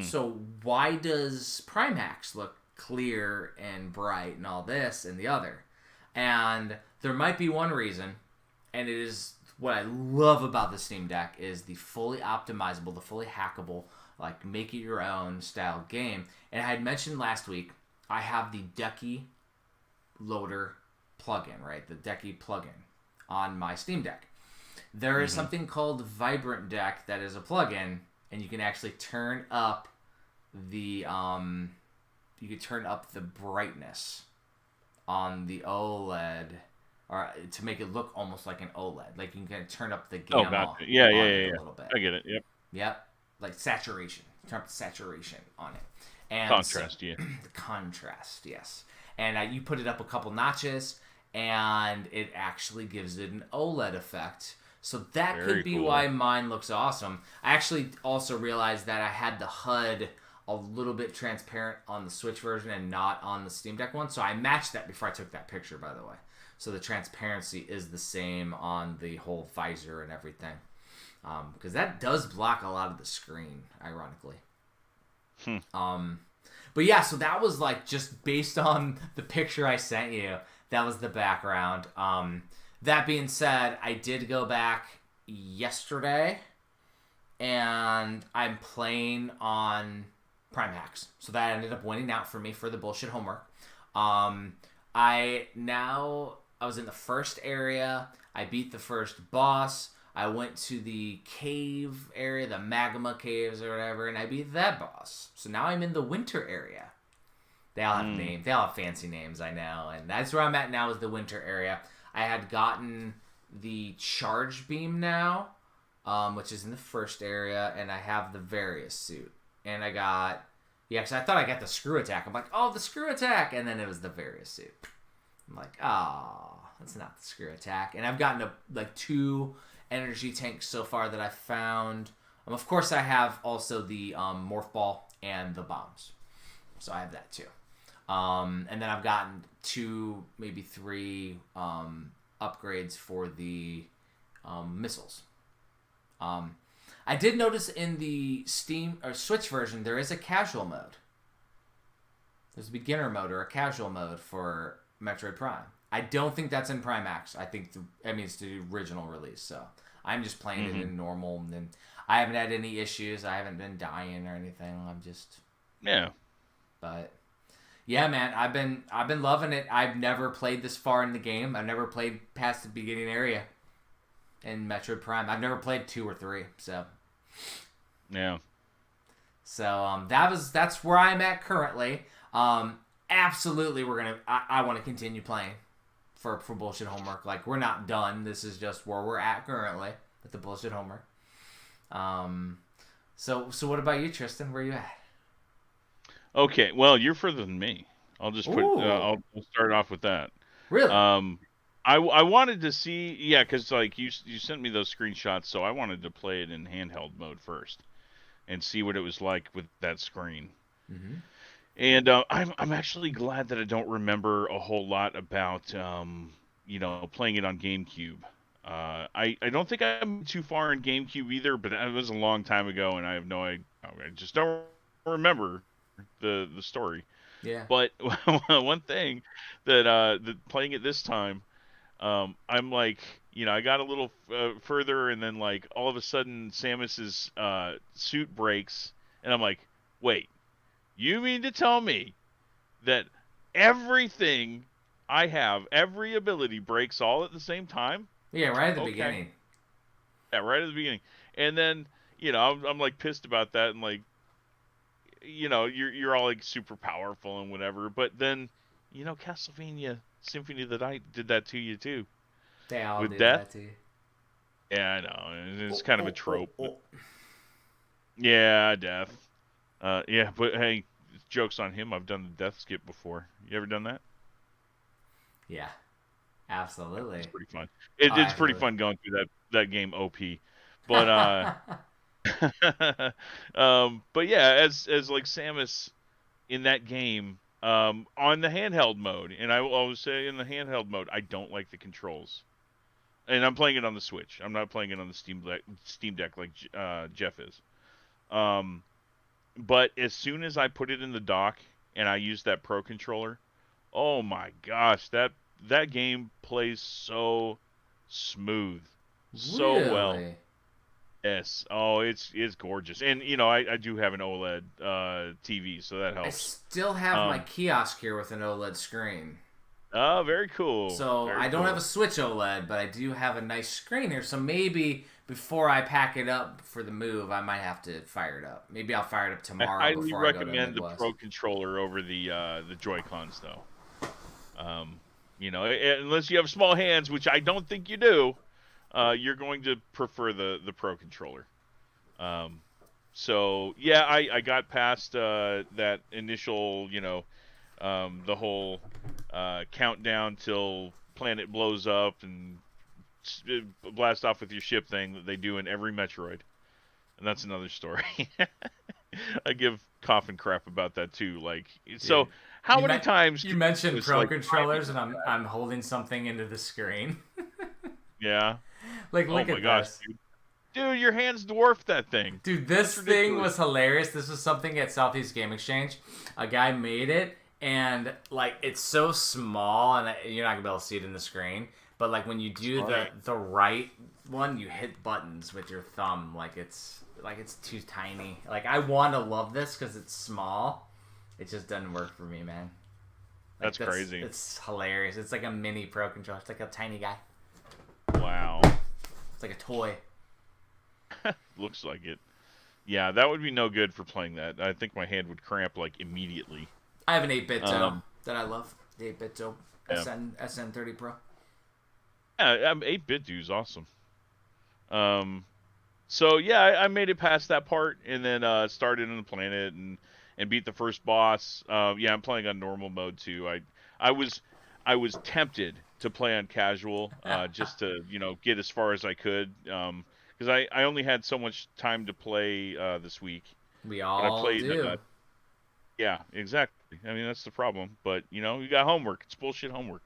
So why does Prime Hacks look clear and bright and all this and the other? And there might be one reason, and it is what I love about the Steam Deck is the fully optimizable, the fully hackable, like make it your own style game. And I had mentioned last week, I have the Decky Loader plugin, right? The Decky plugin on my Steam Deck. There is something called Vibrant Deck that is a plugin, and you can actually turn up the brightness on the OLED, or to make it look almost like an OLED. Like you can turn up the gamma. Oh, gotcha. Yeah. A little bit. I get it. Yep. Like saturation. Turn up the saturation on it. And contrast, the contrast, yes. And you put it up a couple notches, and it actually gives it an OLED effect. So that could be why mine looks awesome. I actually also realized that I had the HUD a little bit transparent on the Switch version and not on the Steam Deck one. So I matched that before I took that picture, by the way. So the transparency is the same on the whole visor and everything. Because that does block a lot of the screen, ironically. But yeah, so that was like just based on the picture I sent you. That was the background. That being said, I did go back yesterday, and I'm playing on Prime Hacks. So that ended up winning out for me for the bullshit homework. I was in the first area. I beat the first boss. I went to the cave area, the magma caves or whatever, and I beat that boss. So now I'm in the winter area. They all have names. They all have fancy names, I know. And that's where I'm at now is the winter area. I had gotten the charge beam now, which is in the first area, and I have the Various suit. And I got... Yeah, because I thought I got the screw attack. I'm like, oh, the screw attack! And then it was the Various suit. I'm like, oh, that's not the screw attack. And I've gotten two energy tanks so far that I found. Of course, I have also the morph ball and the bombs. So I have that too. And then I've gotten 2, maybe 3 upgrades for the missiles. I did notice in the Steam or Switch version there is a casual mode. There's a beginner mode or a casual mode for Metroid Prime. I don't think that's in Prime X. I think it's the original release. So I'm just playing it in normal, and I haven't had any issues. I haven't been dying or anything. I'm just But yeah, man, I've been loving it. I've never played this far in the game. I've never played past the beginning area in Metroid Prime. I've never played 2 or 3. So yeah. So that's where I'm at currently. Absolutely, I want to continue playing. for bullshit homework. Like, we're not done. This is just where we're at currently with the bullshit homework. So what about you, Tristan? Where you at? Okay, well, you're further than me. I'll just put. I'll start off with that. Really? I wanted to see, yeah, because like you sent me those screenshots, so I wanted to play it in handheld mode first and see what it was like with that screen. Mm-hmm. And I'm actually glad that I don't remember a whole lot about playing it on GameCube. I don't think I'm too far in GameCube either, but it was a long time ago, and I have no idea. I just don't remember the story. Yeah. But one thing that playing it this time, I'm like, I got a little further, and then like all of a sudden Samus's suit breaks, and I'm like, wait, you mean to tell me that everything I have, every ability breaks all at the same time? Yeah, right at the beginning. Yeah, right at the beginning. And then, I'm like pissed about that, and like, you're all like super powerful and whatever, but then, Castlevania Symphony of the Night did that to you too. They all with did death. that to you. Yeah, I know. It's kind of a trope. Yeah, death. Yeah, but hey, joke's on him. I've done the death skip before. You ever done that? Yeah, absolutely. It's pretty fun. It's pretty fun going through that game OP. But but yeah, as like Samus in that game, on the handheld mode, and I will always say in the handheld mode, I don't like the controls. And I'm playing it on the Switch. I'm not playing it on the Steam Deck like Jeff is. But as soon as I put it in the dock and I use that Pro controller, oh my gosh, that game plays so smooth, so well. Yes. Oh, it's gorgeous. And I do have an OLED TV, so that helps. I still have my kiosk here with an OLED screen. Oh, very cool. So I don't have a Switch OLED, but I do have a nice screen here. So maybe before I pack it up for the move, I might have to fire it up. Maybe I'll fire it up tomorrow. I highly recommend the Pro controller over the Joy-Cons, though. Unless you have small hands, which I don't think you do, you're going to prefer the Pro controller. So yeah, I got past that initial, the whole countdown till planet blows up and blast off with your ship thing that they do in every Metroid, and that's another story. I give coffin crap about that too. Like, so how many times you mentioned Pro controllers, and I'm holding something into the screen. Yeah. Like, look at this. Dude, your hands dwarf that thing. Dude, this thing was hilarious. This was something at Southeast Game Exchange. A guy made it, and like, it's so small, and you're not gonna be able to see it in the screen. But like, when you do the right one, you hit buttons with your thumb. Like, it's too tiny. Like, I want to love this because it's small. It just doesn't work for me, man. Like, that's crazy. It's hilarious. It's like a mini Pro controller. It's like a tiny guy. Wow. It's like a toy. Looks like it. Yeah, that would be no good for playing that. I think my hand would cramp like immediately. I have an 8-bit Toe that I love. The 8-bit Toe SN30 Pro. Yeah, 8-bit dude's awesome. So yeah, I made it past that part and then started on the planet and beat the first boss. Yeah, I'm playing on normal mode too. I was tempted to play on casual just to get as far as I could because I only had so much time to play this week. We all do. Yeah, exactly. I mean, that's the problem. But you got homework. It's bullshit homework.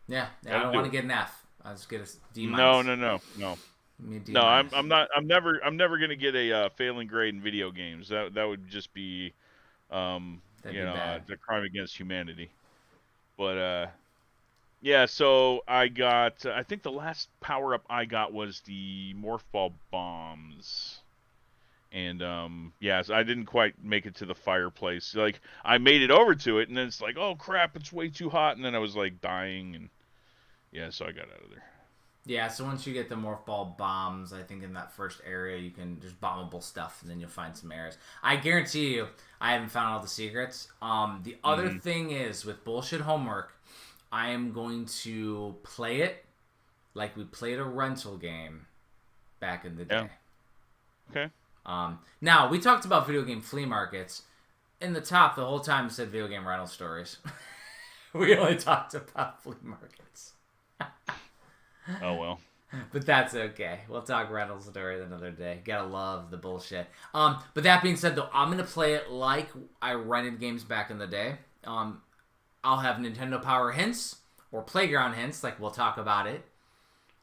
Yeah, I don't want to get an F. I'll just get a D-. No. No, I'm not. I'm never gonna get a failing grade in video games. That would just be, the crime against humanity. But yeah. So I got. I think the last power up I got was the morph ball bombs. And so I didn't quite make it to the fireplace. Like, I made it over to it, and then it's like, oh crap, it's way too hot, and then I was like dying, and yeah, so I got out of there. Yeah, so once you get the morph ball bombs, I think in that first area you can there's bombable stuff, and then you'll find some areas. I guarantee you, I haven't found all the secrets. The other thing is with bullshit homework, I am going to play it like we played a rental game back in the day. Okay. Now, we talked about video game flea markets. In the top, the whole time it said video game rental stories. We only talked about flea markets. Oh, well. But that's okay. We'll talk rental stories another day. Gotta love the bullshit. But that being said, though, I'm going to play it like I rented games back in the day. I'll have Nintendo Power hints or Playground hints, like we'll talk about it.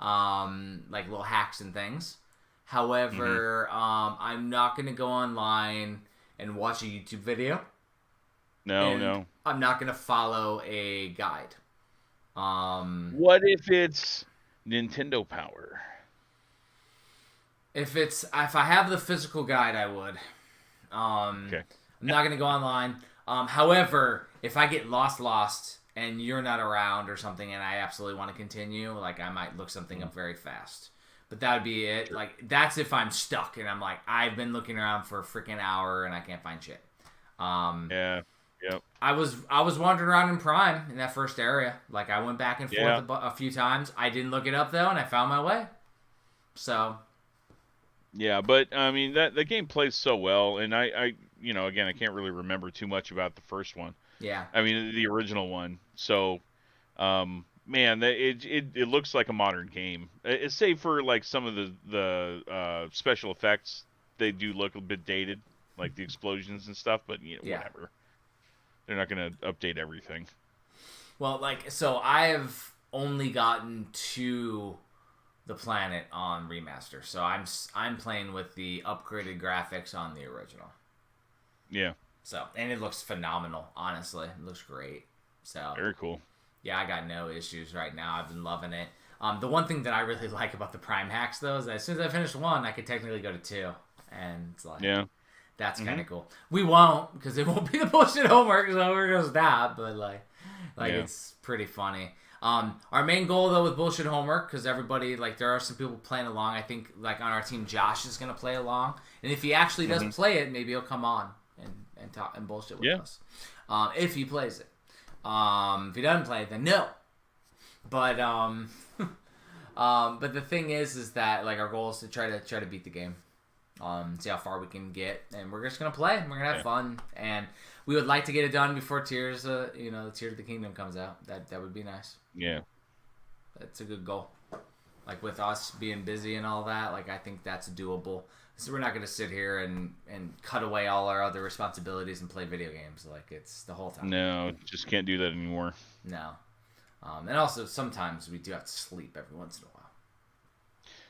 Like little hacks and things. However, I'm not going to go online and watch a YouTube video. No. I'm not going to follow a guide. What if it's Nintendo Power? If I have the physical guide, I would. Okay. I'm not going to go online. However, if I get lost and you're not around or something and I absolutely want to continue, like I might look something up very fast. But that would be it. Sure. Like that's if I'm stuck and I'm like, I've been looking around for a freaking hour and I can't find shit. Yeah. Yep. I was wandering around in Prime in that first area. Like I went back and forth a few times. I didn't look it up though, and I found my way. So. Yeah, but I mean the game plays so well, and I again I can't really remember too much about the first one. Yeah. I mean the original one. So, man, it looks like a modern game. Save for like some of the special effects, they do look a bit dated, like the explosions and stuff. But whatever. They're not going to update everything. Well, so I've only gotten to the planet on Remaster, so I'm playing with the upgraded graphics on the original. Yeah. So, and it looks phenomenal, honestly. It looks great. So very cool. Yeah, I got no issues right now. I've been loving it. The one thing that I really like about the Prime hacks, though, is that as soon as I finish one, I could technically go to two. And it's like... Yeah. That's kind of cool. We won't, because it won't be the bullshit homework, so we're going to stop. But, it's pretty funny. Our main goal, though, with bullshit homework, because everybody, there are some people playing along. I think, on our team, Josh is going to play along. And if he actually does play it, maybe he'll come on and talk and bullshit with us. If he plays it. If he doesn't play it, then no. But, but the thing is that, our goal is to try to beat the game. See how far we can get, and we're just gonna play. We're gonna have fun, and we would like to get it done before Tears, the Tears of the Kingdom comes out. That would be nice. Yeah, that's a good goal. With us being busy and all that, I think that's doable. So we're not gonna sit here and cut away all our other responsibilities and play video games it's the whole time. No, just can't do that anymore. No, and also sometimes we do have to sleep every once in a while.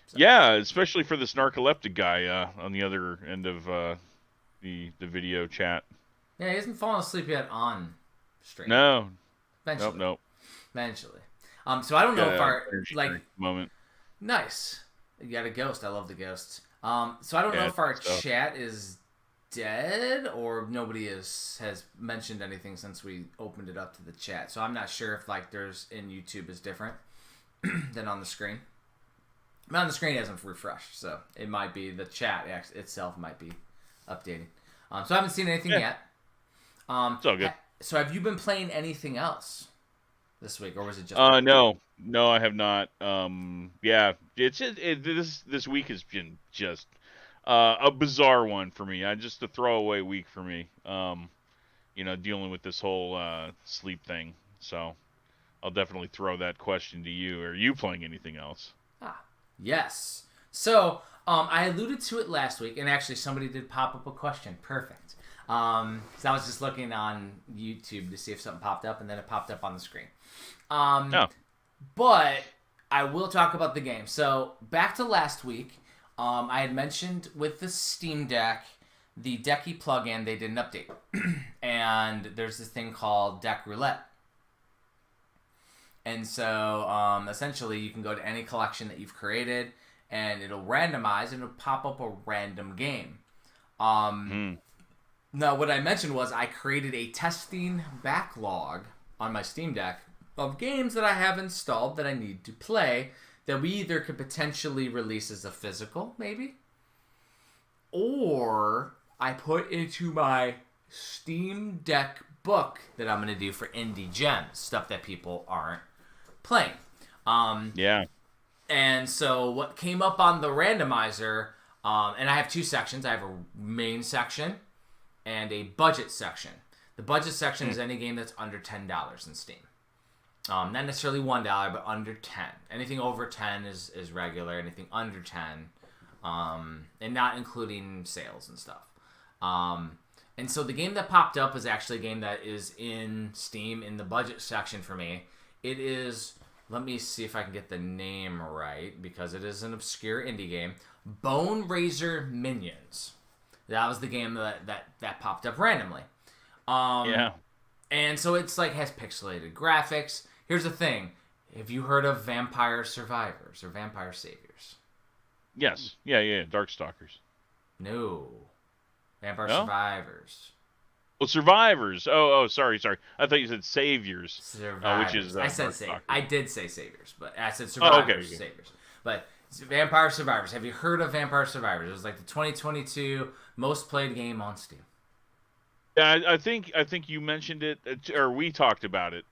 So. Yeah, especially for this narcoleptic guy on the other end of the video chat. Yeah, he hasn't fallen asleep yet on stream. No. Eventually. Nope. Eventually. So I don't know if our moment. Nice. You got a ghost. I love the ghosts. So I don't know if our chat is dead or nobody has mentioned anything since we opened it up to the chat. So I'm not sure if there's in YouTube is different than on the screen. On the screen it hasn't refreshed, so it might be the chat itself might be updating. So I haven't seen anything yet. It's all good. So have you been playing anything else this week, or was it just? No, I have not. Yeah, this week has been just a bizarre one for me. Just a throwaway week for me. Dealing with this whole sleep thing. So I'll definitely throw that question to you. Are you playing anything else? Yes. So, I alluded to it last week, and actually somebody did pop up a question. Perfect. So I was just looking on YouTube to see if something popped up, and then it popped up on the screen. But I will talk about the game. So, back to last week, I had mentioned with the Steam Deck, the Decky plugin, they did an update. And there's this thing called Deck Roulette. And so, essentially, you can go to any collection that you've created, and it'll randomize, and it'll pop up a random game. Now, what I mentioned was I created a testing backlog on my Steam Deck of games that I have installed that I need to play that we either could potentially release as a physical, maybe, or I put into my Steam Deck book that I'm going to do for indie gems, stuff that people aren't playing. Yeah. And so what came up on the randomizer, and I have two sections. I have a main section and a budget section. The budget section is any game that's under $10 in Steam. Not necessarily $1, but under 10. Anything over 10 is regular. Anything under 10, and not including sales and stuff. And so the game that popped up is actually a game that is in Steam in the budget section for me. It is, let me see if I can get the name right, because it is an obscure indie game. Boneraiser Minions. That was the game that popped up randomly. Yeah. And so it's like has pixelated graphics. Here's the thing. Have you heard of Vampire Survivors or Vampire Saviors? Yes. Yeah. Darkstalkers. No. Vampire No? Survivors. Well, Survivors. Oh, sorry. I thought you said Saviors. Survivors. Which is I said Darkstalkers. I did say Saviors, but I said Survivors. Okay. Saviors. But Vampire Survivors. Have you heard of Vampire Survivors? It was like the 2022 most played game on Steam. Yeah, I think you mentioned it, or we talked about it.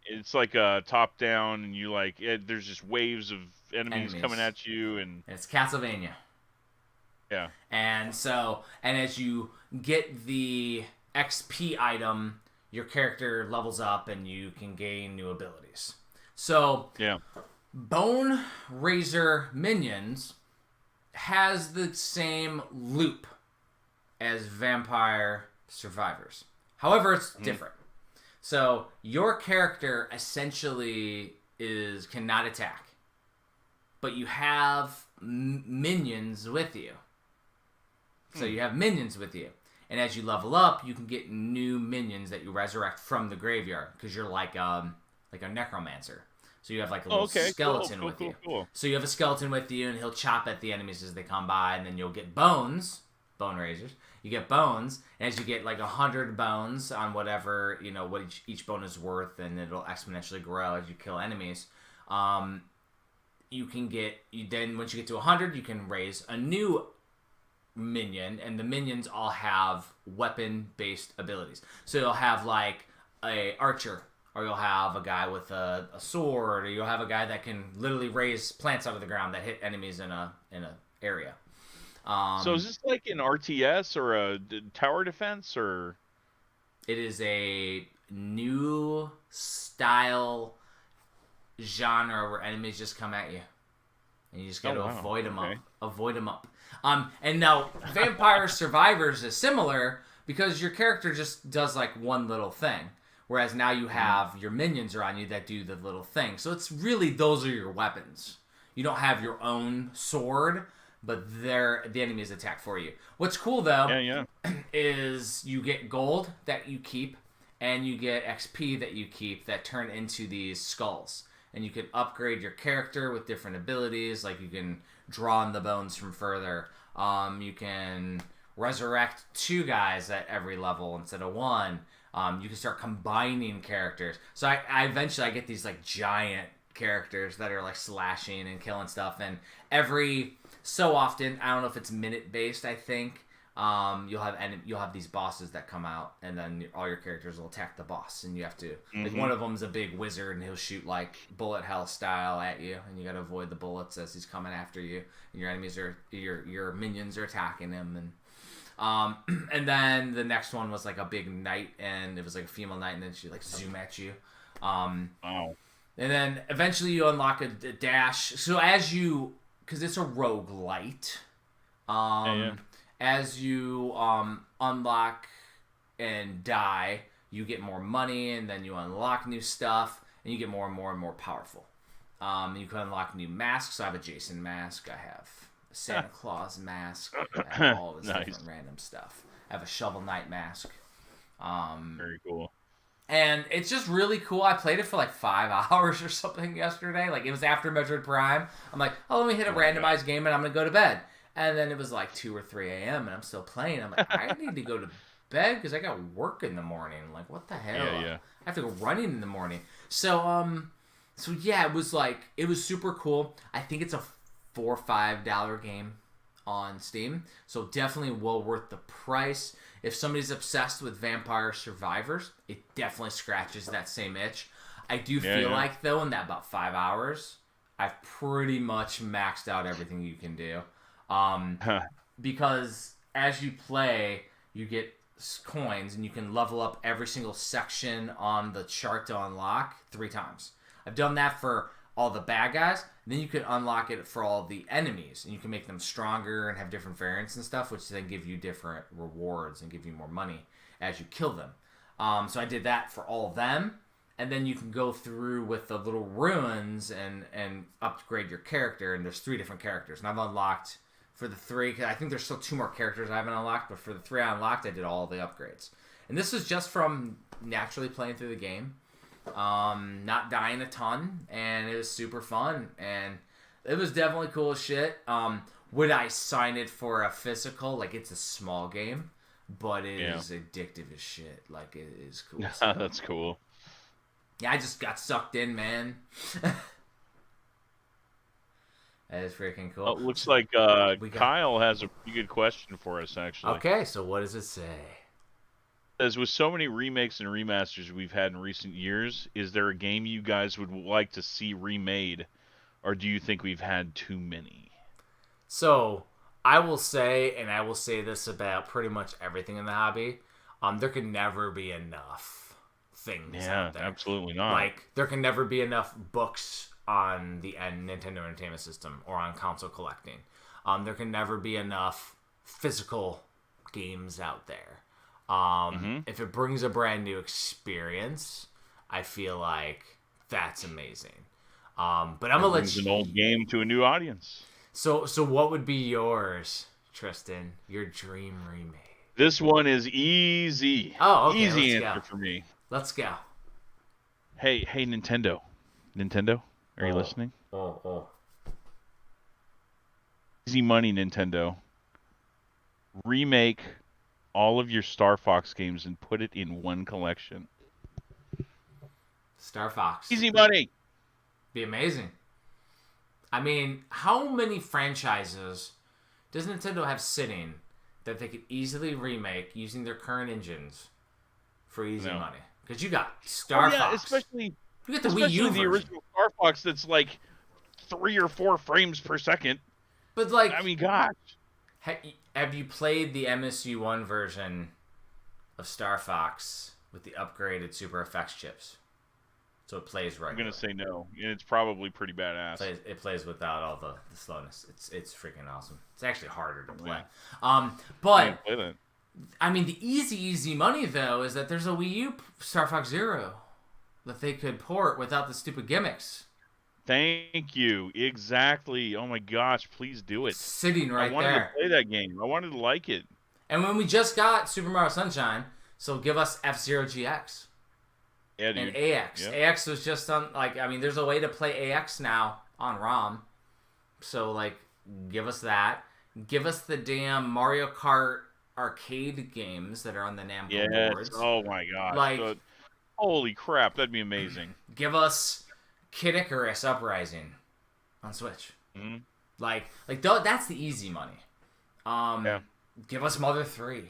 It's like a top down, and you like there's just waves of enemies coming at you, and it's Castlevania. Yeah. And as you get the XP item, your character levels up, and you can gain new abilities. So yeah, Boneraiser Minions has the same loop as Vampire Survivors. However, it's different. So your character essentially cannot attack, but you have minions with you. So you have minions with you, and as you level up, you can get new minions that you resurrect from the graveyard because you're like a necromancer. So you have like a little skeleton with you. Cool. So you have a skeleton with you, and he'll chop at the enemies as they come by, and then you'll get bone raisers. You get bones, and as you get like 100 bones on whatever, what each bone is worth, and it'll exponentially grow as you kill enemies. Then once you get to 100, you can raise a new minion, and the minions all have weapon-based abilities. So you'll have like a archer, or you'll have a guy with a sword, or you'll have a guy that can literally raise plants out of the ground that hit enemies in a area. So is this like an RTS or a tower defense, or? It is a new style genre where enemies just come at you, and you just got to avoid them up. Avoid them up. And now Vampire Survivors is similar because your character just does like one little thing, whereas now you have your minions are on you that do the little thing. So it's really those are your weapons. You don't have your own sword, but the enemies attack for you. What's cool though is you get gold that you keep, and you get XP that you keep that turn into these skulls. And you can upgrade your character with different abilities, like you can draw on the bones from further. You can resurrect 2 guys at every level instead of 1. You can start combining characters. So I eventually get these like giant characters that are like slashing and killing stuff. And every so often, I don't know if it's minute based, I think, you'll have these bosses that come out, and then all your characters will attack the boss, and you have to like one of them's a big wizard, and he'll shoot like bullet hell style at you, and you got to avoid the bullets as he's coming after you, and your enemies are your minions are attacking him, and then the next one was like a big knight, and it was like a female knight, and then she like zoom at you. Wow. And then eventually you unlock a dash. So because it's a roguelite, as you unlock and die, you get more money, and then you unlock new stuff, and you get more and more and more powerful. You can unlock new masks. I have a Jason mask. I have a Santa Claus mask. I have all this different random stuff. I have a Shovel Knight mask. Very cool. And it's just really cool. I played it for like 5 hours or something yesterday. Like, it was after Metroid Prime. I'm like, let me hit a randomized game, and I'm going to go to bed. And then it was like 2 or 3 a.m. and I'm still playing. I'm like, I need to go to bed because I got work in the morning. I'm like, what the hell? Yeah. I have to go running in the morning. So yeah, it was super cool. I think it's a $4 or $5 game. on Steam. So definitely well worth the price. If somebody's obsessed with Vampire Survivors, it definitely scratches that same itch. I do feel like, though, in that about 5 hours, I've pretty much maxed out everything you can do. Because as you play, you get coins, and you can level up every single section on the chart to unlock 3 times. I've done that for all the bad guys. Then you can unlock it for all the enemies, and you can make them stronger and have different variants and stuff, which then give you different rewards and give you more money as you kill them. So I did that for all of them, and then you can go through with the little ruins and upgrade your character, and there's 3 different characters, and I've unlocked for the 3, cause I think there's still 2 more characters I haven't unlocked, but for the 3 I unlocked, I did all the upgrades. And this is just from naturally playing through the game. Not dying a ton, and it was super fun, and it was definitely cool as shit. Would I sign it for a physical? Like, it's a small game, but it is addictive as shit. Like, it is cool. That's cool. Yeah, I just got sucked in, man. That is freaking cool. Oh, it looks like Kyle has a pretty good question for us, actually. Okay, so what does it say? As with so many remakes and remasters we've had in recent years, is there a game you guys would like to see remade, or do you think we've had too many? So, I will say, and I will say this about pretty much everything in the hobby, there can never be enough things out there. Absolutely not. Like, there can never be enough books on the Nintendo Entertainment System or on console collecting. There can never be enough physical games out there. If it brings a brand new experience, I feel like that's amazing. But I'm gonna let you... an old game to a new audience. So what would be yours, Tristan? Your dream remake? This one is easy. Oh, okay. Easy answer for me. Let's go. Hey, Nintendo. Nintendo, are you listening? Easy money, Nintendo. Remake all of your Star Fox games and put it in one collection. Star Fox. Easy money. Be amazing. I mean, how many franchises does Nintendo have sitting that they could easily remake using their current engines for easy money? Because you got Star Fox. Especially you got the Wii U version. The original Star Fox that's like 3 or 4 frames per second. But like, I mean, gosh. Have you played the MSU1 version of Star Fox with the upgraded Super Effects chips? So it plays right. I'm gonna say no. It's probably pretty badass. It plays without all the slowness. It's freaking awesome. It's actually harder to play. Yeah. But play that. I mean, the easy money though is that there's a Wii U Star Fox Zero that they could port without the stupid gimmicks. Thank you. Exactly. Oh my gosh, please do it. Sitting right there. I wanted to play that game. I wanted to like it. And when we just got Super Mario Sunshine, so give us F-Zero GX. Yeah, dude. And AX. Yep. AX was just on, like, I mean, there's a way to play AX now on ROM. So, like, give us that. Give us the damn Mario Kart arcade games that are on the Namco boards. Oh my gosh. Like, holy crap, that'd be amazing. Give us Kid Icarus Uprising on Switch. Mm-hmm. Like that's the easy money. Give us Mother 3.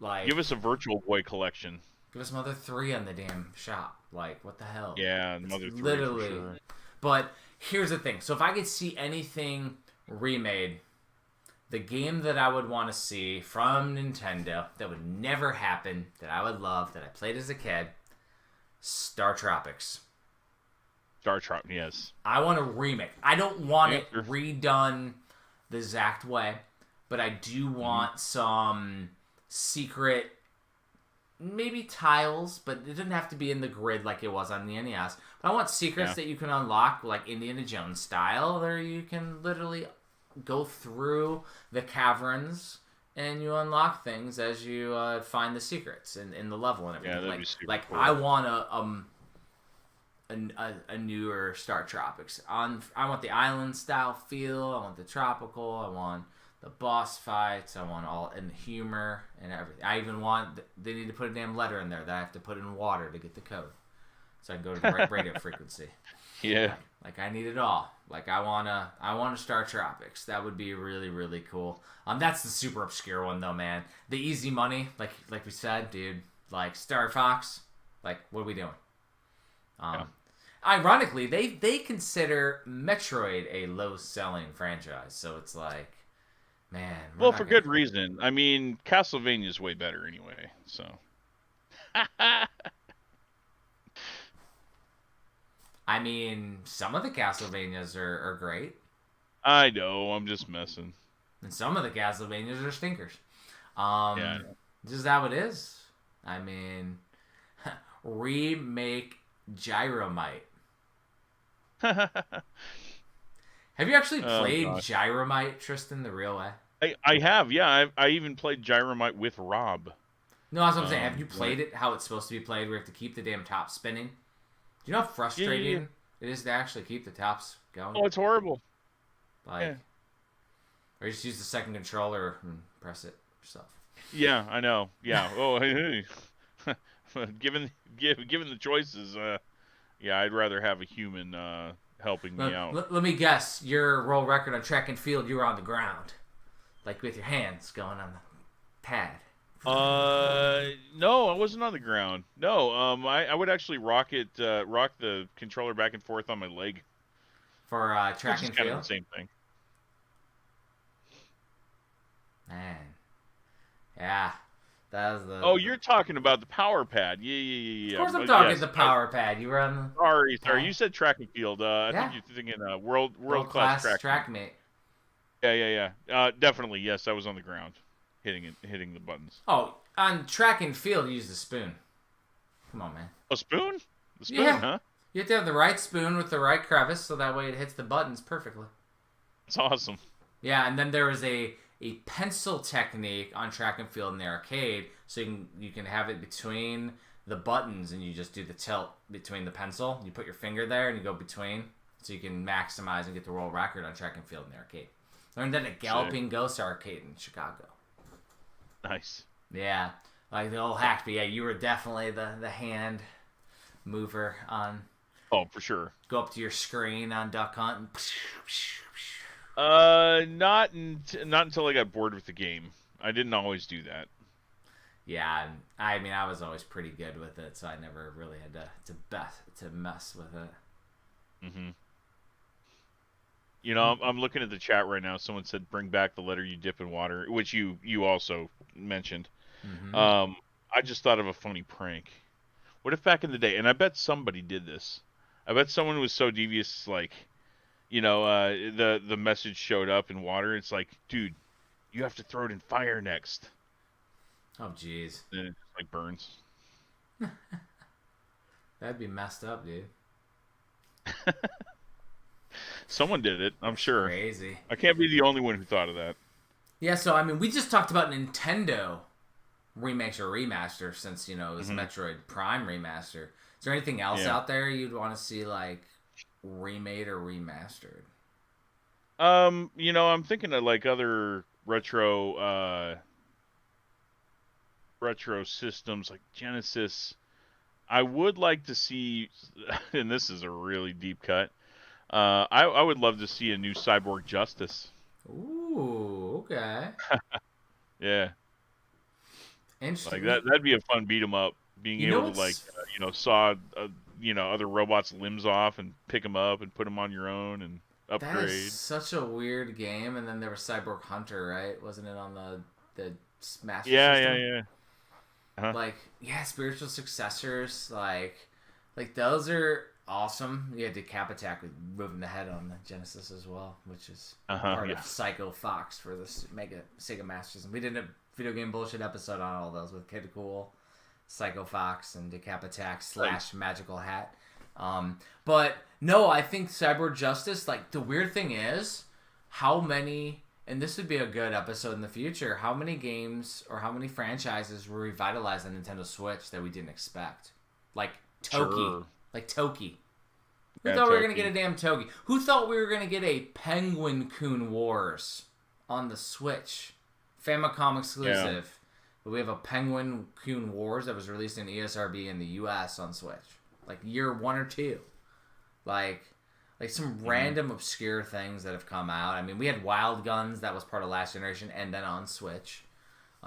Like, give us a Virtual Boy collection. Give us Mother 3 on the damn shop. Like, what the hell? Yeah, Mother 3 literally. for sure. But here's the thing. So if I could see anything remade, the game that I would want to see from Nintendo that would never happen, that I would love, that I played as a kid, Star Tropics. Star Tropics, yes. I want a remake. I don't want it redone the exact way, but I do want some secret, maybe tiles, but it doesn't have to be in the grid like it was on the NES. But I want secrets that you can unlock, like Indiana Jones style, where you can literally go through the caverns and you unlock things as you find the secrets in the level and everything. Yeah, that'd be super cool. I want a newer Star Tropics. I want the island style feel. I want the tropical. I want the boss fights. I want all and the humor and everything. I even want they need to put a damn letter in there that I have to put in water to get the code, so I can go to the right radio frequency. Yeah. Like I need it all. Like I wanna Star Tropics. That would be really, really cool. That's the super obscure one though, man. The easy money, like we said, dude. Like Star Fox. Like what are we doing? Yeah. Ironically, they consider Metroid a low selling franchise, so it's like, man. Well, for good reason. I mean, Castlevania's way better anyway. So. I mean, some of the Castlevanias are great. I know. I'm just messing. And some of the Castlevanias are stinkers. Yeah. Just how it is. I mean, remake Gyromite. Have you actually played Gyromite, Tristan, the real way? I have, yeah. I even played Gyromite with Rob. No, that's what I'm saying. Have you played it how it's supposed to be played, where you have to keep the damn top spinning? Do you know how frustrating it is to actually keep the tops going? Oh, it's horrible. Like, or you just use the second controller and press it yourself. Yeah, I know. Yeah. Oh, hey. given the choices, yeah, I'd rather have a human helping me out. Let me guess. Your world record on track and field, you were on the ground, like with your hands going on the pad. No, I wasn't on the ground. No, I would actually rock the controller back and forth on my leg. For track and field? Kind of the same thing. Man. Yeah. That was the... Oh, you're talking about the power pad. Yeah. Of course I'm talking the power pad. You were on the... Sorry. You said track and field. I think you're thinking world-class track mate. Yeah. Definitely, yes, I was on the ground. Hitting the buttons. Oh, on track and field, you use the spoon. Come on, man. A spoon? The spoon, huh? You have to have the right spoon with the right crevice, so that way it hits the buttons perfectly. It's awesome. Yeah, and then there was a pencil technique on track and field in the arcade, so you can have it between the buttons, and you just do the tilt between the pencil. You put your finger there, and you go between, so you can maximize and get the world record on track and field in the arcade. Learned that at Galloping Ghost Arcade in Chicago. Nice. Yeah, like the old hack. But yeah, you were definitely the hand mover on. Oh, for sure. Go up to your screen on Duck Hunt. Not until I got bored with the game. I didn't always do that. Yeah, I mean, I was always pretty good with it, so I never really had to mess with it. Mm-hmm. You know, I'm looking at the chat right now. Someone said, "Bring back the letter you dip in water," which you also mentioned. Mm-hmm. I just thought of a funny prank. What if back in the day, and I bet somebody did this. I bet someone was so devious, like, you know, the message showed up in water. It's like, dude, you have to throw it in fire next. Oh, jeez. Then it just, like, burns. That'd be messed up, dude. Someone did it, I'm sure. Crazy. I can't be the only one who thought of that. Yeah, so, I mean, we just talked about Nintendo remakes or remaster since, you know, it was Metroid Prime remaster. Is there anything else out there you'd want to see, like, remade or remastered? You know, I'm thinking of, like, other retro systems, like Genesis. I would like to see, and this is a really deep cut, I would love to see a new Cyborg Justice. Ooh, okay. Yeah. Interesting. Like that'd be a fun beat 'em up. Being able to, like, saw, other robots' limbs off and pick them up and put them on your own and upgrade. That is such a weird game. And then there was Cyborg Hunter, right? Wasn't it on the Master System? Yeah. Uh-huh. Like, yeah, spiritual successors. Like those are awesome. You had Decapitak with moving the head on the Genesis as well, which is part of Psycho Fox for the Sega Master System. We did a video game bullshit episode on all those with Kid Cool, Psycho Fox, and Decapitak / Magical Hat. But no, I think Cyborg Justice, like, the weird thing is how many, and this would be a good episode in the future, how many games or how many franchises were revitalized on Nintendo Switch that we didn't expect? Like Toki. Sure. Like Toki. Who thought we were going to get a damn Toki? Who thought we were going to get a Penguin-Kun Wars on the Switch? Famicom exclusive. Yeah. But we have a Penguin-Kun Wars that was released in ESRB in the US on Switch. Like year 1 or 2. Like, Like some random obscure things that have come out. I mean, we had Wild Guns that was part of last generation, and then on Switch,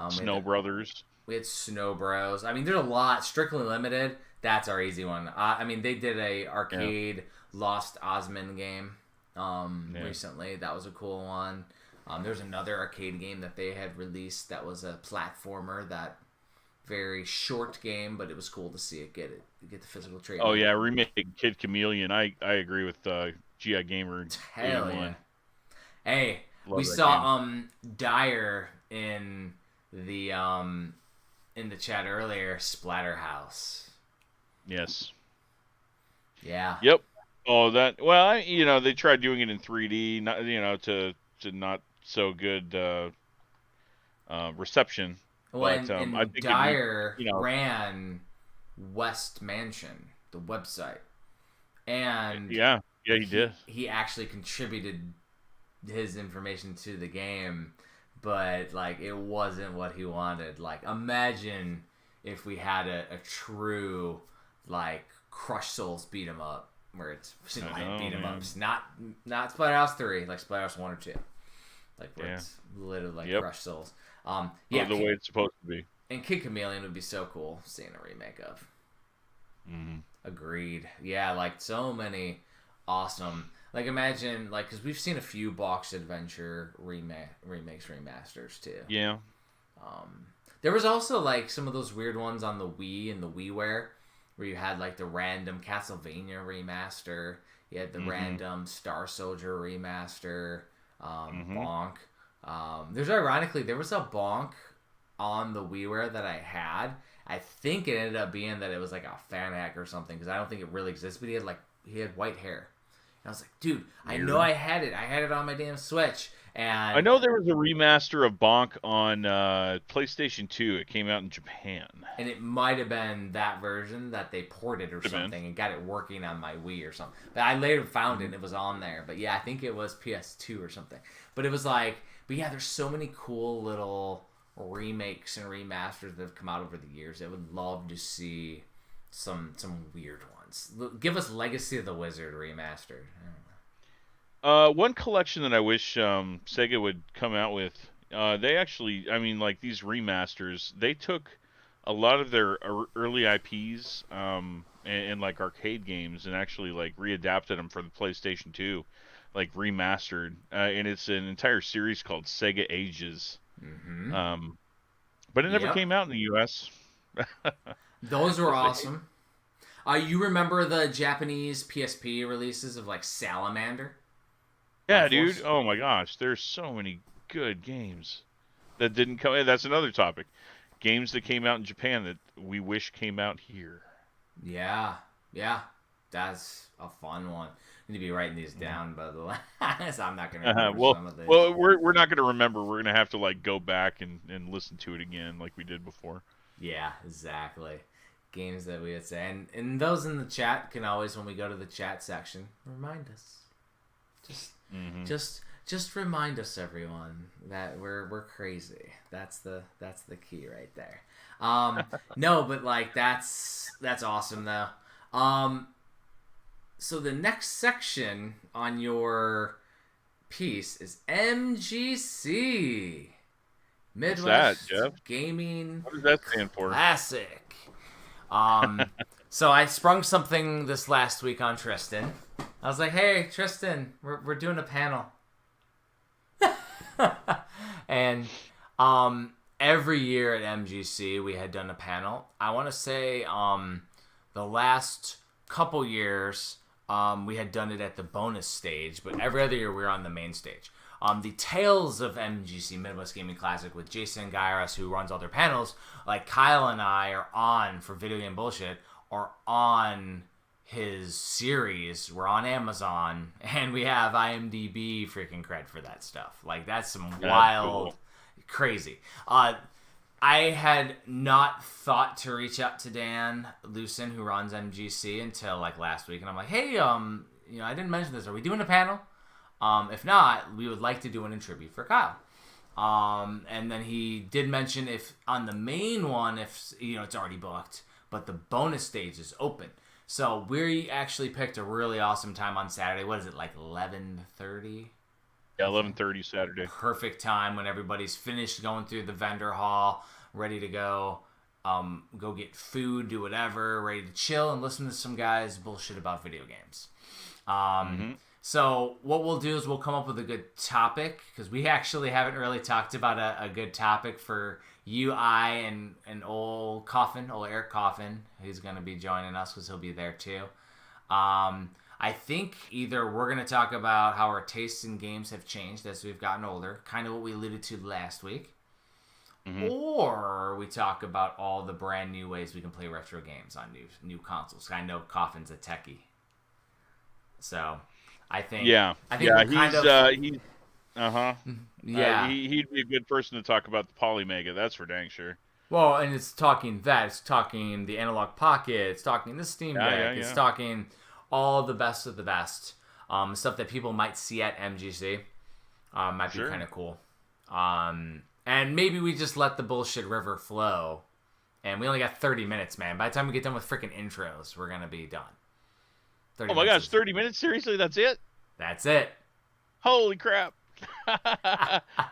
Snow Brothers. We had Snow Bros. I mean, there's a lot. Strictly Limited. That's our easy one. I mean, they did a arcade Lost Osmond game recently. That was a cool one. There's another arcade game that they had released that was a platformer, that very short game, but it was cool to see it get the physical treatment. Oh yeah, remake Kid Chameleon. I agree with GI Gamer. Hell yeah. Hey, we saw Dyer in the chat earlier. Splatterhouse. Yes. Yeah. Yep. Oh, that. Well, they tried doing it in 3D, not to not so good reception. Well, but and I think Dyer ran West Mansion, the website, and yeah, he did. He actually contributed his information to the game, but like it wasn't what he wanted. Like, imagine if we had a true like Crush Souls beat 'em up, where it's single beat 'em ups, not Splatterhouse 3, like Splatterhouse 1 or 2, like where it's literally like Crush Souls. The way it's supposed to be. And Kid Chameleon would be so cool seeing a remake of. Mm-hmm. Agreed. Yeah, like so many awesome. Like imagine, like, because we've seen a few Box Adventure remakes, remasters too. Yeah. There was also like some of those weird ones on the Wii and the WiiWare, where you had like the random Castlevania remaster, you had the random Star Soldier remaster, Bonk. There was a Bonk on the WiiWare that I had. I think it ended up being that it was like a fan hack or something, because I don't think it really exists. But he had white hair. And I was like, dude, I know I had it. I had it on my damn Switch. And I know there was a remaster of Bonk on PlayStation 2. It came out in Japan. And it might have been that version that they ported or something and got it working on my Wii or something. But I later found it and it was on there. But yeah, I think it was PS2 or something. But it was like, but yeah, there's so many cool little remakes and remasters that have come out over the years. I would love to see some weird ones. Give us Legacy of the Wizard remastered. One collection that I wish Sega would come out with, they actually, I mean, like these remasters, they took a lot of their early IPs and like arcade games and actually like readapted them for the PlayStation 2, like remastered, and it's an entire series called Sega Ages. Mm-hmm. But it never came out in the U.S. Those were awesome. You remember the Japanese PSP releases of like Salamander? Yeah, dude. Oh my gosh, there's so many good games that didn't come. That's another topic. Games that came out in Japan that we wish came out here. Yeah, that's a fun one. I need to be writing these down, by the way. So I'm not gonna remember some of these. Well, we're not gonna remember. We're gonna have to like go back and listen to it again, like we did before. Yeah, exactly. Games that we would say, and those in the chat can always, when we go to the chat section, remind us. Just remind us, everyone, that we're crazy. That's the key right there. No, but like that's awesome though. So the next section on your piece is MGC. Midwest Gaming. What does that stand for? Classic. So I sprung something this last week on Tristan. I was like, hey, Tristan, we're doing a panel. And every year at MGC, we had done a panel. I want to say the last couple years, we had done it at the bonus stage, but every other year we were on the main stage. The Tales of MGC, Midwest Gaming Classic, with Jason Gairas, who runs all their panels, like Kyle and I are on for Video Game Bullshit, are on his series. We're on Amazon, and we have IMDb freaking cred for that stuff. Like, that's some wild, crazy. I had not thought to reach out to Dan Lucen, who runs MGC, until like last week, and I'm like, hey, I didn't mention this. Are we doing a panel? If not, we would like to do one in tribute for Kyle. And then he did mention if on the main one, if it's already booked, but the bonus stage is open. So we actually picked a really awesome time on Saturday. What is it, like 11:30? Yeah, 11:30 Saturday. Perfect time when everybody's finished going through the vendor hall, ready to go. Go get food, do whatever, ready to chill and listen to some guys bullshit about video games. So what we'll do is we'll come up with a good topic, because we actually haven't really talked about a good topic for you, I, and old Eric Coffin, who's going to be joining us because he'll be there too. I think either we're going to talk about how our tastes in games have changed as we've gotten older, kind of what we alluded to last week, or we talk about all the brand new ways we can play retro games on new consoles. I know Coffin's a techie, so I think he's he'd be a good person to talk about the Polymega. That's for dang sure. Well, and it's talking the Analog Pocket, it's talking the Steam Deck, it's talking all the best of the best, stuff that people might see at MGC, might be kind of cool. And maybe we just let the bullshit river flow. And we only got 30 minutes, man. By the time we get done with freaking intros, we're going to be done. Oh my gosh, 30 minutes? Seriously, that's it? That's it. Holy crap.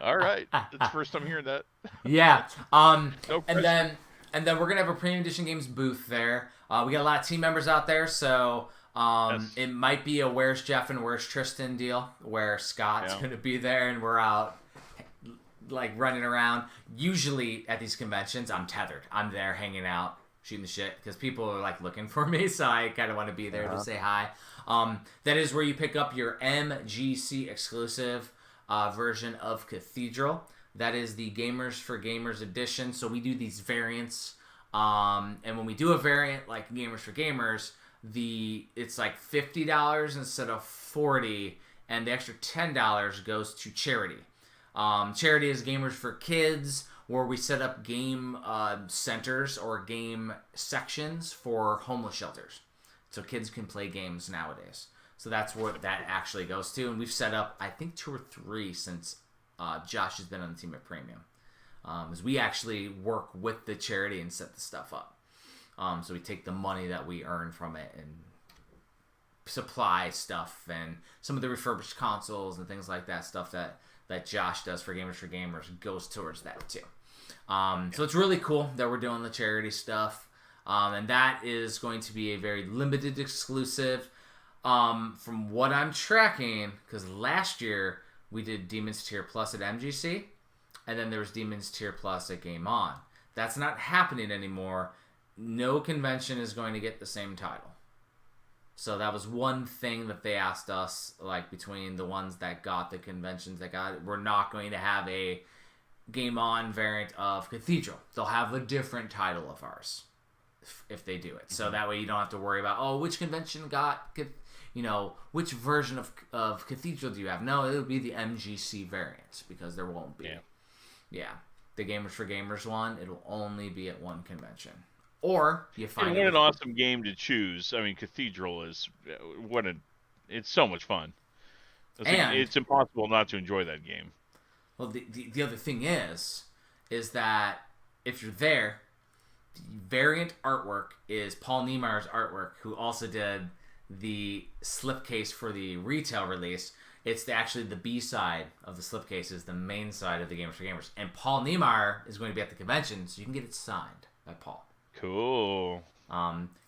All right. That's the first time hearing that. Yeah. No and then we're going to have a Premium Edition Games booth there. We got a lot of team members out there, so it might be a Where's Jeff and Where's Tristan deal, where Scott's going to be there and we're out like running around. Usually at these conventions, I'm tethered. I'm there hanging out, shooting the shit, because people are like looking for me, so I kind of want to be there to say hi. That is where you pick up your MGC exclusive version of Cathedral. That is the Gamers for Gamers edition. So we do these variants, and when we do a variant like Gamers for Gamers, it's like $50 instead of $40, and the extra $10 goes to charity. Charity is Gamers for Kids, where we set up game centers or game sections for homeless shelters, so kids can play games nowadays. So that's what that actually goes to, and we've set up, I think, 2 or 3 since Josh has been on the team at Premium. As we actually work with the charity and set the stuff up. So we take the money that we earn from it and supply stuff and some of the refurbished consoles and things like that, stuff that Josh does for Gamers goes towards that too. So it's really cool that we're doing the charity stuff. And that is going to be a very limited exclusive. From what I'm tracking, because last year we did Demon's Tier Plus at MGC, and then there was Demon's Tier Plus at Game On. That's not happening anymore. No convention is going to get the same title. So that was one thing that they asked us, like between the ones that got the conventions that got it, we're not going to have a Game On variant of Cathedral. They'll have a different title of ours if they do it. So that way you don't have to worry about, which convention got, which version of Cathedral do you have? No, it'll be the MGC variant, because there won't be. Yeah. The Gamers for Gamers one, it'll only be at one convention. Or you find what an awesome game to choose. I mean, Cathedral is it's so much fun. It's impossible not to enjoy that game. Well, the other thing is that if you're there, the variant artwork is Paul Niemeyer's artwork, who also did the slipcase for the retail release. It's actually the B side of the slipcase is the main side of the Gamers for Gamers. And Paul Niemeyer is going to be at the convention, so you can get it signed by Paul. Cool.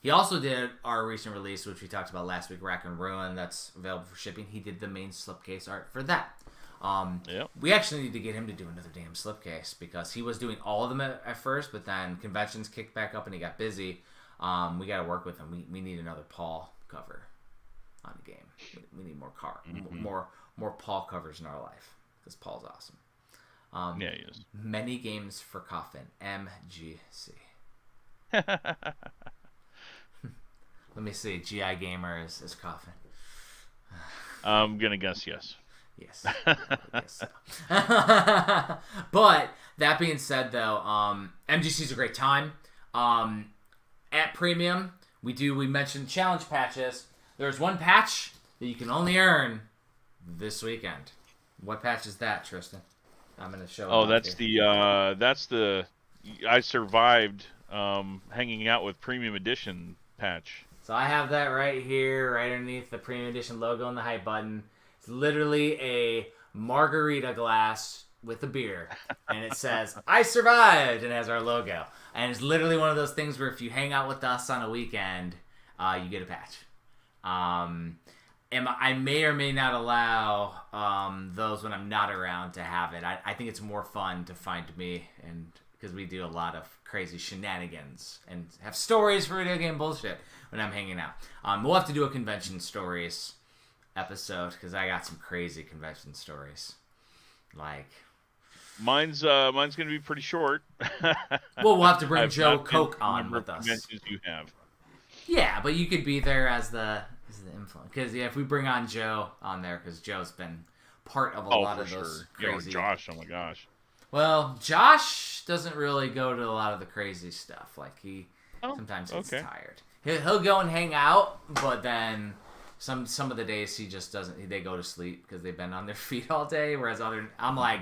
He also did our recent release, which we talked about last week, Rack and Ruin, that's available for shipping. He did the main slipcase art for that. We actually need to get him to do another damn slipcase, because he was doing all of them at first, but then conventions kicked back up and he got busy. We got to work with him. We need another Paul cover on the game. We need more Paul covers in our life, because Paul's awesome. Yeah, he is. Many games for Coffin, MGC. Let me see. GI Gamer is Coffin. I'm gonna guess yes. Yes. I guess so. But that being said, though, MGC is a great time. At Premium, we mentioned challenge patches. There's one patch that you can only earn this weekend. What patch is that, Tristan? I'm gonna show. Oh, that's the I survived hanging out with Premium Edition patch. So I have that right here, right underneath the Premium Edition logo and the hype button. It's literally a margarita glass with a beer, and it says "I survived," and it has our logo. And it's literally one of those things where if you hang out with us on a weekend, you get a patch. And I may or may not allow those when I'm not around to have it. I think it's more fun to find me, and because we do a lot of crazy shenanigans and have stories for video game bullshit when I'm hanging out. We'll have to do a convention stories episode because I got some crazy convention stories. Like mine's gonna be pretty short. Well, we'll have to bring Joe Coke on with us. Conventions you have. Yeah, but you could be there as the influence. Because if we bring on Joe on there, because Joe's been part of a lot of those crazy. Josh, oh my gosh. Well, Josh doesn't really go to a lot of the crazy stuff. Like sometimes he's tired. He'll go and hang out, but then some of the days he just doesn't. They go to sleep because they've been on their feet all day. Whereas I'm like,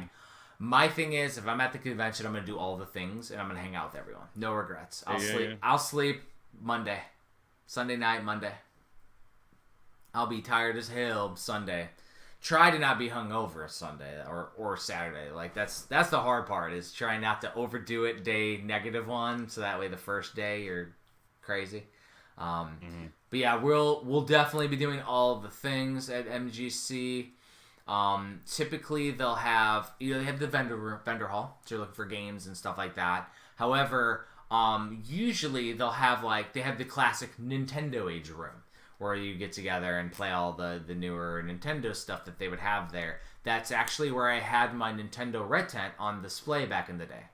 my thing is, if I'm at the convention, I'm gonna do all the things and I'm gonna hang out with everyone. No regrets. I'll sleep Monday, Sunday night, Monday. I'll be tired as hell Sunday. Try to not be hungover Sunday or Saturday. Like that's the hard part, is trying not to overdo it day -1, so that way the first day you're crazy. But yeah, we'll definitely be doing all the things at MGC. Typically they'll have they have the vendor hall, so you're looking for games and stuff like that. However, usually they'll have they have the classic Nintendo Age room, where you get together and play all the newer Nintendo stuff that they would have there. That's actually where I had my Nintendo Red Tent on display back in the day.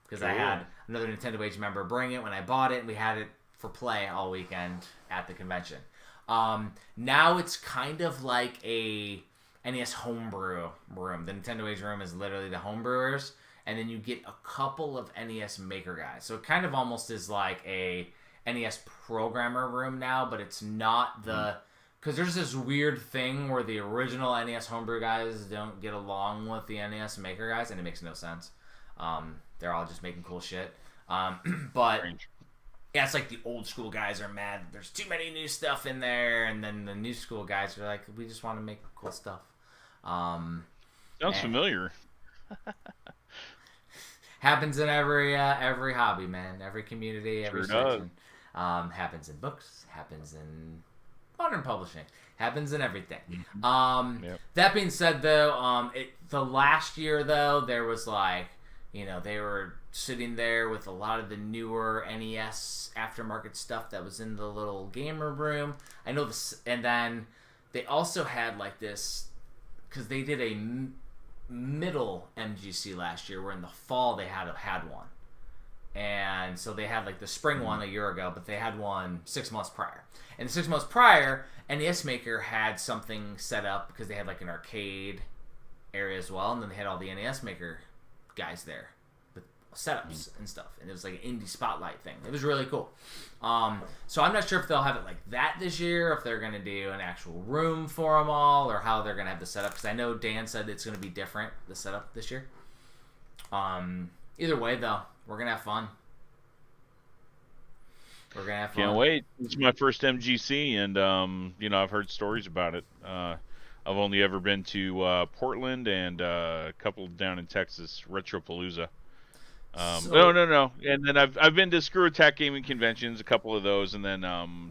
Because I had another Nintendo Age member bring it when I bought it, and we had it for play all weekend at the convention. Now it's kind of like a NES homebrew room. The Nintendo Age room is literally the homebrewers, and then you get a couple of NES maker guys. So it kind of almost is like a NES programmer room now, but it's not because there's this weird thing where the original NES homebrew guys don't get along with the NES maker guys, and it makes no sense. They're all just making cool shit. But yeah, it's like the old school guys are mad that there's too many new stuff in there, and then the new school guys are like, we just want to make cool stuff. Sounds familiar. Happens in every hobby, man. Every community, every section. Does. Happens in books, happens in modern publishing, happens in everything. That being said, though, the last year though, there was they were sitting there with a lot of the newer NES aftermarket stuff that was in the little gamer room. I know this, and then they also had this because they did a middle MGC last year, where in the fall they had one. And so they had the spring one a year ago, but they had one 6 months prior. And the 6 months prior, NES Maker had something set up because they had an arcade area as well, and then they had all the NES Maker guys there with setups and stuff. And it was like an indie spotlight thing. It was really cool. So I'm not sure if they'll have it like that this year, if they're going to do an actual room for them all, or how they're going to have the setup. Because I know Dan said it's going to be different, the setup this year. Either way, though, we're going to have fun. We're going to have fun. Can't wait. It's my first MGC, and, I've heard stories about it. I've only ever been to Portland and a couple down in Texas, Retropalooza. No. And then I've been to Screw Attack Gaming Conventions, a couple of those, and then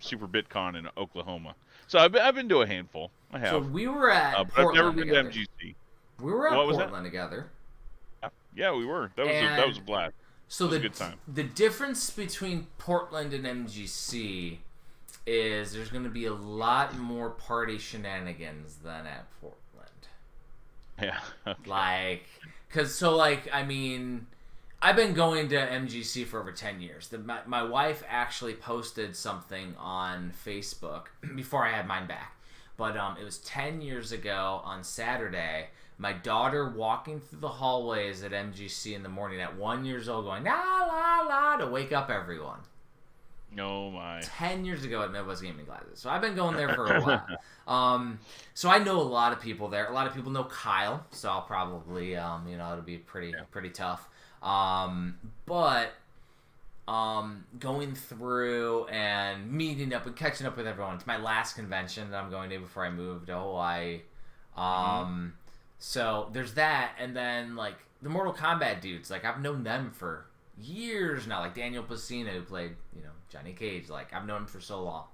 Super BitCon in Oklahoma. So I've been to a handful. I have. So we were at but Portland I've never been together. to MGC. We were at Portland together. Yeah, we were. That was a blast. So it was a good time. The difference between Portland and MGC is there's going to be a lot more party shenanigans than at Portland. Yeah. Okay. I've been going to MGC for over 10 years. My wife actually posted something on Facebook before I had mine back. But it was 10 years ago on Saturday. My daughter walking through the hallways at MGC in the morning at 1 year old going, la, la, la, to wake up everyone. Oh, my. 10 years ago at Midwest Gaming Glasses. So I've been going there for a while. So I know a lot of people there. A lot of people know Kyle. So I'll probably, it'll be pretty tough. But going through and meeting up and catching up with everyone. It's my last convention that I'm going to before I move to Hawaii. So there's that, and then like the Mortal Kombat dudes, like I've known them for years now. Like Daniel Pacino, who played Johnny Cage. Like I've known him for so long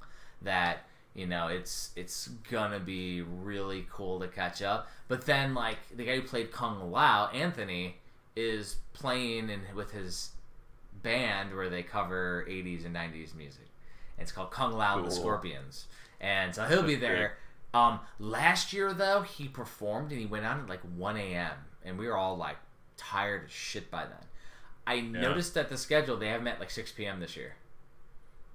that it's gonna be really cool to catch up. But then like the guy who played Kung Lao, Anthony, is playing with his band where they cover 80s and 90s music. And it's called Kung Lao and the Scorpions, and so he'll be there. Last year, though, he performed and he went on at like 1 a.m. and we were all like tired as shit by then. I noticed that the schedule, they have met like 6 p.m. this year.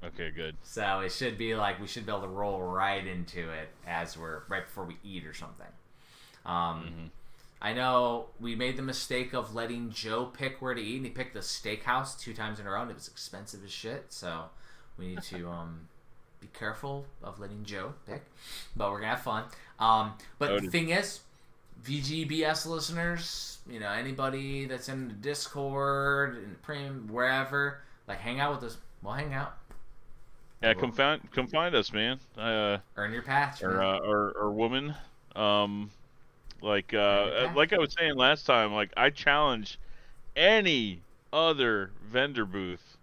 Okay, good. So it should be like we should be able to roll right into it as we're right before we eat or something. I know we made the mistake of letting Joe pick where to eat, and he picked the steakhouse 2 times in a row, and it was expensive as shit. So we need to be careful of letting Joe pick, but we're gonna have fun. But the thing is, VGBS listeners, anybody that's in the Discord and Premium, wherever, like hang out with us. We'll hang out. Yeah, come find us, man. Earn your patch, or woman. Like I was saying last time, like I challenge any other vendor booth.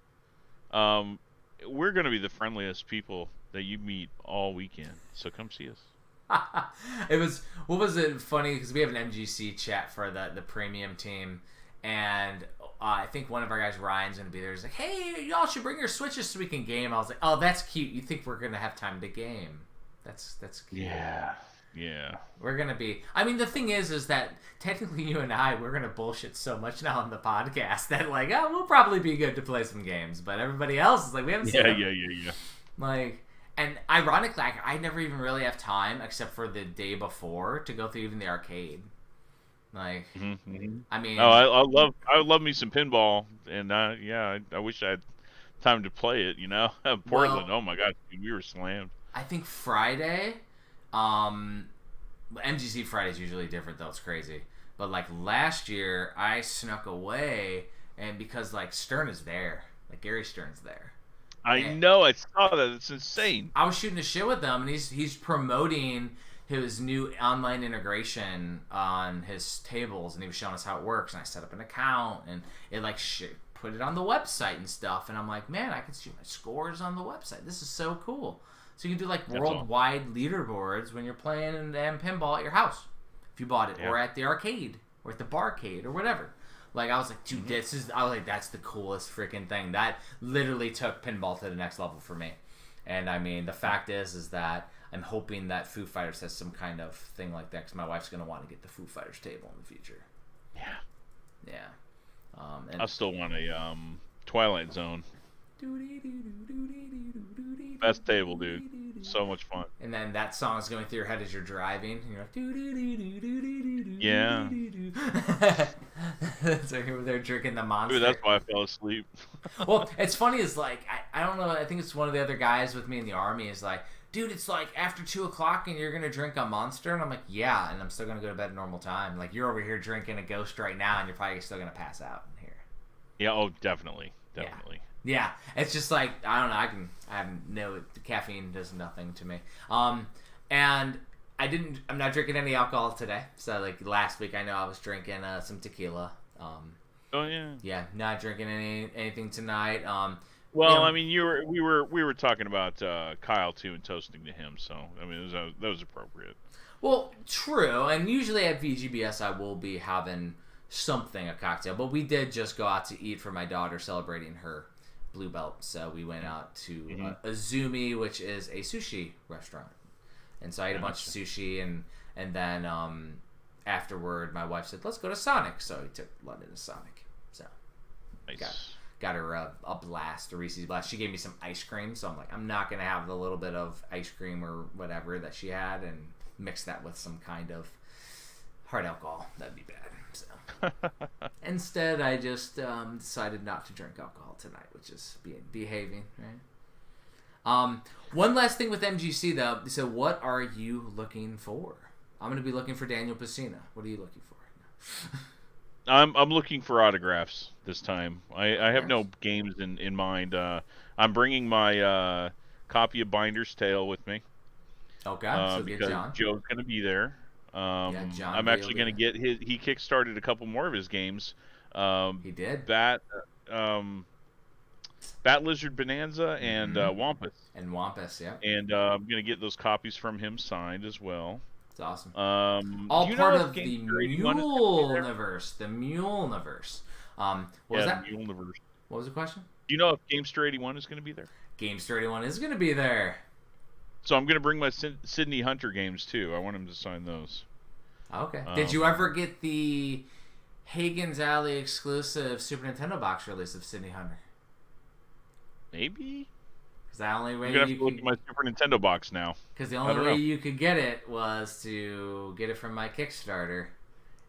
We're gonna be the friendliest people that you meet all weekend, so come see us. What was it funny, because we have an MGC chat for the premium team, and I think one of our guys, Ryan's, gonna be there. He's like, hey, y'all should bring your Switches so we can game. I was like, oh, that's cute. You think we're gonna have time to game? That's cute. Yeah. We're gonna be. I mean, the thing is that technically you and we're gonna bullshit so much now on the podcast that like, we'll probably be good to play some games, but everybody else is like, we haven't seen them. Yeah. Like, and ironically, I never even really have time except for the day before to go through even the arcade. Like, I mean, I love me some pinball, and I wish I had time to play it. Portland. Oh my god, we were slammed. I think Friday. MGC Friday's usually different though. It's crazy. But like last year, I snuck away, and because like Stern is there, like Gary Stern's there. I know. I saw that. It's insane. I was shooting a shit with him, and he's promoting his new online integration on his tables, and he was showing us how it works. And I set up an account, and it like put it on the website and stuff. And I'm like, man, I can see my scores on the website. This is so cool. So you can do like worldwide leaderboards when you're playing in damn pinball at your house, if you bought it, or at the arcade, or at the barcade, or whatever. Like I was like, dude, that's the coolest freaking thing. That literally took pinball to the next level for me. And I mean, the fact is that I'm hoping that Foo Fighters has some kind of thing like that, because my wife's gonna want to get the Foo Fighters table in the future. Yeah. I still want a Twilight Zone. Best table, dude. So much fun. And then that song is going through your head as you're driving, and you're like, yeah. So here they're drinking the Monster. Dude, that's why I fell asleep. Well, it's funny is like I don't know. I think it's one of the other guys with me in the army is like, dude, it's like after 2:00 and you're gonna drink a Monster, and I'm like, yeah, and I'm still gonna go to bed at normal time. Like you're over here drinking a Ghost right now, and you're probably still gonna pass out in here. Yeah. Oh, definitely. Yeah, it's just like I don't know. The caffeine does nothing to me. And I'm not drinking any alcohol today. So like last week, I know I was drinking some tequila. Oh yeah. Yeah, not drinking anything tonight. Well, I mean, we were talking about Kyle too and toasting to him. So I mean, that was appropriate. Well, true. And usually at VGBS, I will be having a cocktail. But we did just go out to eat for my daughter celebrating her blue belt, so we went out to Azumi, which is a sushi restaurant, and so I ate a bunch of sushi, and then afterward my wife said, let's go to Sonic, so we took London to Sonic. So nice. got her a blast, a Reese's blast. She gave me some ice cream, so I'm like, I'm not gonna have the little bit of ice cream or whatever that she had and mix that with some kind of hard alcohol. That'd be bad. So instead, I just decided not to drink alcohol tonight, which is behaving, right? One last thing with MGC though. So, what are you looking for? I'm going to be looking for Daniel Pacino. What are you looking for? I'm looking for autographs this time. I have no Autographs? games in mind. I'm bringing my copy of Binder's Tale with me Okay, so get because John. Joe's going to be there. Yeah, John I'm B will actually be going to there. get his. He kickstarted a couple more of his games. Um, He did. Bat um, Bat Lizard Bonanza and Mm-hmm. Wampus, And Wampus, yeah. and I'm going to get those copies from him signed as well. It's awesome. Do All you know part if of the Gamester 81 is going to be there? Mule-niverse. The Mule-niverse. What was Yeah, that? the Universe. What was the question? Do you know if Gamester 81 is going to be there? Gamester 81 is going to be there. So I'm going to bring my Sydney Hunter games too. I want him to sign those. Okay. Did you ever get the Hagen's Alley exclusive Super Nintendo box release of Sydney Hunter? Maybe. Because the only way I'm going to have you to look could, at my Super Nintendo box now. because the I only don't way know. you could get it was to get it from my Kickstarter,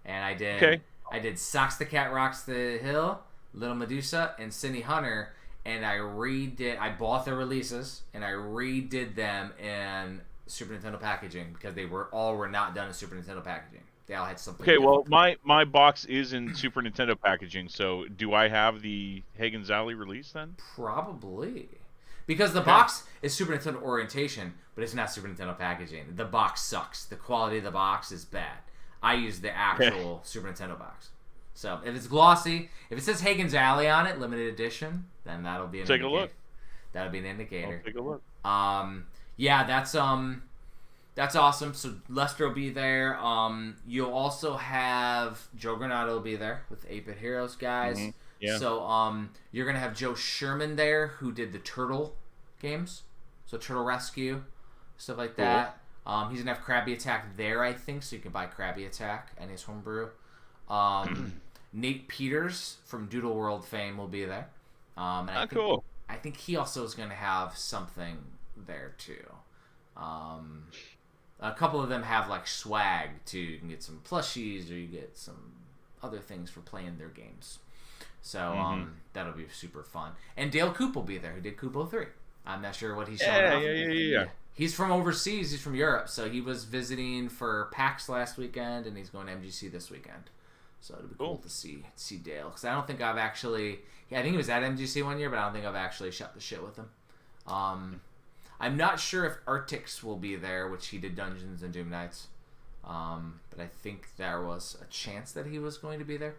and I did. Okay. I did Socks the Cat Rocks the Hill, Little Medusa, and Sydney Hunter, and I redid. I bought the releases and I redid them in Super Nintendo packaging because they were not done in Super Nintendo packaging. They all had something. Okay, well, different. my box is in Super Nintendo packaging, so do I have the Hagen's Alley release then? Probably. Because the Okay. box is Super Nintendo orientation, but it's not Super Nintendo packaging. The box sucks. The quality of the box is bad. I use the actual Super Nintendo box. So if it's glossy, if it says Hagen's Alley on it, limited edition, then that'll be an Take a indicator. look. That'll be an indicator. I'll take a look. Yeah, that's awesome. So Lester will be there. You'll also have Joe Granato will be there with 8-Bit Heroes guys. Mhm. Yeah. So you're gonna have Joe Sherman there, who did the Turtle games, so Turtle Rescue, stuff like that. He's gonna have Krabby Attack there, I think, so you can buy Krabby Attack and his homebrew. Nate Peters from Doodle World fame will be there. And Cool. I think he also is gonna have something there too. A couple of them have like swag too. You can get some plushies or you get some other things for playing their games. So that'll be super fun. And Dale Coop will be there, who did Coop 03. I'm not sure what he's showing off. Yeah. He's from overseas. He's from Europe, so he was visiting for PAX last weekend, and he's going to MGC this weekend. So it'll be cool to see Dale, because I don't think I've actually. Yeah, I think he was at MGC one year, but I don't think I've actually shot the shit with him. I'm not sure if Artix will be there, which he did Dungeons and Doom Nights. But I think there was a chance that he was going to be there.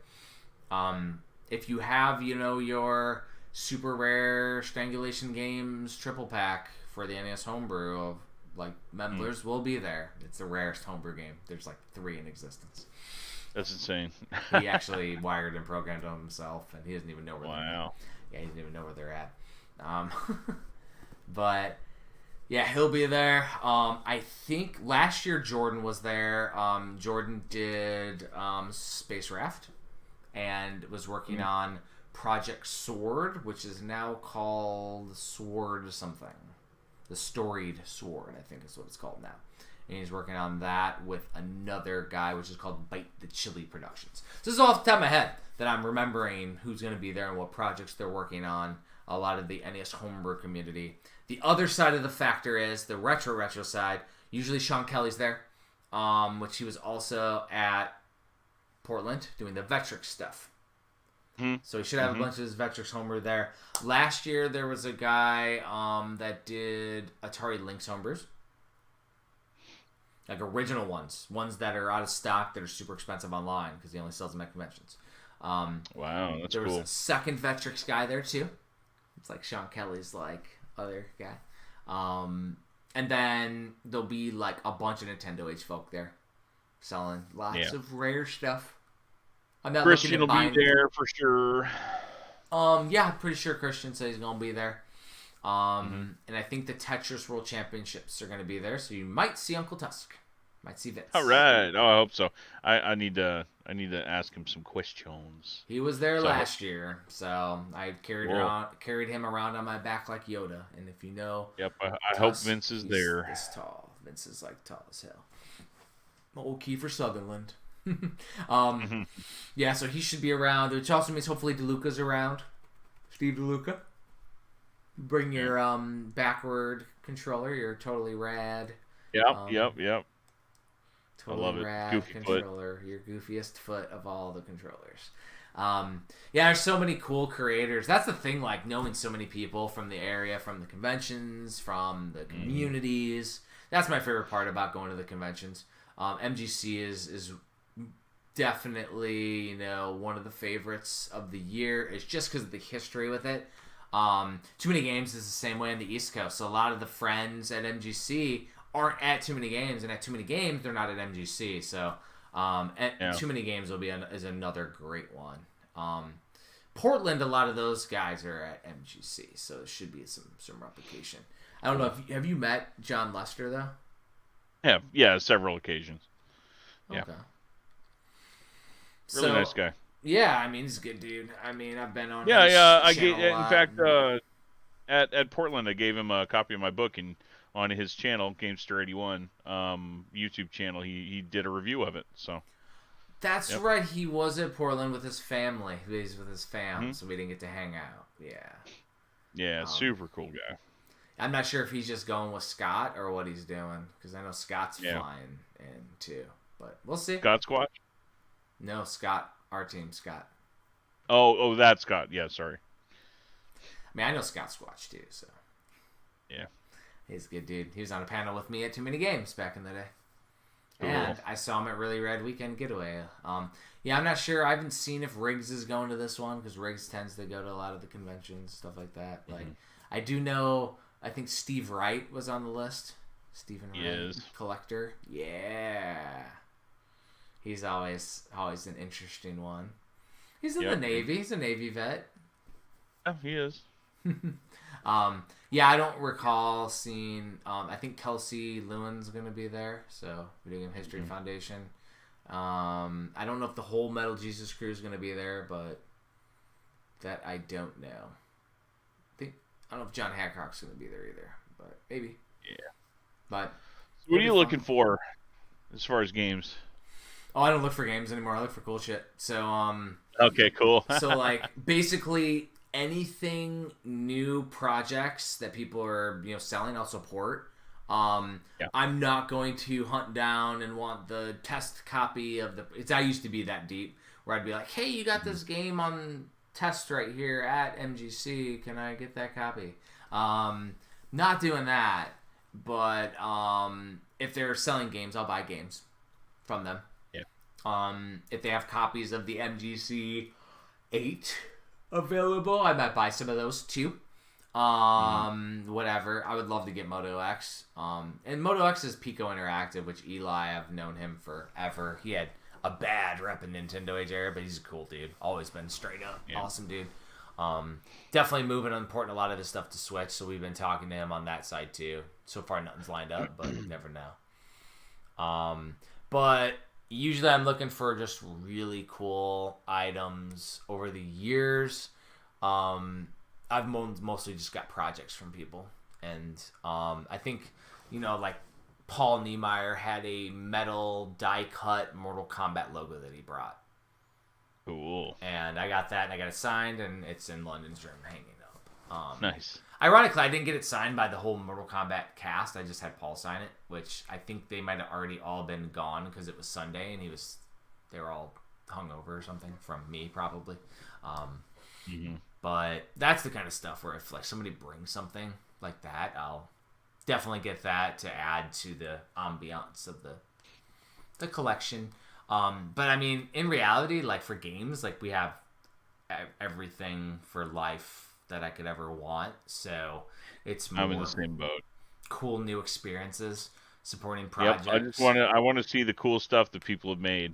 If you have, your super rare Strangulation Games triple pack for the NES homebrew of Members will be there. It's the rarest homebrew game. There's 3 in existence. That's insane. He actually wired and programmed them himself, and he doesn't even know where. Wow. Yeah, he doesn't even know where they're at. But yeah, he'll be there. I think last year Jordan was there. Jordan did Space Raft and was working on Project Sword, which is now called Sword something. The Storied Sword, I think is what it's called now. And he's working on that with another guy, which is called Bite the Chili Productions. So this is off the top of my head that I'm remembering who's going to be there and what projects they're working on. A lot of the NES homebrew community. The other side of the factor is the retro side. Usually Sean Kelly's there, which he was also at Portland doing the Vectrix stuff. So he should have a bunch of his Vectrix homebrew there. Last year there was a guy that did Atari Lynx homebrews. Original ones that are out of stock that are super expensive online because he only sells them at conventions. Wow, that's there cool. was a second Vectrix guy there too. It's Sean Kelly's other guy. And then there'll be a bunch of Nintendo Age folk there selling lots of rare stuff. I'm not Christian looking at will be there for sure. Yeah, I'm pretty sure Christian said he's gonna be there. And I think the Tetris World Championships are gonna be there, so you might see Uncle Tusk. Might see Vince. All right. Oh, I hope so. I need to ask him some questions. He was there last year, so I carried him around on my back like Yoda. And if you know, Yep. I hope Vince is there. This tall. Vince is tall as hell. Old Kiefer Sutherland. Yeah, so he should be around. Which also means hopefully DeLuca's around. Steve DeLuca. Bring your backward controller. You're totally rad. Yep. I love it. Rad Goofy controller. Foot. Your goofiest foot of all the controllers. Yeah, there's so many cool creators. That's the thing, like knowing so many people from the area, from the conventions, from the communities. That's my favorite part about going to the conventions. MGC is definitely, one of the favorites of the year. It's just because of the history with it. Too Many Games is the same way on the East Coast. So a lot of the friends at MGC aren't at Too Many Games, and at Too Many Games, they're not at MGC. So Too Many Games is another great one. Portland, a lot of those guys are at MGC, so there should be some replication. I don't know have you met John Lester though? Yeah, several occasions. Yeah. Okay. Really nice guy. Yeah, I mean he's a good dude. I mean I've been on. Yeah. I gave, in fact, at Portland, I gave him a copy of my book, and on his channel, Gamester81 YouTube channel, he did a review of it. So. That's right. He was at Portland with his family. He's with his fam, so we didn't get to hang out. Yeah. Yeah, super cool guy. I'm not sure if he's just going with Scott or what he's doing, because I know Scott's flying in too. But we'll see. Scott Squatch? No, Scott. Our team, Scott. Oh, that's Scott. Yeah, sorry. I mean, I know Scott Squatch too, so. Yeah. He's a good dude. He was on a panel with me at Too Many Games back in the day. Cool. And I saw him at Really Red Weekend Getaway. Yeah, I'm not sure. I haven't seen if Riggs is going to this one, because Riggs tends to go to a lot of the conventions, stuff like that. Like, I do know, I think Steve Wright was on the list. Stephen Wright, collector. Yeah. He's always an interesting one. He's in the Navy. He's a Navy vet. Oh, he is. Yeah, I don't recall seeing. I think Kelsey Lewin's going to be there. So Video Game History Foundation. I don't know if the whole Metal Jesus crew is going to be there, but that I don't know. I don't know if John Hancock's going to be there either, but maybe. Yeah. But what are you looking for as far as games? Oh, I don't look for games anymore. I look for cool shit. So Okay, cool. So like basically anything new projects that people are selling, I'll support. I'm not going to hunt down and want the test copy of the. I used to be that deep where I'd be like, hey, you got this game on test right here at MGC. Can I get that copy? Not doing that, but if they're selling games, I'll buy games from them. If they have copies of the MGC 8 available, I might buy some of those too. Whatever. I would love to get Moto X. And Moto X is Pico Interactive, which Eli, I've known him forever. He had a bad rep in Nintendo Age era, but he's a cool dude. Always been straight up awesome dude. Definitely moving and importing a lot of his stuff to Switch, so we've been talking to him on that side too. So far, nothing's lined up, but you never know. But usually I'm looking for just really cool items over the years. I've mostly just got projects from people. And I think, like Paul Niemeyer had a metal die-cut Mortal Kombat logo that he brought. Cool. And I got that, and I got it signed, and it's in London's room hanging up. Nice. Ironically, I didn't get it signed by the whole Mortal Kombat cast. I just had Paul sign it, which I think they might have already all been gone because it was Sunday and they were all hungover or something from me probably. But that's the kind of stuff where if like somebody brings something like that, I'll definitely get that to add to the ambiance of the collection. But I mean, in reality, like for games, like we have everything for life that I could ever want, so it's more I'm in the same boat. Cool new experiences, supporting projects. I want to see the cool stuff that people have made.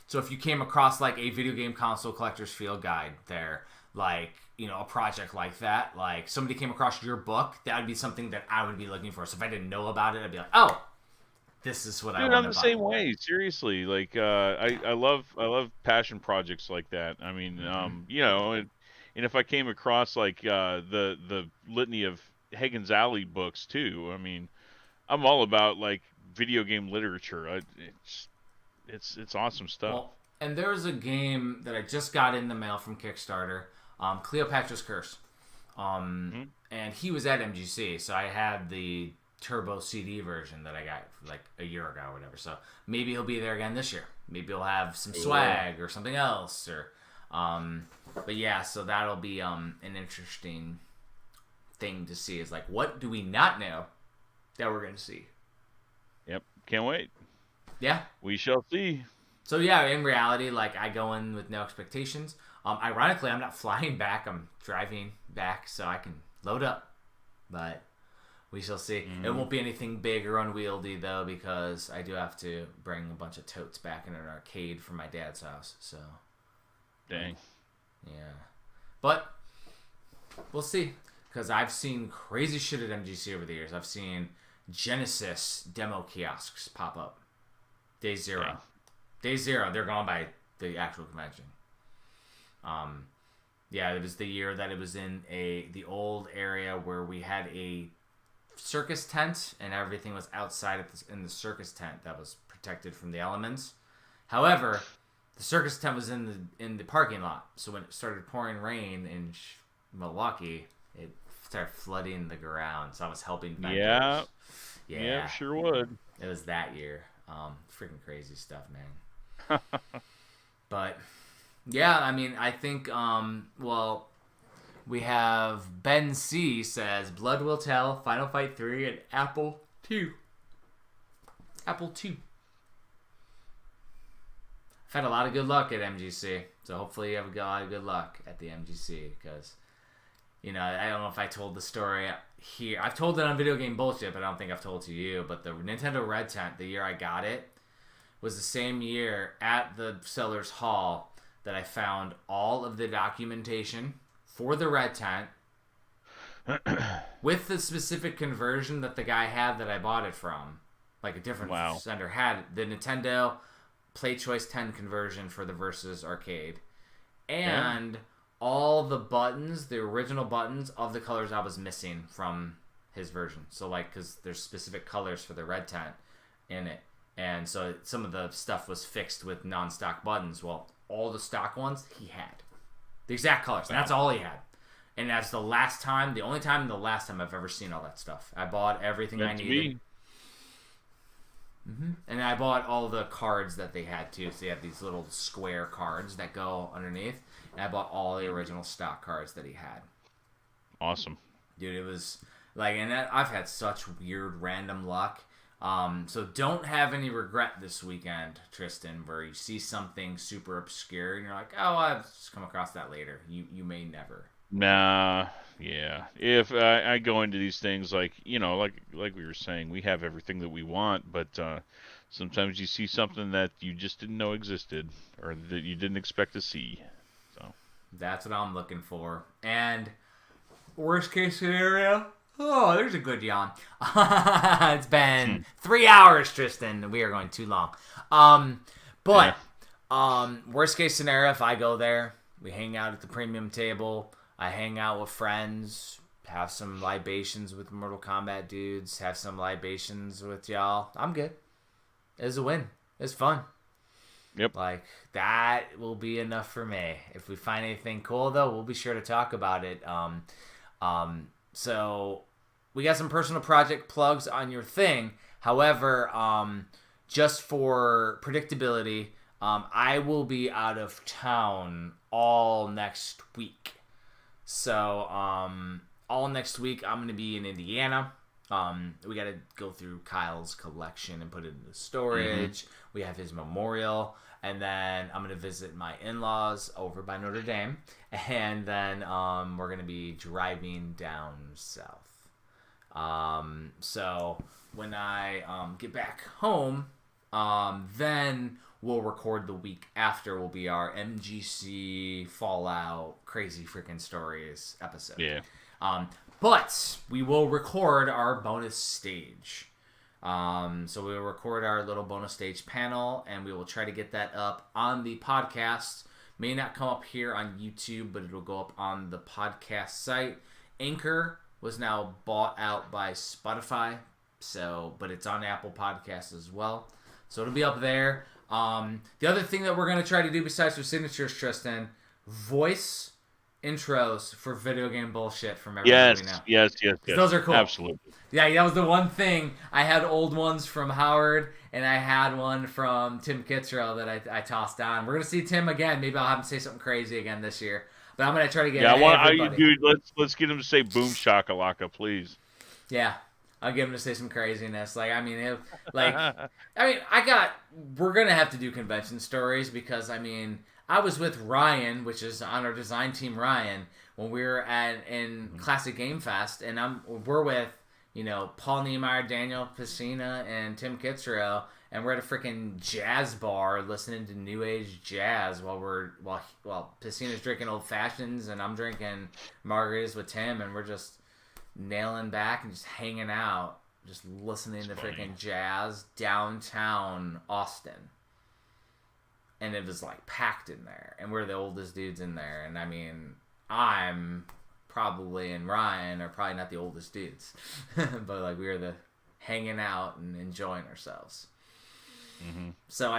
So if you came across like a video game console collector's field guide there, like a project like that, like somebody came across your book, that would be something that I would be looking for. So if I didn't know about it, I'd be like, oh, this is what I want to buy. I'm the same way. Seriously, like I love passion projects like that. I mean, and if I came across like the litany of Hagen's Alley books too, I mean, I'm all about like video game literature. It's awesome stuff. Well, and there's a game that I just got in the mail from Kickstarter, Cleopatra's Curse, and he was at MGC, so I had the turbo CD version that I got like a year ago or whatever. So maybe he'll be there again this year. Maybe he'll have some swag or something else. Or, but yeah, so that'll be an interesting thing to see. Is like, what do we not know that we're gonna see? Yep, can't wait. Yeah, we shall see. So yeah, in reality, like I go in with no expectations. Ironically, I'm not flying back. I'm driving back so I can load up. But we shall see. It won't be anything big or unwieldy though, because I do have to bring a bunch of totes back in an arcade from my dad's house. So, dang. Yeah, but we'll see. Because I've seen crazy shit at MGC over the years. I've seen Genesis demo kiosks pop up. Day zero. Dang. Day zero, they're gone by the actual convention. Yeah, it was the year that it was in the old area where we had a circus tent and everything was outside in the circus tent that was protected from the elements. However, the circus tent was in the parking lot, so when it started pouring rain in Milwaukee, it started flooding the ground. So I was helping vendors. Yeah, sure would. It was that year. Freaking crazy stuff, man. But yeah, I mean, I think well, we have Ben C says Blood Will Tell, Final Fight 3, and Apple 2. Apple 2. I've had a lot of good luck at MGC, so hopefully you have a lot of good luck at the MGC, because you know, I don't know if I told the story here. I've told it on Video Game Bullshit, but I don't think I've told it to you. But the Nintendo Red Tent, the year I got it, was the same year at the Sellers Hall that I found all of the documentation for the Red Tent with the specific conversion that the guy had that I bought it from. Like a different sender had the Nintendo Play Choice 10 conversion for the Versus Arcade. And all the buttons, the original buttons of the colors I was missing from his version. So like, because there's specific colors for the Red Tent in it. And so some of the stuff was fixed with non-stock buttons. Well, all the stock ones he had. The exact colors. And that's all he had. And that's the only time I've ever seen all that stuff. I bought everything I needed. And I bought all the cards that they had too. So they had these little square cards that go underneath. And I bought all the original stock cards that he had. Awesome. Dude, it was like, and I've had such weird random luck. So don't have any regret this weekend, Tristan, where you see something super obscure and you're like, oh, I've just come across that later. You may never. Nah, yeah. If I go into these things like, you know, like we were saying, we have everything that we want, but sometimes you see something that you just didn't know existed or that you didn't expect to see. So that's what I'm looking for. And worst case scenario, oh, there's a good yawn. It's been 3 hours, Tristan. We are going too long. Worst case scenario, if I go there, we hang out at the premium table. I hang out with friends, have some libations with Mortal Kombat dudes, have some libations with y'all. I'm good. It's a win. It's fun. Yep. Like, that will be enough for me. If we find anything cool, though, we'll be sure to talk about it. So we got some personal project plugs on your thing. However, just for predictability, I will be out of town all next week. So, all next week, I'm going to be in Indiana. We got to go through Kyle's collection and put it into storage. We have his memorial. And then I'm going to visit my in-laws over by Notre Dame. And then we're going to be driving down south. So when I get back home, then we'll record the week after will be our MGC Fallout Crazy Freaking Stories episode. Yeah. But we will record our bonus stage. So we will record our little bonus stage panel, and we will try to get that up on the podcast. May not come up here on YouTube, but it'll go up on the podcast site. Anchor was now bought out by Spotify, but it's on Apple Podcasts as well. So it'll be up there. The other thing that we're going to try to do besides for signatures, Tristan, voice intros for video game bullshit from everybody Yes, we know. yes. Those are cool. Absolutely. Yeah, that was the one thing. I had old ones from Howard, and I had one from Tim Kitzrow that I tossed on. We're gonna see Tim again. Maybe I'll have him say something crazy again this year. But I'm gonna try to get everybody. Dude, let's get him to say "boom shakalaka," please. Yeah, I'll get him to say some craziness. We're gonna have to do convention stories because I was with Ryan, which is on our design team, Ryan, when we were in Classic Game Fest, and we're with Paul Niemeyer, Daniel Pacina, and Tim Kitzrow, and we're at a freaking jazz bar listening to new age jazz while Pacina's drinking old fashions and I'm drinking margaritas with Tim, and we're just nailing back and just hanging out, just listening to freaking jazz downtown Austin. And it was like packed in there, and we're the oldest dudes in there, and I'm probably, and Ryan are probably not the oldest dudes, but like we were the hanging out and enjoying ourselves. Mm-hmm. So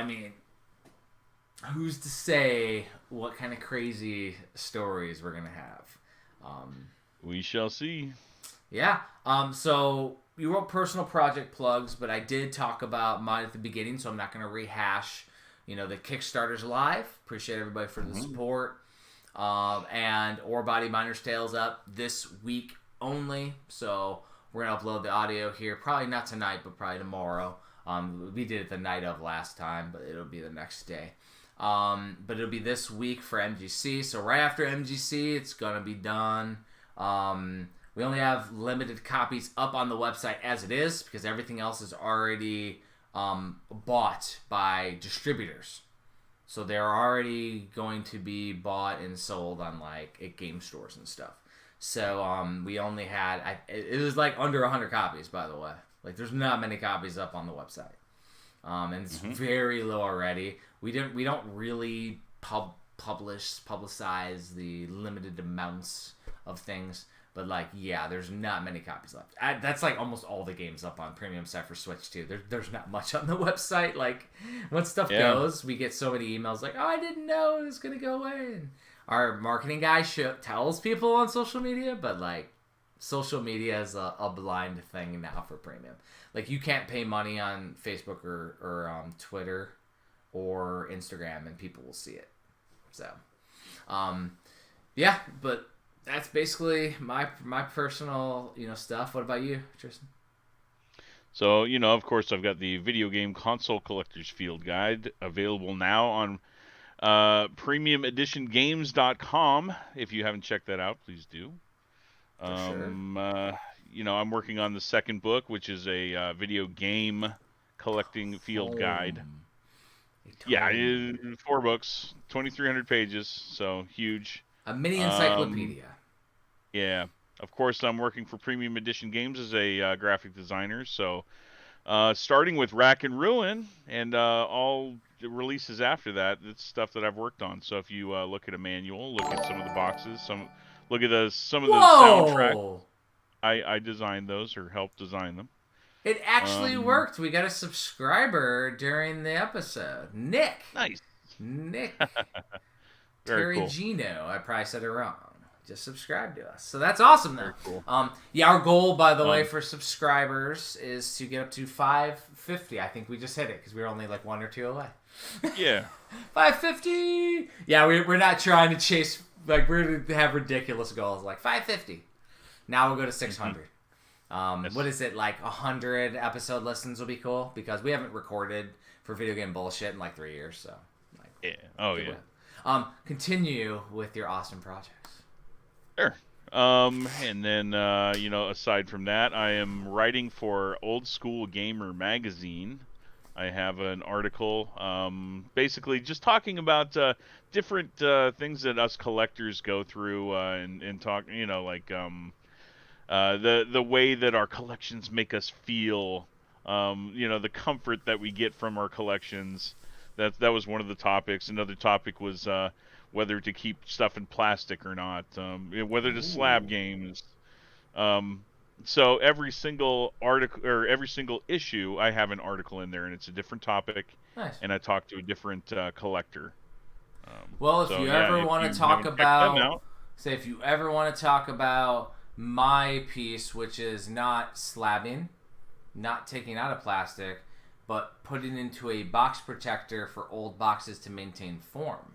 who's to say what kind of crazy stories we're gonna have? We shall see. Yeah. So you wrote personal project plugs, but I did talk about mine at the beginning, so I'm not gonna rehash. The Kickstarter's live. Appreciate everybody for the support. And Ore Body Miner's Tale's up this week only. So we're going to upload the audio here. Probably not tonight, but probably tomorrow. We did it the night of last time, but it'll be the next day. But it'll be this week for MGC. So right after MGC, it's going to be done. We only have limited copies up on the website as it is because everything else is already bought by distributors. So they're already going to be bought and sold on at game stores and stuff. So we only had it was like under 100 copies, by the way. Like there's not many copies up on the website. And it's very low already. We don't really publicize the limited amounts of things. But there's not many copies left. That's almost all the games up on premium site for Switch too. There's not much on the website. When stuff goes, we get so many emails oh, I didn't know it was gonna go away. And our marketing guy tells people on social media, but social media is a blind thing now for premium. You can't pay money on Facebook or Twitter or Instagram, and people will see it. So, yeah, but. That's basically my personal, stuff. What about you, Tristan? So, of course, I've got the video game console collector's field guide available now on premiumeditiongames.com. If you haven't checked that out, please do. Sure. I'm working on the second book, which is a video game collecting field guide. Yeah, 4 books, 2,300 pages, so huge. A mini encyclopedia. Yeah. Of course, I'm working for Premium Edition Games as a graphic designer. So, starting with Rack and Ruin and all the releases after that, it's stuff that I've worked on. So, if you look at a manual, look at some of the boxes, look at some of the soundtracks, I designed those or helped design them. It actually worked. We got a subscriber during the episode. Nick. Nice. Nick. Very cool. Terragino, I probably said it wrong. Just subscribe to us. So that's awesome, though. Very cool. Our goal, by the way, for subscribers is to get up to 550. I think we just hit it because we were only 1 or 2 away. Yeah. 550. Yeah, we're not trying to chase we're going to have ridiculous goals 550. Now we'll go to 600. What is it 100 episode listens will be cool because we haven't recorded for video game bullshit in 3 years. So yeah. Oh yeah. Continue with your awesome projects. Sure. And then, aside from that, I am writing for Old School Gamer magazine. I have an article, basically just talking about different things that us collectors go through, and talk, the way that our collections make us feel, the comfort that we get from our collections. That was one of the topics. Another topic was whether to keep stuff in plastic or not, whether to slab games. So every single article or every single issue, I have an article in there, and it's a different topic. Nice. And I talk to a different collector. Well, if you ever want to talk about say if you ever want to talk about my piece, which is not slabbing, not taking out of plastic, but putting into a box protector for old boxes to maintain form.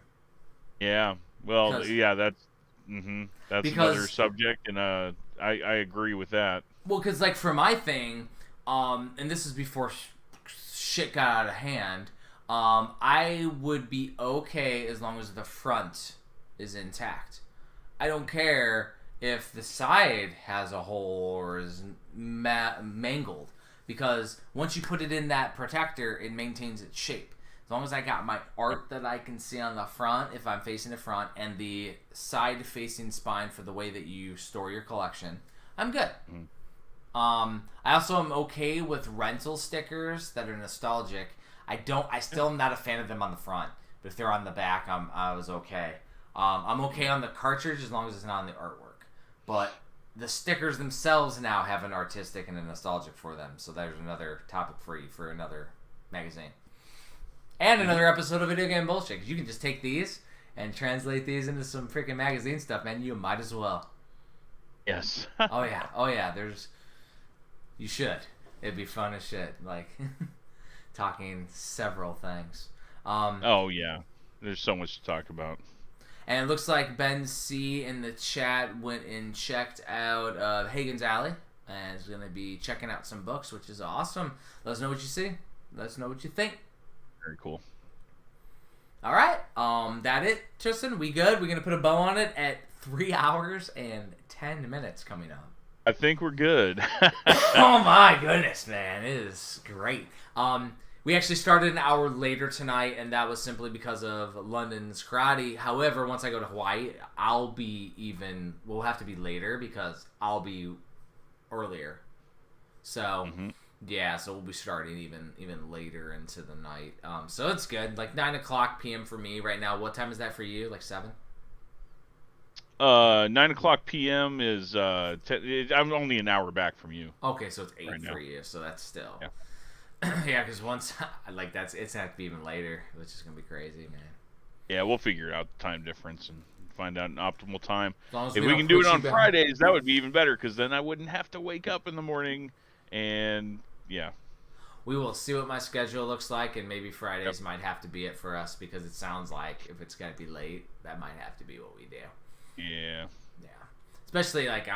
Yeah. Well, yeah, that's another subject, and I agree with that. Well, because like for my thing, and this is before shit got out of hand, I would be okay as long as the front is intact. I don't care if the side has a hole or is mangled, because once you put it in that protector, it maintains its shape. As long as I got my art that I can see on the front, if I'm facing the front, and the side-facing spine for the way that you store your collection, I'm good. I also am okay with rental stickers that are nostalgic. I still am not a fan of them on the front, but if they're on the back, I was okay. I'm okay on the cartridge as long as it's not on the artwork. But the stickers themselves now have an artistic and a nostalgic for them, so there's another topic for you for another magazine. And another episode of Video Game Bullshit, because you can just take these and translate these into some freaking magazine stuff, man. You might as well. Yes. Oh yeah. You should. It'd be fun as shit. Like talking several things. Oh yeah. There's so much to talk about. And it looks like Ben C in the chat went and checked out Hagen's Alley and is going to be checking out some books, which is awesome. Let us know what you see. Let us know what you think. Very cool. All right. That it, Tristan? We good? We're going to put a bow on it at 3 hours and 10 minutes coming up. I think we're good. Oh my goodness, man. It is great. We actually started an hour later tonight, and that was simply because of London's karate. However, once I go to Hawaii, we'll have to be later because I'll be earlier. So, yeah, so we'll be starting even later into the night. So it's good. Like 9 o'clock p.m. for me right now. What time is that for you? Like 7? 9 o'clock p.m. is I'm only an hour back from you. Okay, so it's 8 right for now. you. So that's still... Yeah. Yeah, because once like it's gonna have to be even later, which is gonna be crazy, man. Yeah, we'll figure out the time difference and find out an optimal time. If we can do it on Fridays, that would be even better, because then I wouldn't have to wake up in the morning. And yeah, we will see what my schedule looks like, and maybe Fridays might have to be it for us, because it sounds like if it's gonna be late, that might have to be what we do. Yeah. Especially like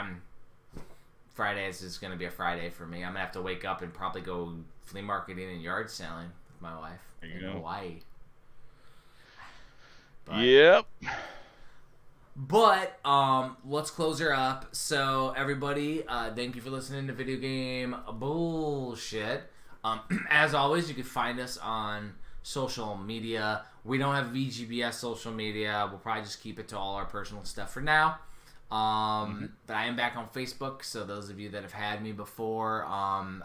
Fridays is gonna be a Friday for me. I'm gonna have to wake up and probably go flea marketing and yard selling with my wife in Hawaii. Yep. But let's close her up. So everybody, thank you for listening to Video Game Bullshit. As always, you can find us on social media. We don't have VGBS social media. We'll probably just keep it to all our personal stuff for now. But I am back on Facebook, so those of you that have had me before, I'm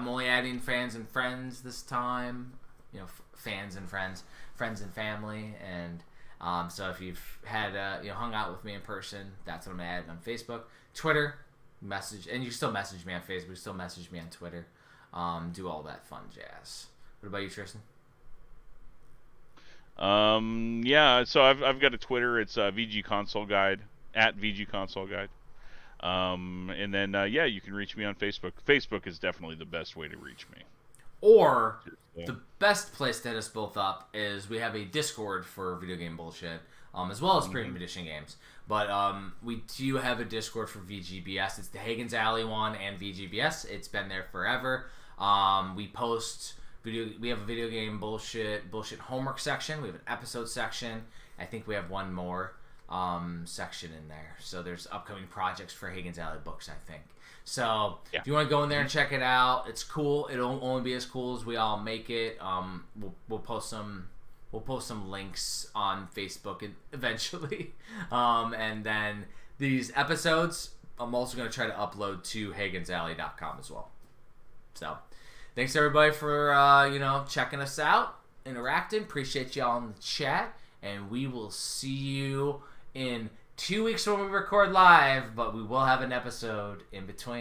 only adding fans and friends this time. You know, fans and friends and family, and so if you've had hung out with me in person, that's what I'm adding on Facebook, Twitter, message, and you still message me on Facebook, still message me on Twitter, do all that fun jazz. What about you, Tristan? Yeah, so I've got a Twitter. It's VG Console Guide. At VG Console Guide. And then, you can reach me on Facebook. Facebook is definitely the best way to reach me. Or, the best place to hit us both up is we have a Discord for Video Game Bullshit, as well as Premium Edition games. But we do have a Discord for VGBS. It's the Hagen's Alley one and VGBS. It's been there forever. We post... We have a Video Game Bullshit homework section. We have an episode section. I think we have one more section in there. So there's upcoming projects for Hagen's Alley books, I think. So if you want to go in there and check it out, it's cool. It'll only be as cool as we all make it. We'll post some links on Facebook eventually. And then these episodes, I'm also going to try to upload to hagensalley.com as well. So thanks everybody for checking us out, interacting. Appreciate y'all in the chat, and we will see you in 2 weeks when we record live, but we will have an episode in between.